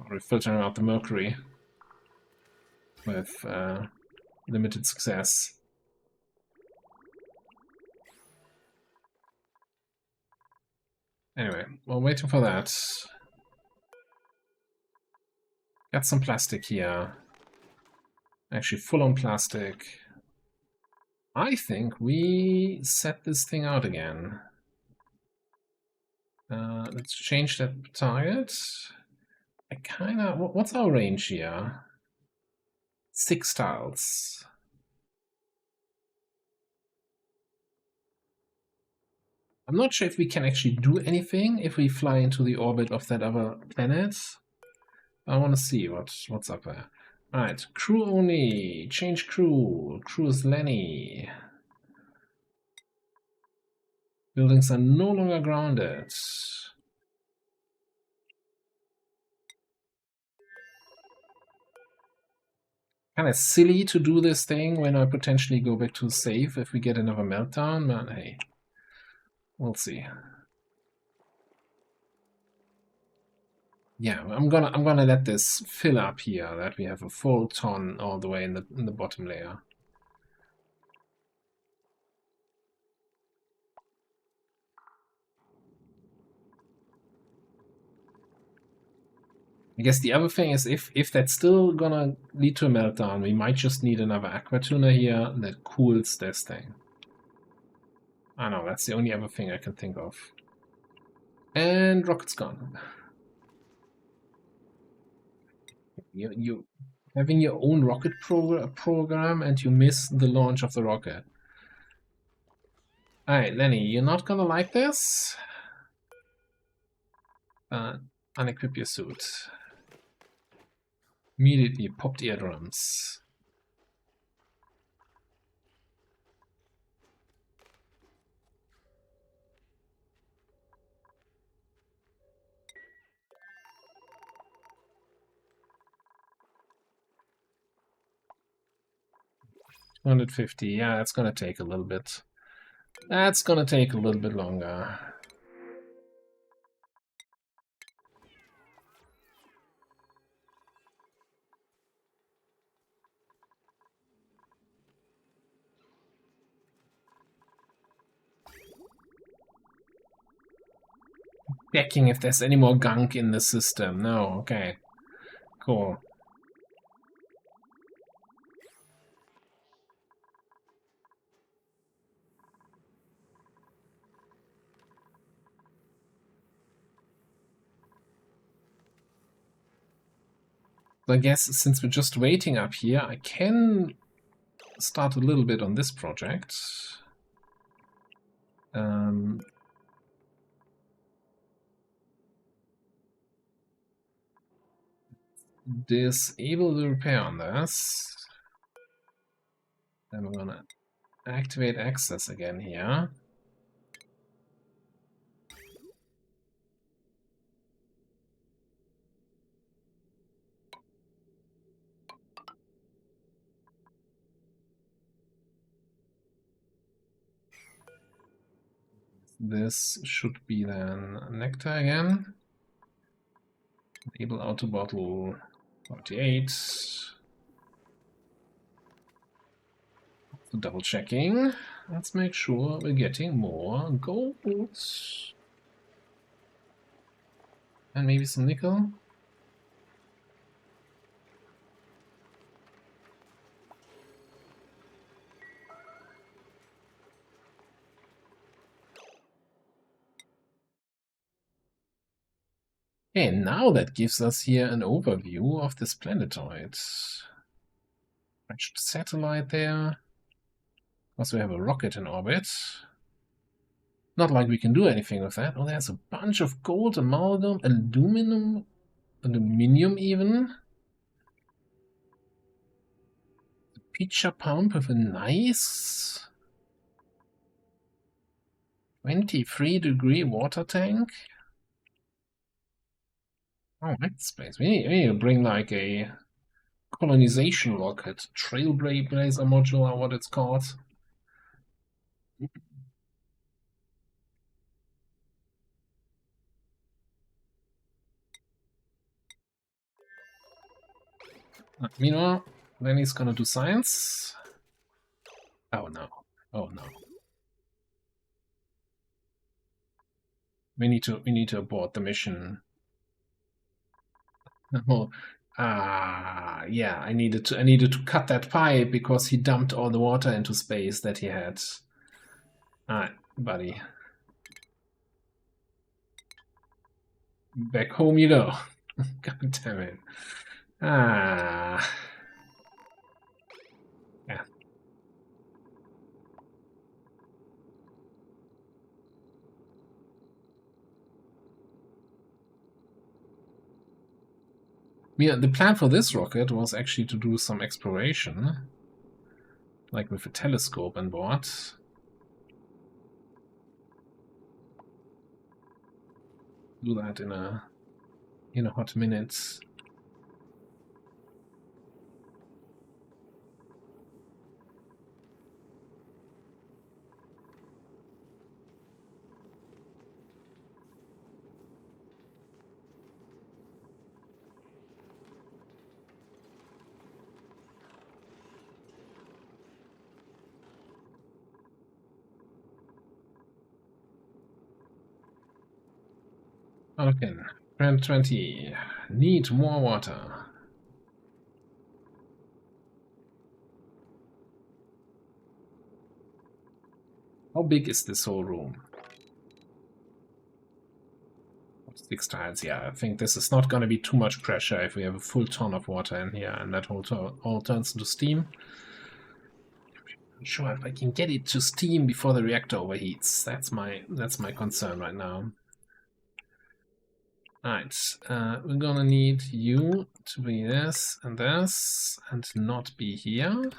Speaker 1: Or filtering out the mercury with limited success. Anyway, while waiting for that, got some plastic here. Actually, full on plastic. I think we set this thing out again. Let's change that target. I kinda... What's our range here? 6 tiles. I'm not sure if we can actually do anything if we fly into the orbit of that other planet. I want to see what's up there. Alright, crew only. Change crew. Crew is Lenny. Buildings are no longer grounded. Kind of silly to do this thing when I potentially go back to save if we get another meltdown, but hey, we'll see. Yeah, I'm gonna let this fill up here, that we have a full ton all the way in the bottom layer. I guess the other thing is if that's still gonna lead to a meltdown, we might just need another aqua tuner here that cools this thing. I know, that's the only other thing I can think of. And rocket's gone. You having your own rocket program and you miss the launch of the rocket. Alright, Lenny, you're not gonna like this. Unequip your suit. Immediately popped eardrums. $250, yeah, it's gonna take a little bit. That's gonna take a little bit longer. Checking if there's any more gunk in the system. No, okay. Cool. So I guess since we're just waiting up here, I can start a little bit on this project. Disable the repair on this. Then we're gonna activate access again here. This should be then Nectar again. Enable auto bottle 48. So double checking. Let's make sure we're getting more gold. And maybe some nickel. Okay, now that gives us here an overview of this planetoid. Crashed satellite there. Also, we have a rocket in orbit. Not like we can do anything with that. Oh, there's a bunch of gold, amalgam, aluminium even. Pizza pump with a nice 23-degree water tank. Oh, that's space. We need to bring like a colonization rocket, trailblazer module, or what it's called. Meanwhile, then he's gonna do science. Oh no! Oh no! We need to abort the mission. Oh, yeah. I needed to cut that pipe because he dumped all the water into space that he had. Alright, buddy. Back home you go. God damn it. Ah. Yeah. Yeah, the plan for this rocket was actually to do some exploration, like with a telescope on board. Do that in a hot minute. Okay. Trend 20. Need more water. How big is this whole room? 6 tiles, yeah. I think this is not going to be too much pressure if we have a full ton of water in here and that all turns into steam. I'm sure if I can get it to steam before the reactor overheats. That's my concern right now. Alright, we're gonna need you to be this and not be here.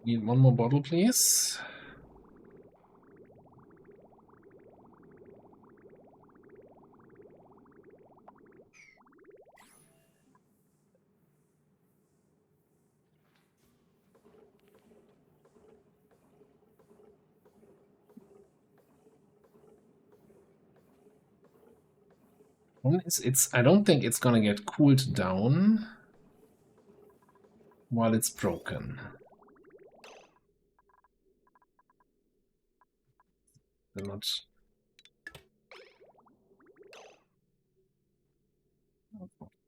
Speaker 1: Need one more bottle, please. I don't think it's gonna get cooled down while it's broken. They're not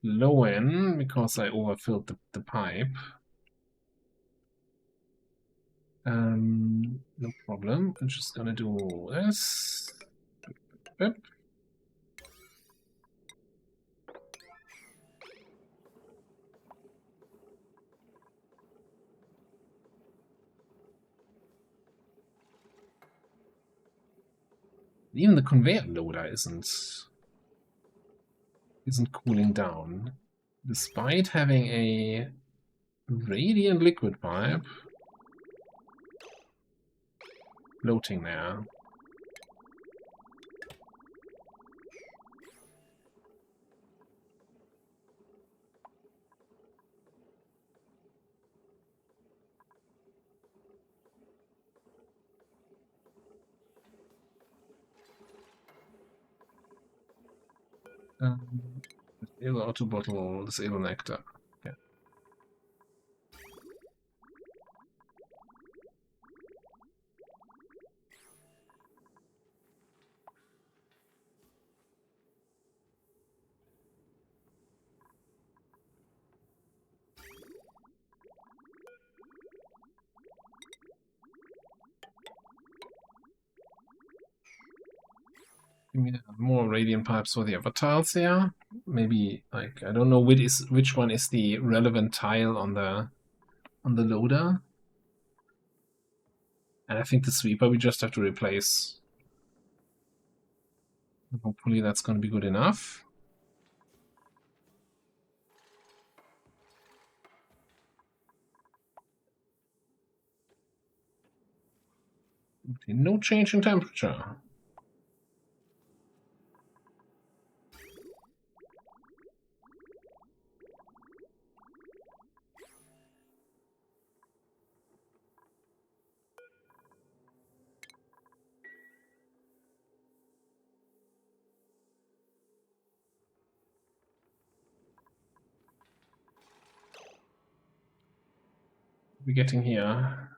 Speaker 1: low in because I overfilled the pipe. No problem. I'm just gonna do this. Yep. Even the conveyor loader isn't cooling down, despite having a radiant liquid pipe floating there. Disable auto bottle, disable nectar. Okay. Give me more radiant pipes for the other tiles here. Maybe, like, I don't know which one is the relevant tile on the loader. And I think the sweeper we just have to replace. Hopefully that's going to be good enough. Okay, no change in temperature. We're getting here.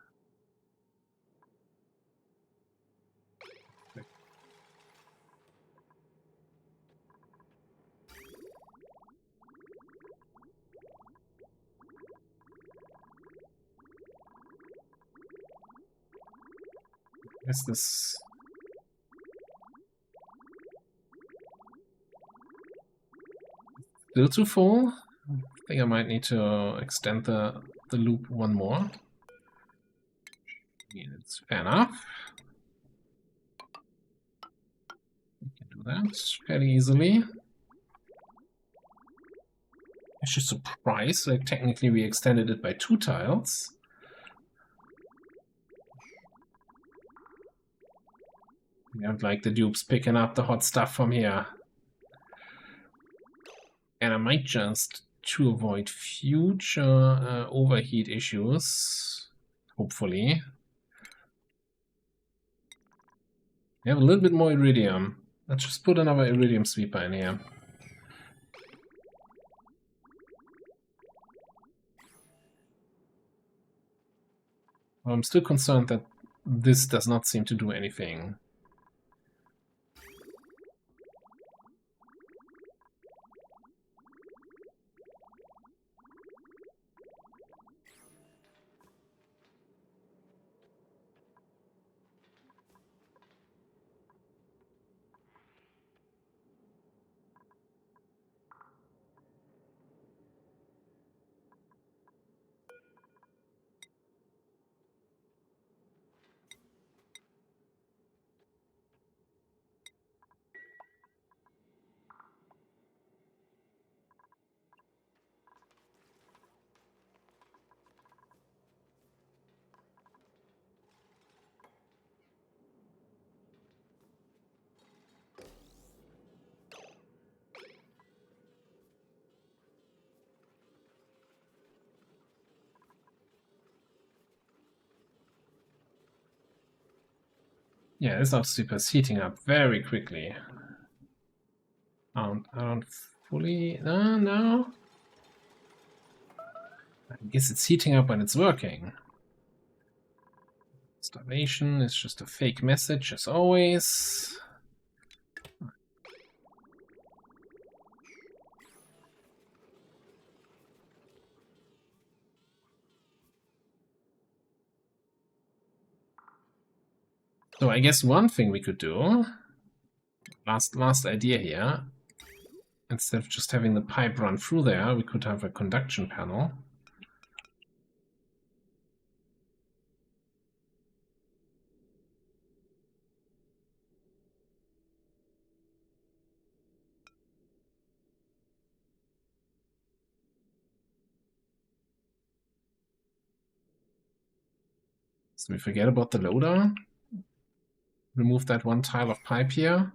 Speaker 1: Is this still too full? I think I might need to extend the loop one more. Yeah, it's fair enough. We can do that fairly easily. Actually surprised, like technically we extended it by 2 tiles. We don't like the dupes picking up the hot stuff from here. And I might just, to avoid future overheat issues, hopefully, We have a little bit more iridium. Let's just put another iridium sweeper in here. Well, I'm still concerned that this does not seem to do anything. Yeah, this out sweeper is heating up very quickly. I don't fully... No. I guess it's heating up when it's working. Starvation is just a fake message, as always. So I guess one thing we could do, last idea here, instead of just having the pipe run through there, we could have a conduction panel. So we forget about the loader. Remove that one tile of pipe here.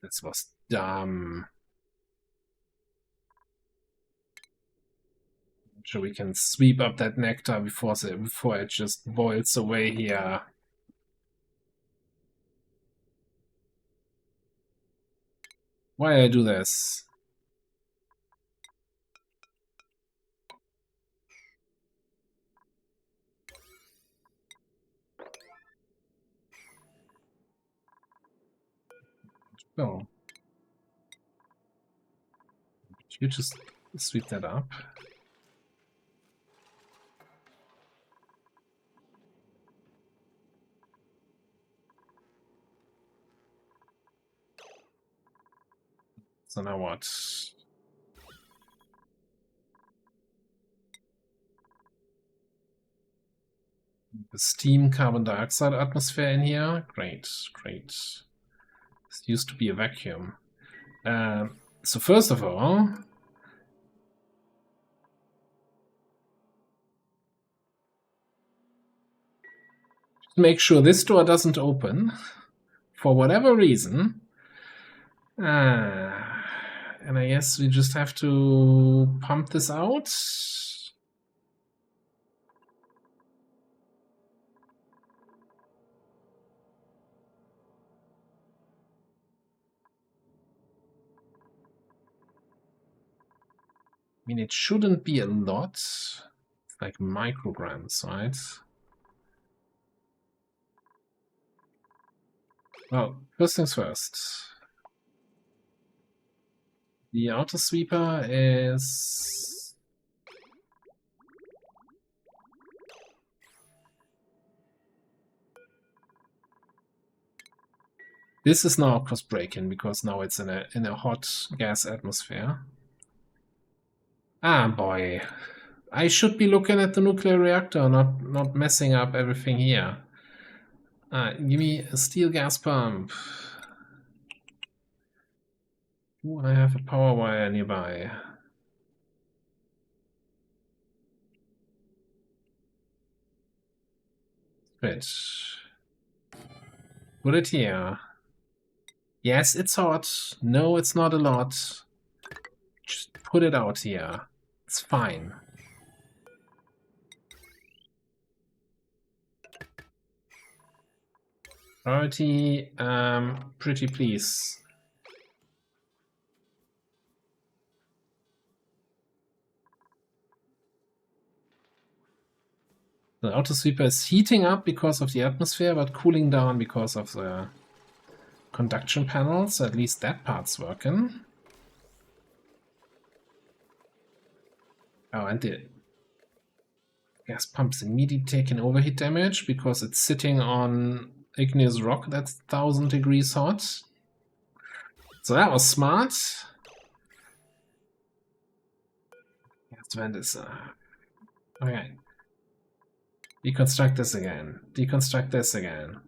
Speaker 1: This was dumb. Sure, we can sweep up that nectar before it just boils away here. Why I do this? Oh. You just sweep that up. So now what? The steam carbon dioxide atmosphere in here. Great. This used to be a vacuum. So first of all, make sure this door doesn't open for whatever reason. And I guess we just have to pump this out. I mean, it shouldn't be a lot. It's like micrograms, right? Well, first things first. The outer sweeper is... This is now, of course, break-in, because now it's in a hot gas atmosphere. Ah, boy. I should be looking at the nuclear reactor, not messing up everything here. Give me a steel gas pump. Ooh, I have a power wire nearby. Good. Put it here. Yes, it's hot. No, it's not a lot. Just put it out here. It's fine. Priority, pretty please. The auto sweeper is heating up because of the atmosphere, but cooling down because of the conduction panels. So at least that part's working. Oh, and the gas pump's immediately taking overheat damage because it's sitting on igneous rock that's 1000 degrees hot. So that was smart. Gas vent is... okay. Deconstruct this again. Deconstruct this again.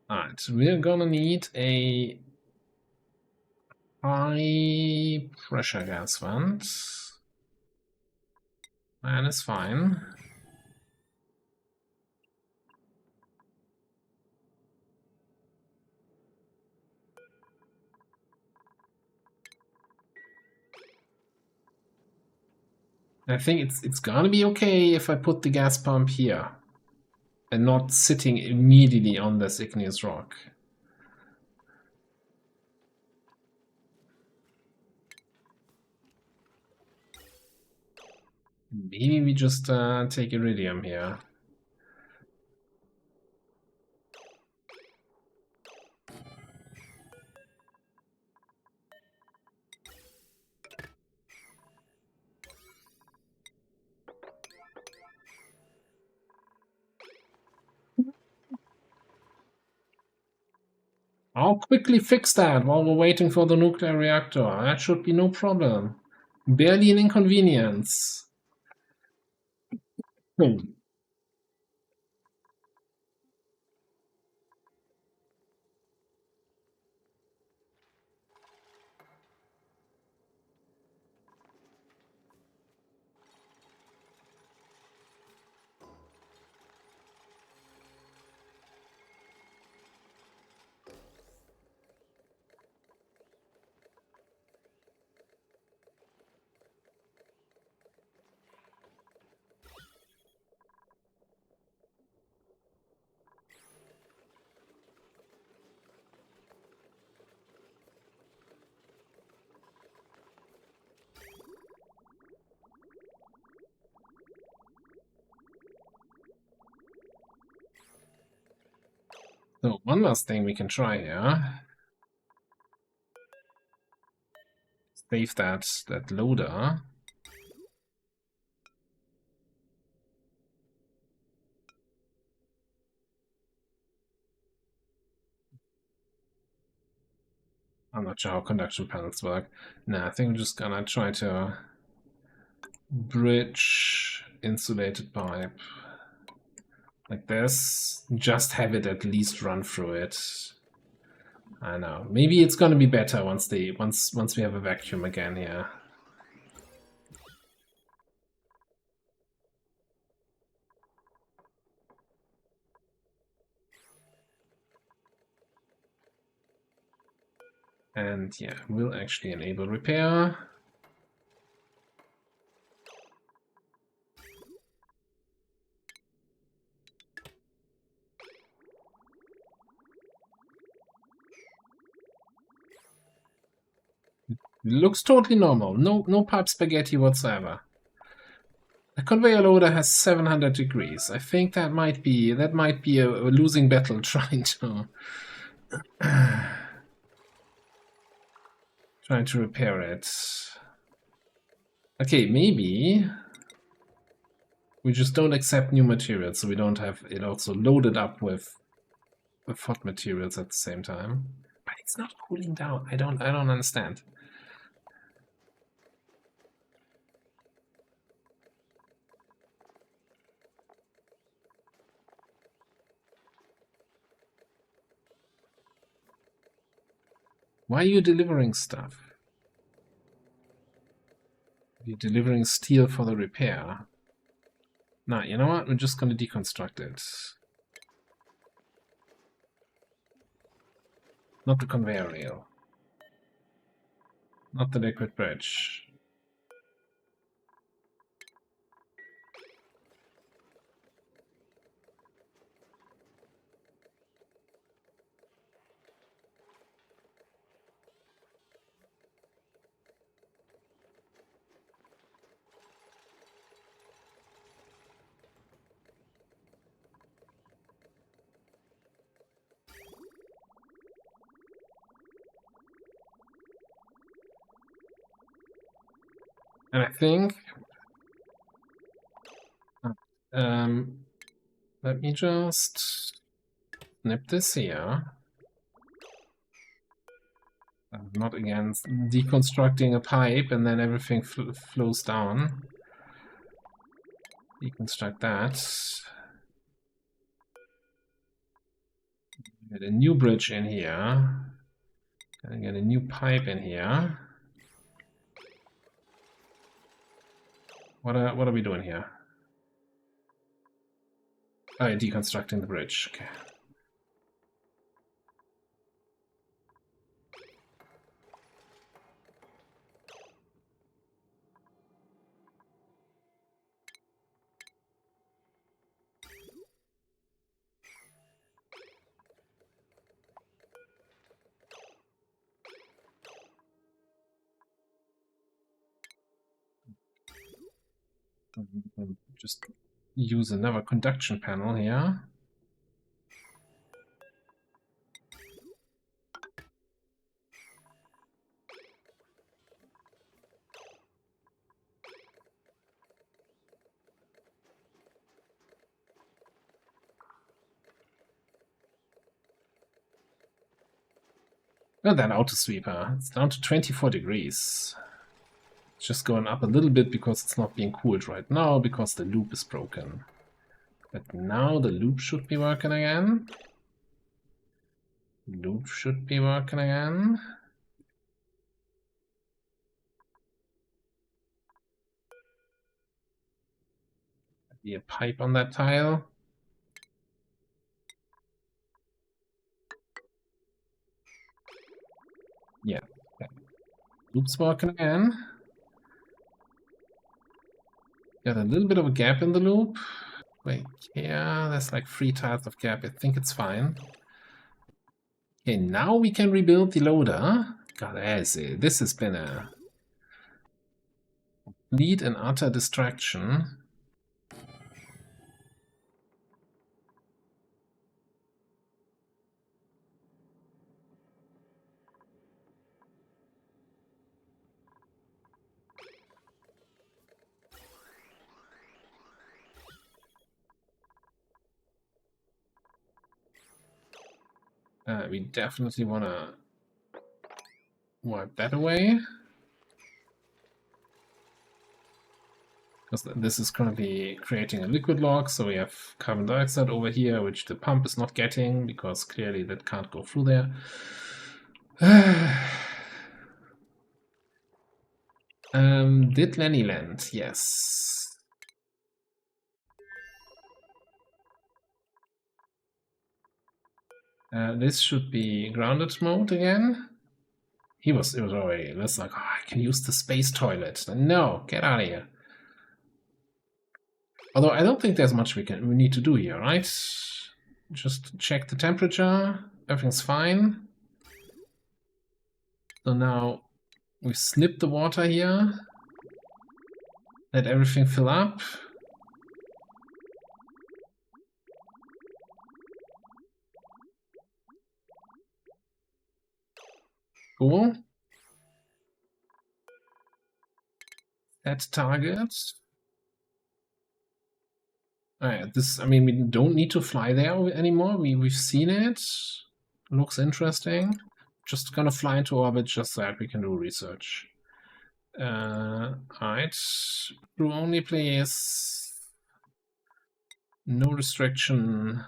Speaker 1: Alright, we're gonna need a high pressure gas vent. And it's fine. I think it's gonna be okay if I put the gas pump here and not sitting immediately on this igneous rock. Maybe we just take iridium here. I'll quickly fix that while we're waiting for the nuclear reactor. That should be no problem. Barely an inconvenience. So one last thing we can try here. Save that loader. I'm not sure how conduction panels work. No, I think I'm just gonna try to bridge insulated pipe like this. Just have it at least run through it. I know. Maybe it's gonna be better once we have a vacuum again here. And yeah, we'll actually enable repair. Looks totally normal. No pipe spaghetti whatsoever. The conveyor loader has 700 degrees. I think that might be a losing battle trying to repair it. Okay, maybe We just don't accept new materials, so we don't have it also loaded up with hot materials at the same time. But it's not cooling down. I don't understand. Why are you delivering stuff? You're delivering steel for the repair. Nah, you know what? We're just going to deconstruct it. Not the conveyor rail. Not the liquid bridge. And I think... let me just snip this here. I'm not against deconstructing a pipe and then everything flows down. Deconstruct that. Get a new bridge in here. Gonna get a new pipe in here. What are we doing here? Oh, yeah, deconstructing the bridge. Okay. Just use another conduction panel here. And then auto sweeper. It's down to 24 degrees. It's just going up a little bit because it's not being cooled right now because the loop is broken. But now the loop should be working again. Loop should be working again. Be a pipe on that tile. Yeah. Okay. Loop's working again. Got a little bit of a gap in the loop. Wait, yeah, there's like 3 tiles of gap. I think it's fine. Okay, now we can rebuild the loader. God, this has been a complete and utter distraction. We definitely want to wipe that away. Because this is currently creating a liquid log, so we have carbon dioxide over here, which the pump is not getting, because clearly that can't go through there. Did Lenny land? Yes. This should be grounded mode again. It was already, it's like, oh, I can use the space toilet. No, get out of here. Although I don't think there's much we need to do here, right? Just check the temperature. Everything's fine. So now we snip the water here. Let everything fill up. Cool. Set target. This, I mean, we don't need to fly there anymore. We've seen it. Looks interesting. Just gonna fly into orbit just so that we can do research. Alright. Crew only, please. No restriction.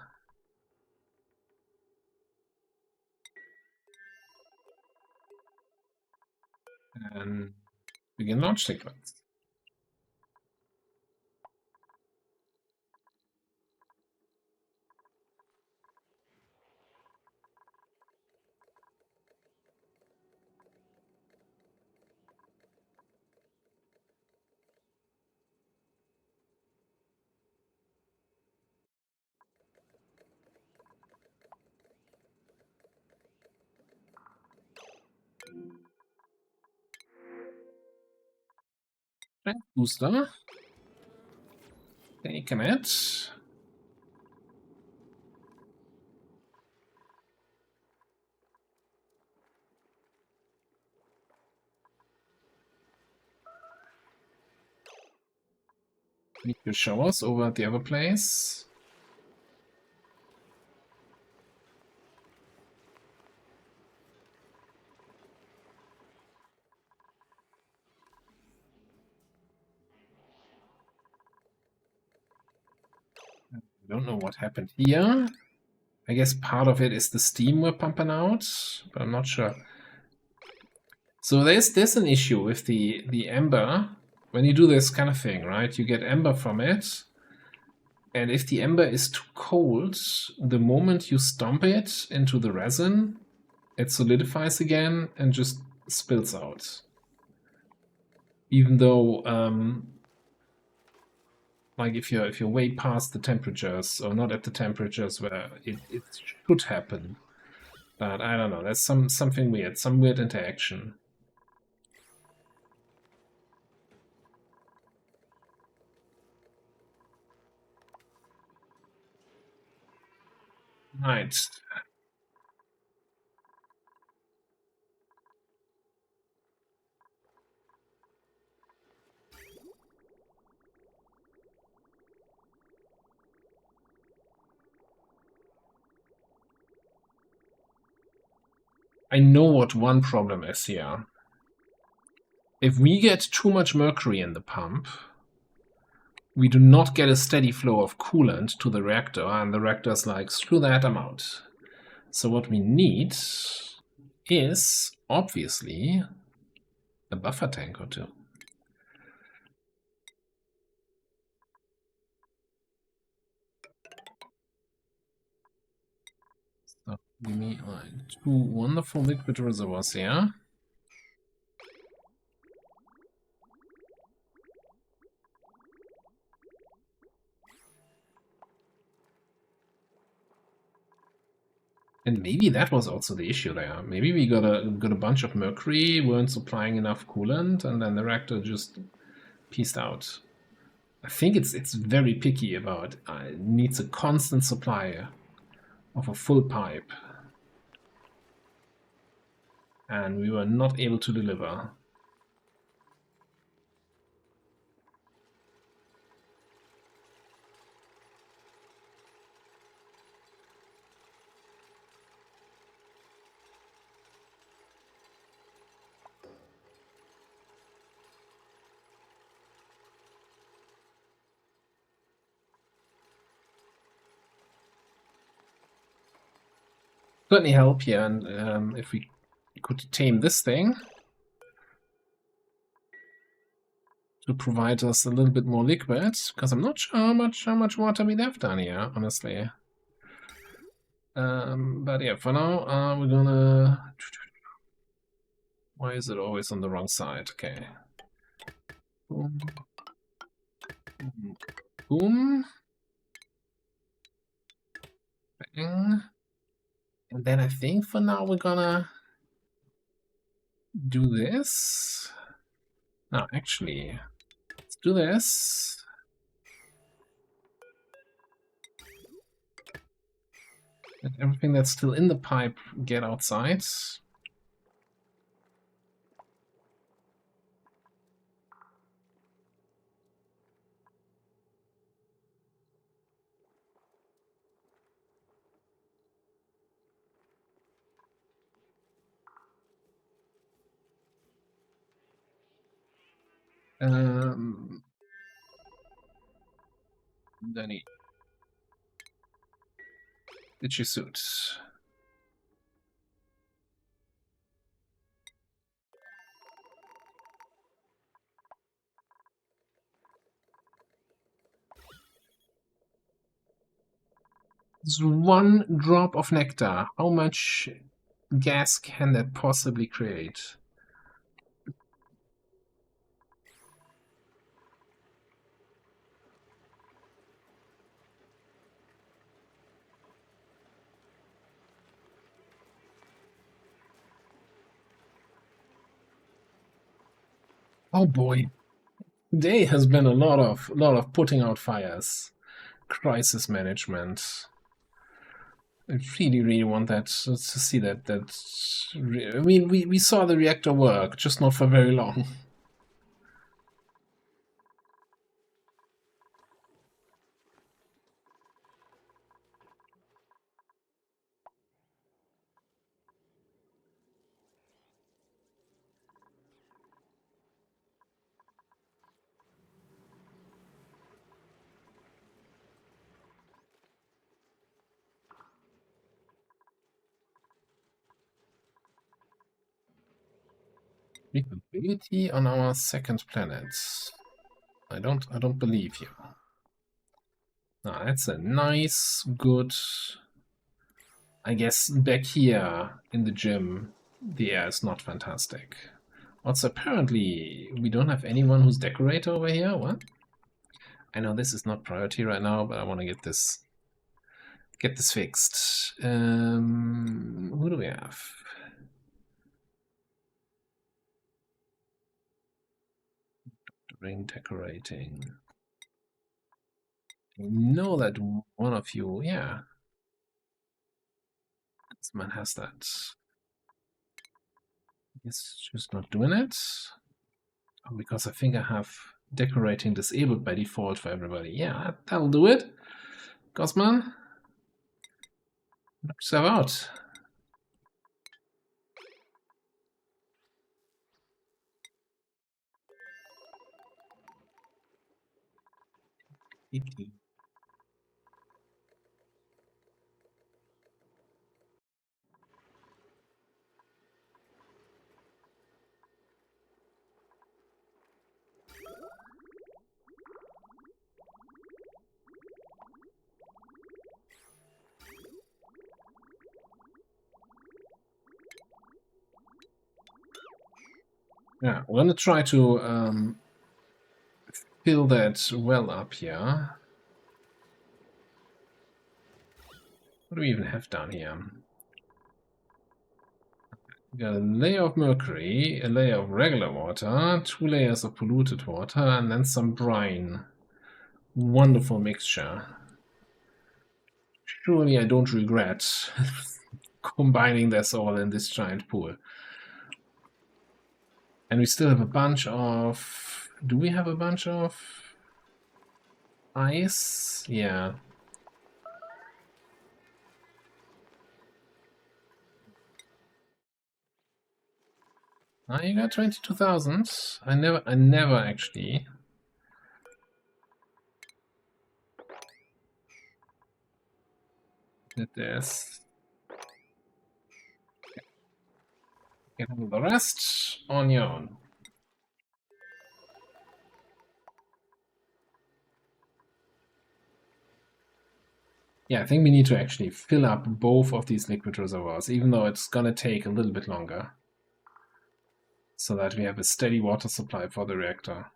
Speaker 1: And begin launch sequence. Booster. Okay, commit. Need to show us over at the other place. I don't know what happened here. I guess part of it is the steam we're pumping out, but I'm not sure. So there's an issue with the ember. When you do this kind of thing, right? You get ember from it, and if the ember is too cold, the moment you stomp it into the resin, it solidifies again and just spills out. Even though, like if you're way past the temperatures, or not at the temperatures where it should happen. But I don't know. There's something weird, some weird interaction. Right. I know what one problem is here. If we get too much mercury in the pump, we do not get a steady flow of coolant to the reactor, and the reactor's like, screw that, I'm out. So what we need is, obviously, a buffer tank or two. So give me two wonderful liquid reservoirs here. And maybe that was also the issue there. Maybe we got a bunch of mercury, weren't supplying enough coolant, and then the reactor just pieced out. I think it's very picky about needs a constant supply of a full pipe, and we were not able to deliver. Certainly help here, and if we could tame this thing to provide us a little bit more liquid, because I'm not sure how much water we left down here, honestly. But yeah, for now, we're gonna. Why is it always on the wrong side? Okay. Boom. Boom. Boom. Bang. And then I think for now we're gonna do this. No, actually, let's do this. Let everything that's still in the pipe get outside. Danny, itchy suit. It's 1 drop of nectar. How much gas can that possibly create? Oh boy. Today has been a lot of putting out fires. Crisis management. I really want that to see that. I mean, we saw the reactor work, just not for very long. Capability on our second planet. I don't believe you. Ah, that's a nice, good. I guess back here in the gym, the air is not fantastic. Also, apparently, we don't have anyone who's decorator over here. What? I know this is not priority right now, but I want to get this fixed. Who do we have? Ring decorating. I know that one of you, yeah. This man has that. He's just not doing it. Oh, because I think I have decorating disabled by default for everybody. Yeah, that'll do it. Gosman, knock yourself out. Yeah, we're gonna try to fill that well up here. What do we even have down here? We got a layer of mercury, a layer of regular water, 2 layers of polluted water, and then some brine. Wonderful mixture. Surely I don't regret combining this all in this giant pool. And we still have a bunch of... Do we have a bunch of ice? Yeah. Oh, you got 22,000. I never actually did this. Get the rest on your own. Yeah, I think we need to actually fill up both of these liquid reservoirs, even though it's gonna take a little bit longer, so that we have a steady water supply for the reactor.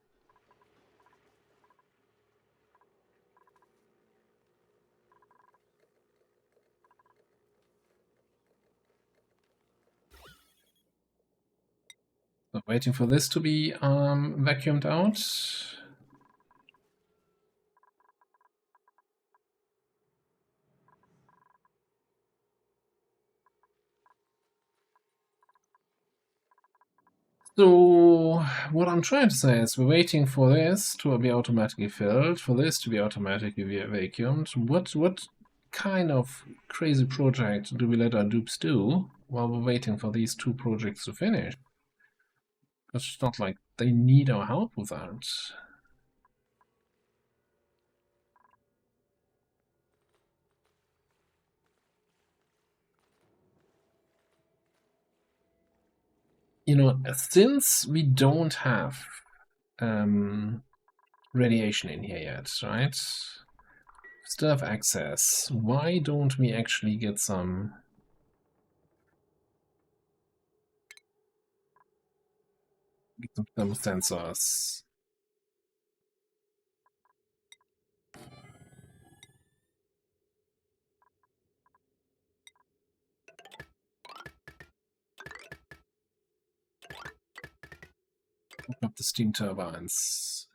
Speaker 1: So waiting for this to be vacuumed out. So what I'm trying to say is we're waiting for this to be automatically filled, for this to be automatically vacuumed. What kind of crazy project do we let our dupes do while we're waiting for these 2 projects to finish? It's not like they need our help with that. You know, since we don't have radiation in here yet, right? Still have access. Why don't we actually get some thermal sensors? Open up the steam turbines.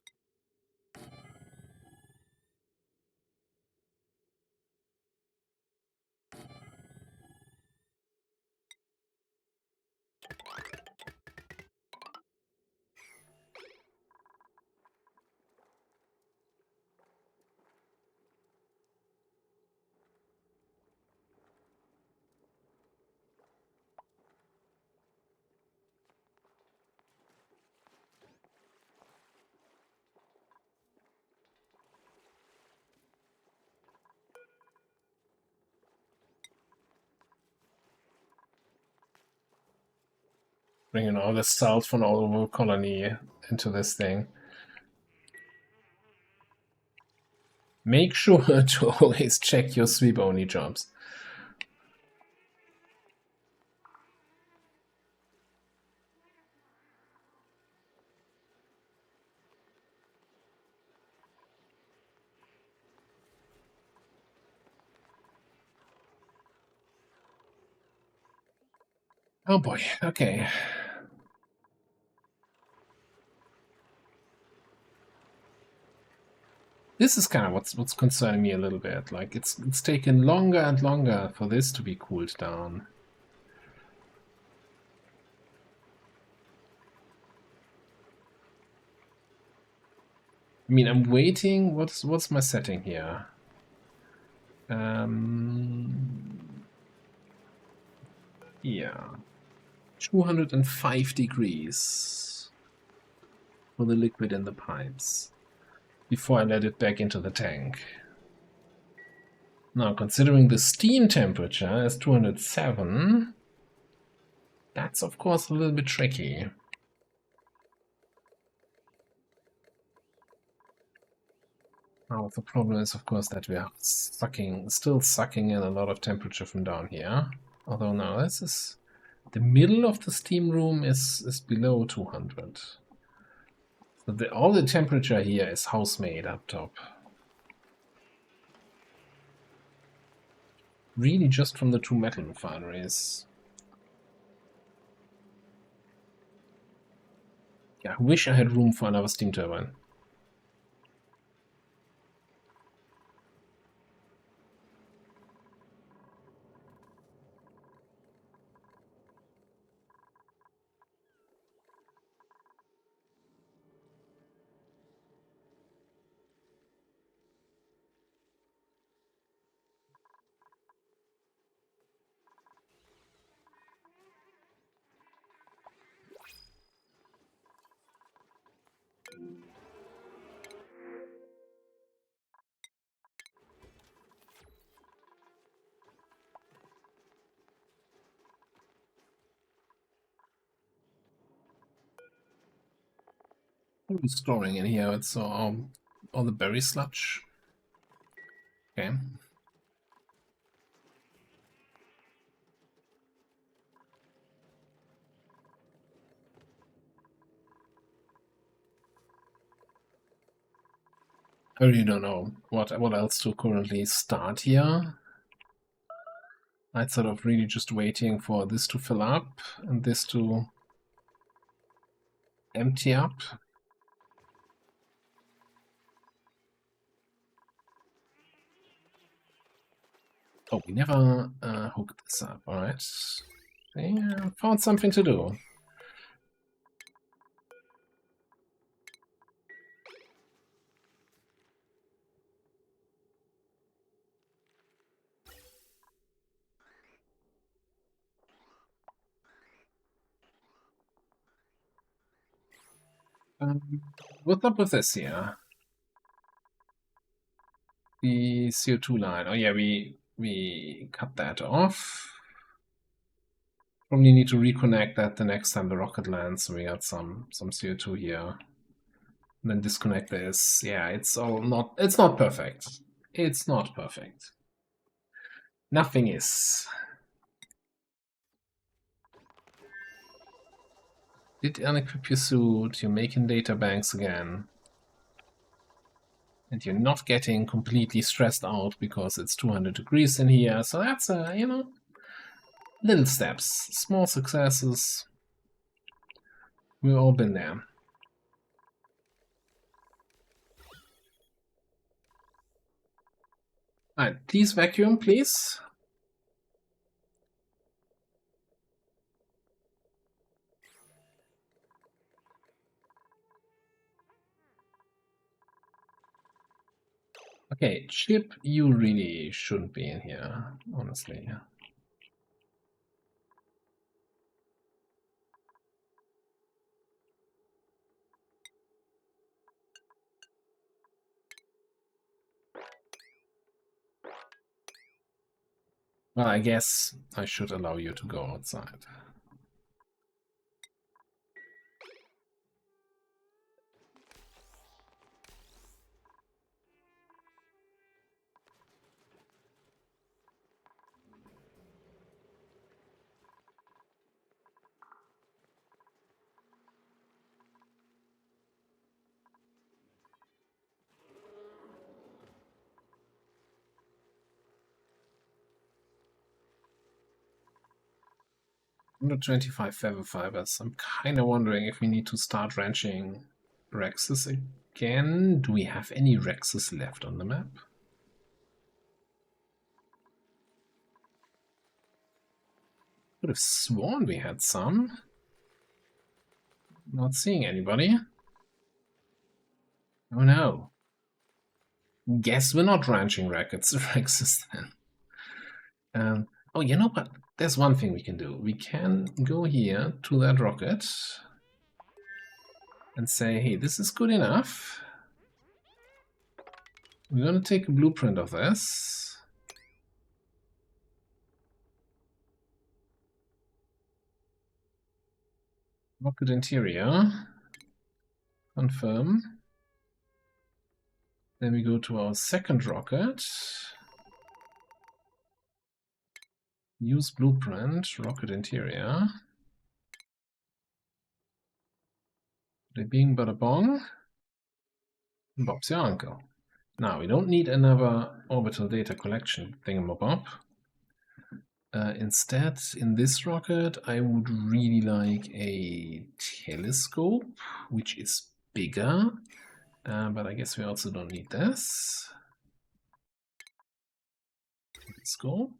Speaker 1: Bringing all the salt from all over the colony into this thing. Make sure to always check your sweep-only jobs. Oh boy, okay. This is kind of what's concerning me a little bit. Like it's taken longer and longer for this to be cooled down. I mean, I'm waiting. What's my setting here? Yeah, 205 degrees for the liquid in the pipes before I let it back into the tank. Now, considering the steam temperature is 207, that's of course a little bit tricky. Now, the problem is, of course, that we are still sucking in a lot of temperature from down here. Although now this is the middle of the steam room is below 200. So all the temperature here is house-made up top. Really just from the two metal refineries. Yeah, I wish I had room for another steam turbine. What is storing in here? It's all the berry sludge. Okay. I really don't know what else to currently start here. I'd sort of really just waiting for this to fill up and this to empty up. Oh, we never hooked this up. All right. Yeah, found something to do. What's up with this here? The CO2 line. Oh yeah, we cut that off. Probably need to reconnect that the next time the rocket lands, so we got some CO2 here. And then disconnect this. Yeah, it's not perfect. It's not perfect. Nothing is. Did unequip your suit, you're making data banks again. And you're not getting completely stressed out because it's 200 degrees in here. So that's, little steps, small successes. We've all been there. Alright, please vacuum, please. Okay, Chip, you really shouldn't be in here, honestly. Well, I guess I should allow you to go outside. Under 25 feather fibers. I'm kind of wondering if we need to start ranching Rexes again. Do we have any Rexes left on the map? Could have sworn we had some. Not seeing anybody. Oh no. Guess we're not ranching Rexes then. Oh, you know what? There's one thing we can do. We can go here to that rocket and say, hey, this is good enough. We're going to take a blueprint of this. Rocket interior. Confirm. Then we go to our second rocket. Use blueprint, rocket interior. Bada bing, bada bong. And Bob's your uncle. Now, we don't need another orbital data collection thingamabob. Instead, in this rocket, I would really like a telescope, which is bigger. But I guess we also don't need this. Telescope.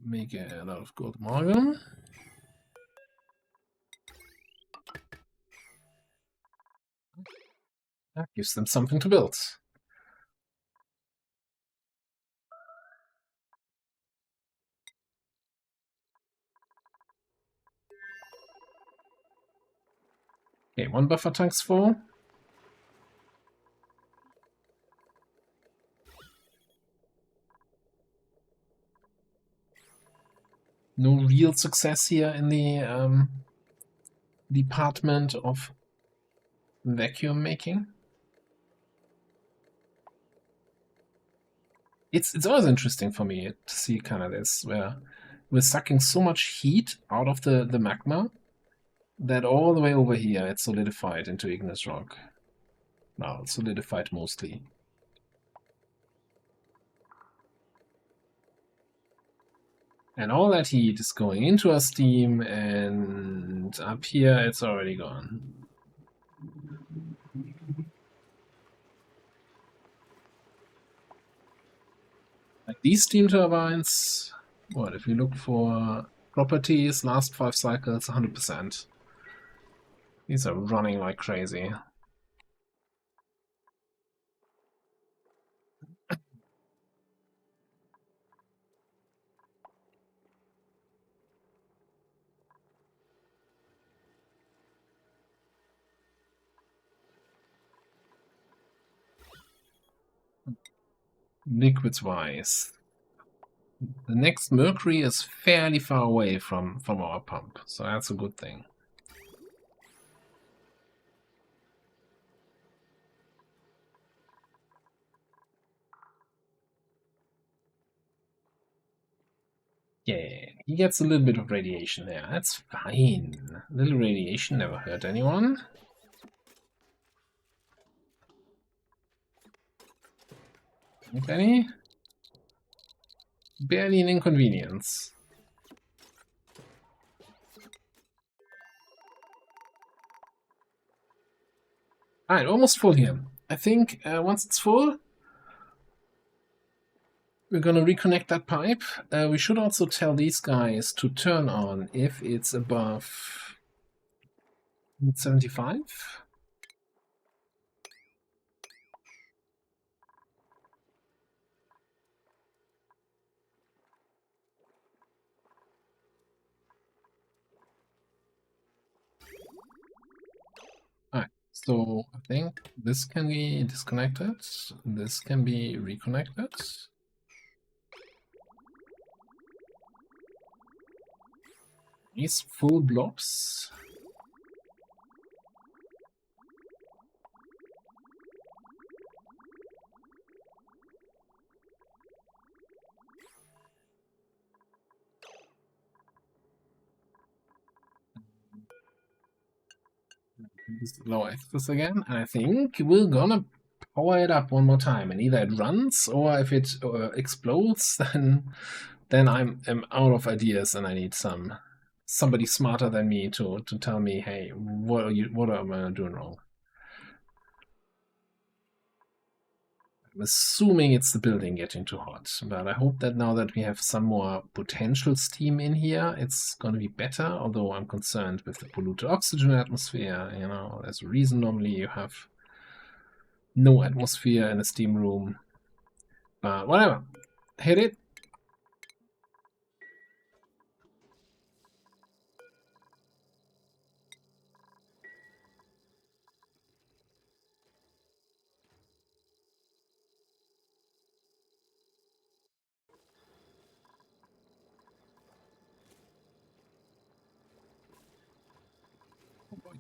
Speaker 1: Make a lot of gold amalgam. That gives them something to build. Okay, one buffer tank's full. No real success here in the department of vacuum making. It's always interesting for me to see kind of this, where we're sucking so much heat out of the magma that all the way over here it's solidified into igneous rock. Well, solidified mostly. And all that heat is going into our steam, and up here it's already gone. Like these steam turbines, what if we look for properties, last 5 cycles, 100%. These are running like crazy. liquids-wise. The next Mercury is fairly far away from our pump, so that's a good thing. Yeah, he gets a little bit of radiation there. That's fine. A little radiation never hurt anyone. Not any? Barely an inconvenience. Alright, almost full here. I think once it's full, we're gonna reconnect that pipe. We should also tell these guys to turn on if it's above 75. Alright, so I think this can be disconnected. This can be reconnected. These full blobs. Low access again, and I think we're gonna power it up one more time, and either it runs or if it explodes, then I'm out of ideas and I need somebody smarter than me to tell me, hey, what am I doing wrong? I'm assuming it's the building getting too hot, but I hope that now that we have some more potential steam in here, it's going to be better, although I'm concerned with the polluted oxygen atmosphere. You know, there's a reason normally you have no atmosphere in a steam room. But whatever. Hit it.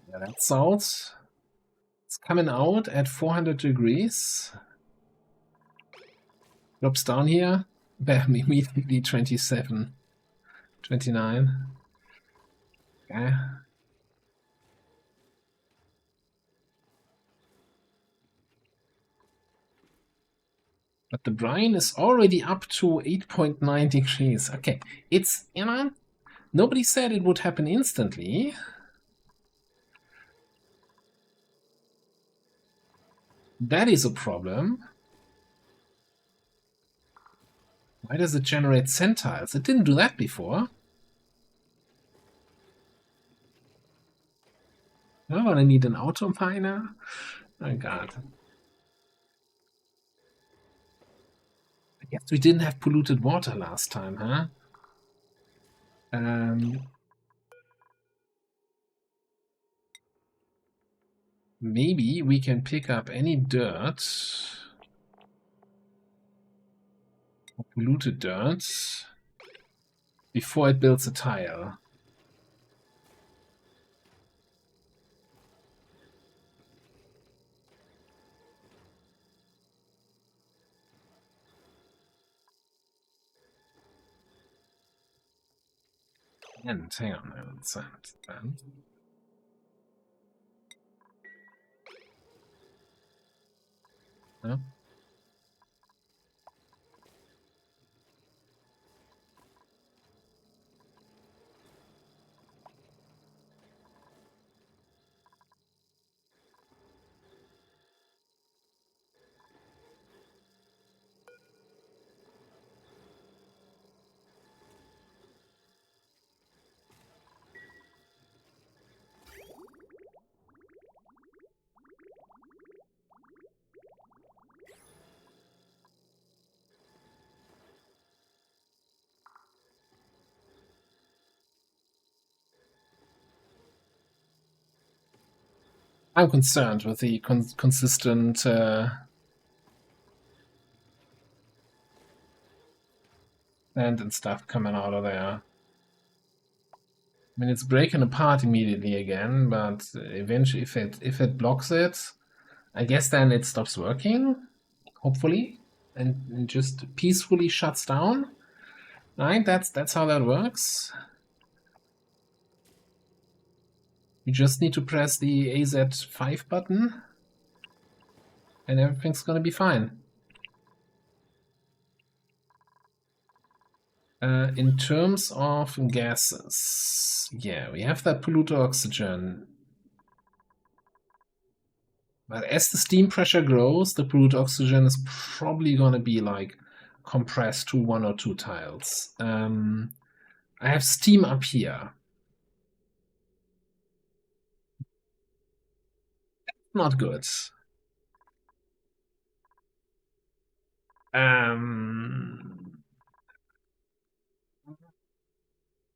Speaker 1: Yeah, that's out. It's coming out at 400 degrees. Drops down here. Bam, immediately 27. 29. Okay. But the brine is already up to 8.9 degrees. Okay, it's, you know, nobody said it would happen instantly. That is a problem. Why does it generate centiles? It didn't do that before. I'm gonna need an auto miner. Oh god. I guess we didn't have polluted water last time, huh? Maybe we can pick up any dirt or polluted dirt before it builds a tile. And hang on, let's no? I'm concerned with the consistent sand and stuff coming out of there. I mean, it's breaking apart immediately again, but eventually, if it blocks it, I guess then it stops working, hopefully, and just peacefully shuts down. Right? That's how that works. You just need to press the AZ5 button, and everything's gonna be fine. In terms of gases, yeah, we have that polluted oxygen. But as the steam pressure grows, the polluted oxygen is probably going to be like compressed to 1 or 2 tiles. I have steam up here. Not good.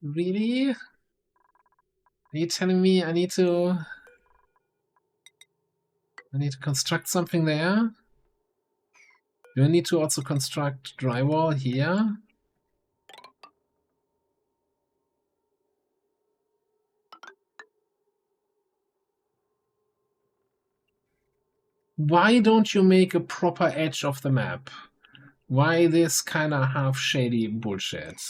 Speaker 1: Really? Are you telling me I need to construct something there? Do I need to also construct drywall here? Why don't you make a proper edge of the map? Why this kind of half-shady bullshit?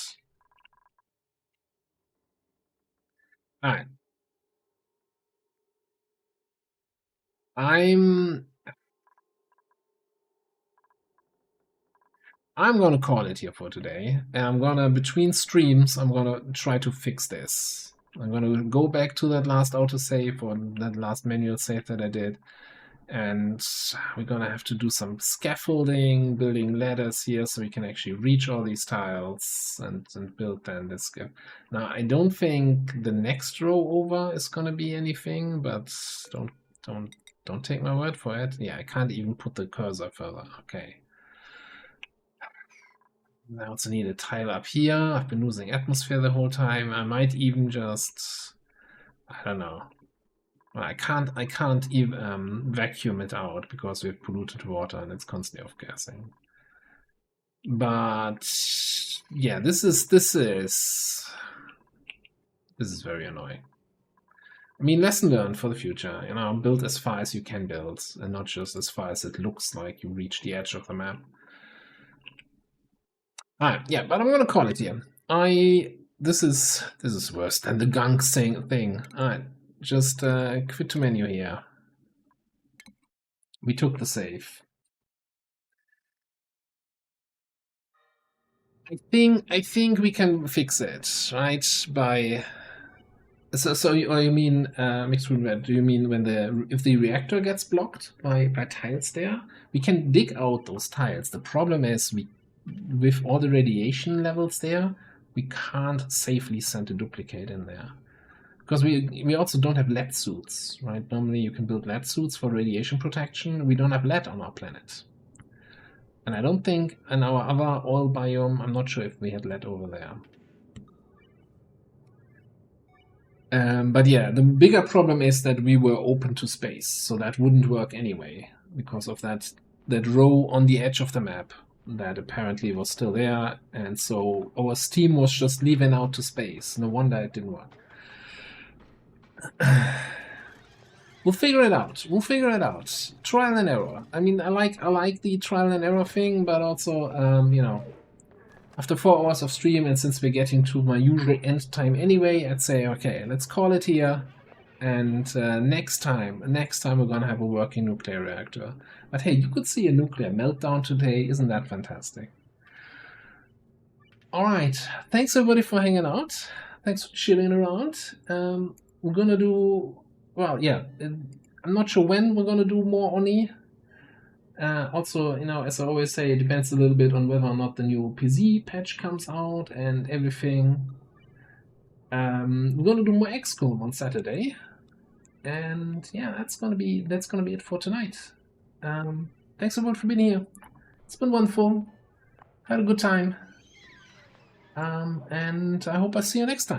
Speaker 1: Alright. I'm gonna call it here for today. And I'm gonna, between streams, I'm gonna try to fix this. I'm gonna go back to that last autosave or that last manual save that I did. And we're gonna have to do some scaffolding, building ladders here so we can actually reach all these tiles and build then this gap. Now I don't think the next row over is gonna be anything, but don't take my word for it. Yeah, I can't even put the cursor further. Okay. I also need a tile up here. I've been losing atmosphere the whole time. I might even just, I don't know. Well, I can't even vacuum it out because we have polluted water and it's constantly off-gassing. But yeah, this is very annoying. I mean, lesson learned for the future. You know, build as far as you can build, and not just as far as it looks like you reach the edge of the map. Alright, yeah, but I'm gonna call it here. This is worse than the gunk thing. Alright, just quit to menu here. We took the save. I think we can fix it, right? By so you mean mixed room red? Do you mean when if the reactor gets blocked by tiles there? We can dig out those tiles. The problem is with all the radiation levels there, we can't safely send a duplicate in there. Because we also don't have lead suits, right? Normally you can build lead suits for radiation protection. We don't have lead on our planet. And I don't think in our other oil biome, I'm not sure if we had lead over there. But yeah, the bigger problem is that we were open to space, so that wouldn't work anyway, because of that row on the edge of the map that apparently was still there, and so our steam was just leaving out to space. No wonder it didn't work. We'll figure it out. We'll figure it out. Trial and error. I mean, I like the trial and error thing, but also, you know, after 4 hours of stream, and since we're getting to my usual end time anyway, I'd say, okay, let's call it here. And next time we're gonna have a working nuclear reactor. But hey, you could see a nuclear meltdown today. Isn't that fantastic? All right, thanks everybody for hanging out. Thanks for chilling around. We're gonna do, well, yeah, I'm not sure when we're gonna do more Oni. Also, you know, as I always say, it depends a little bit on whether or not the new PZ patch comes out and everything. We're gonna do more XCOM on Saturday, and yeah, that's gonna be it for tonight. Thanks everyone for being here. It's been wonderful. Had a good time. And I hope I see you next time.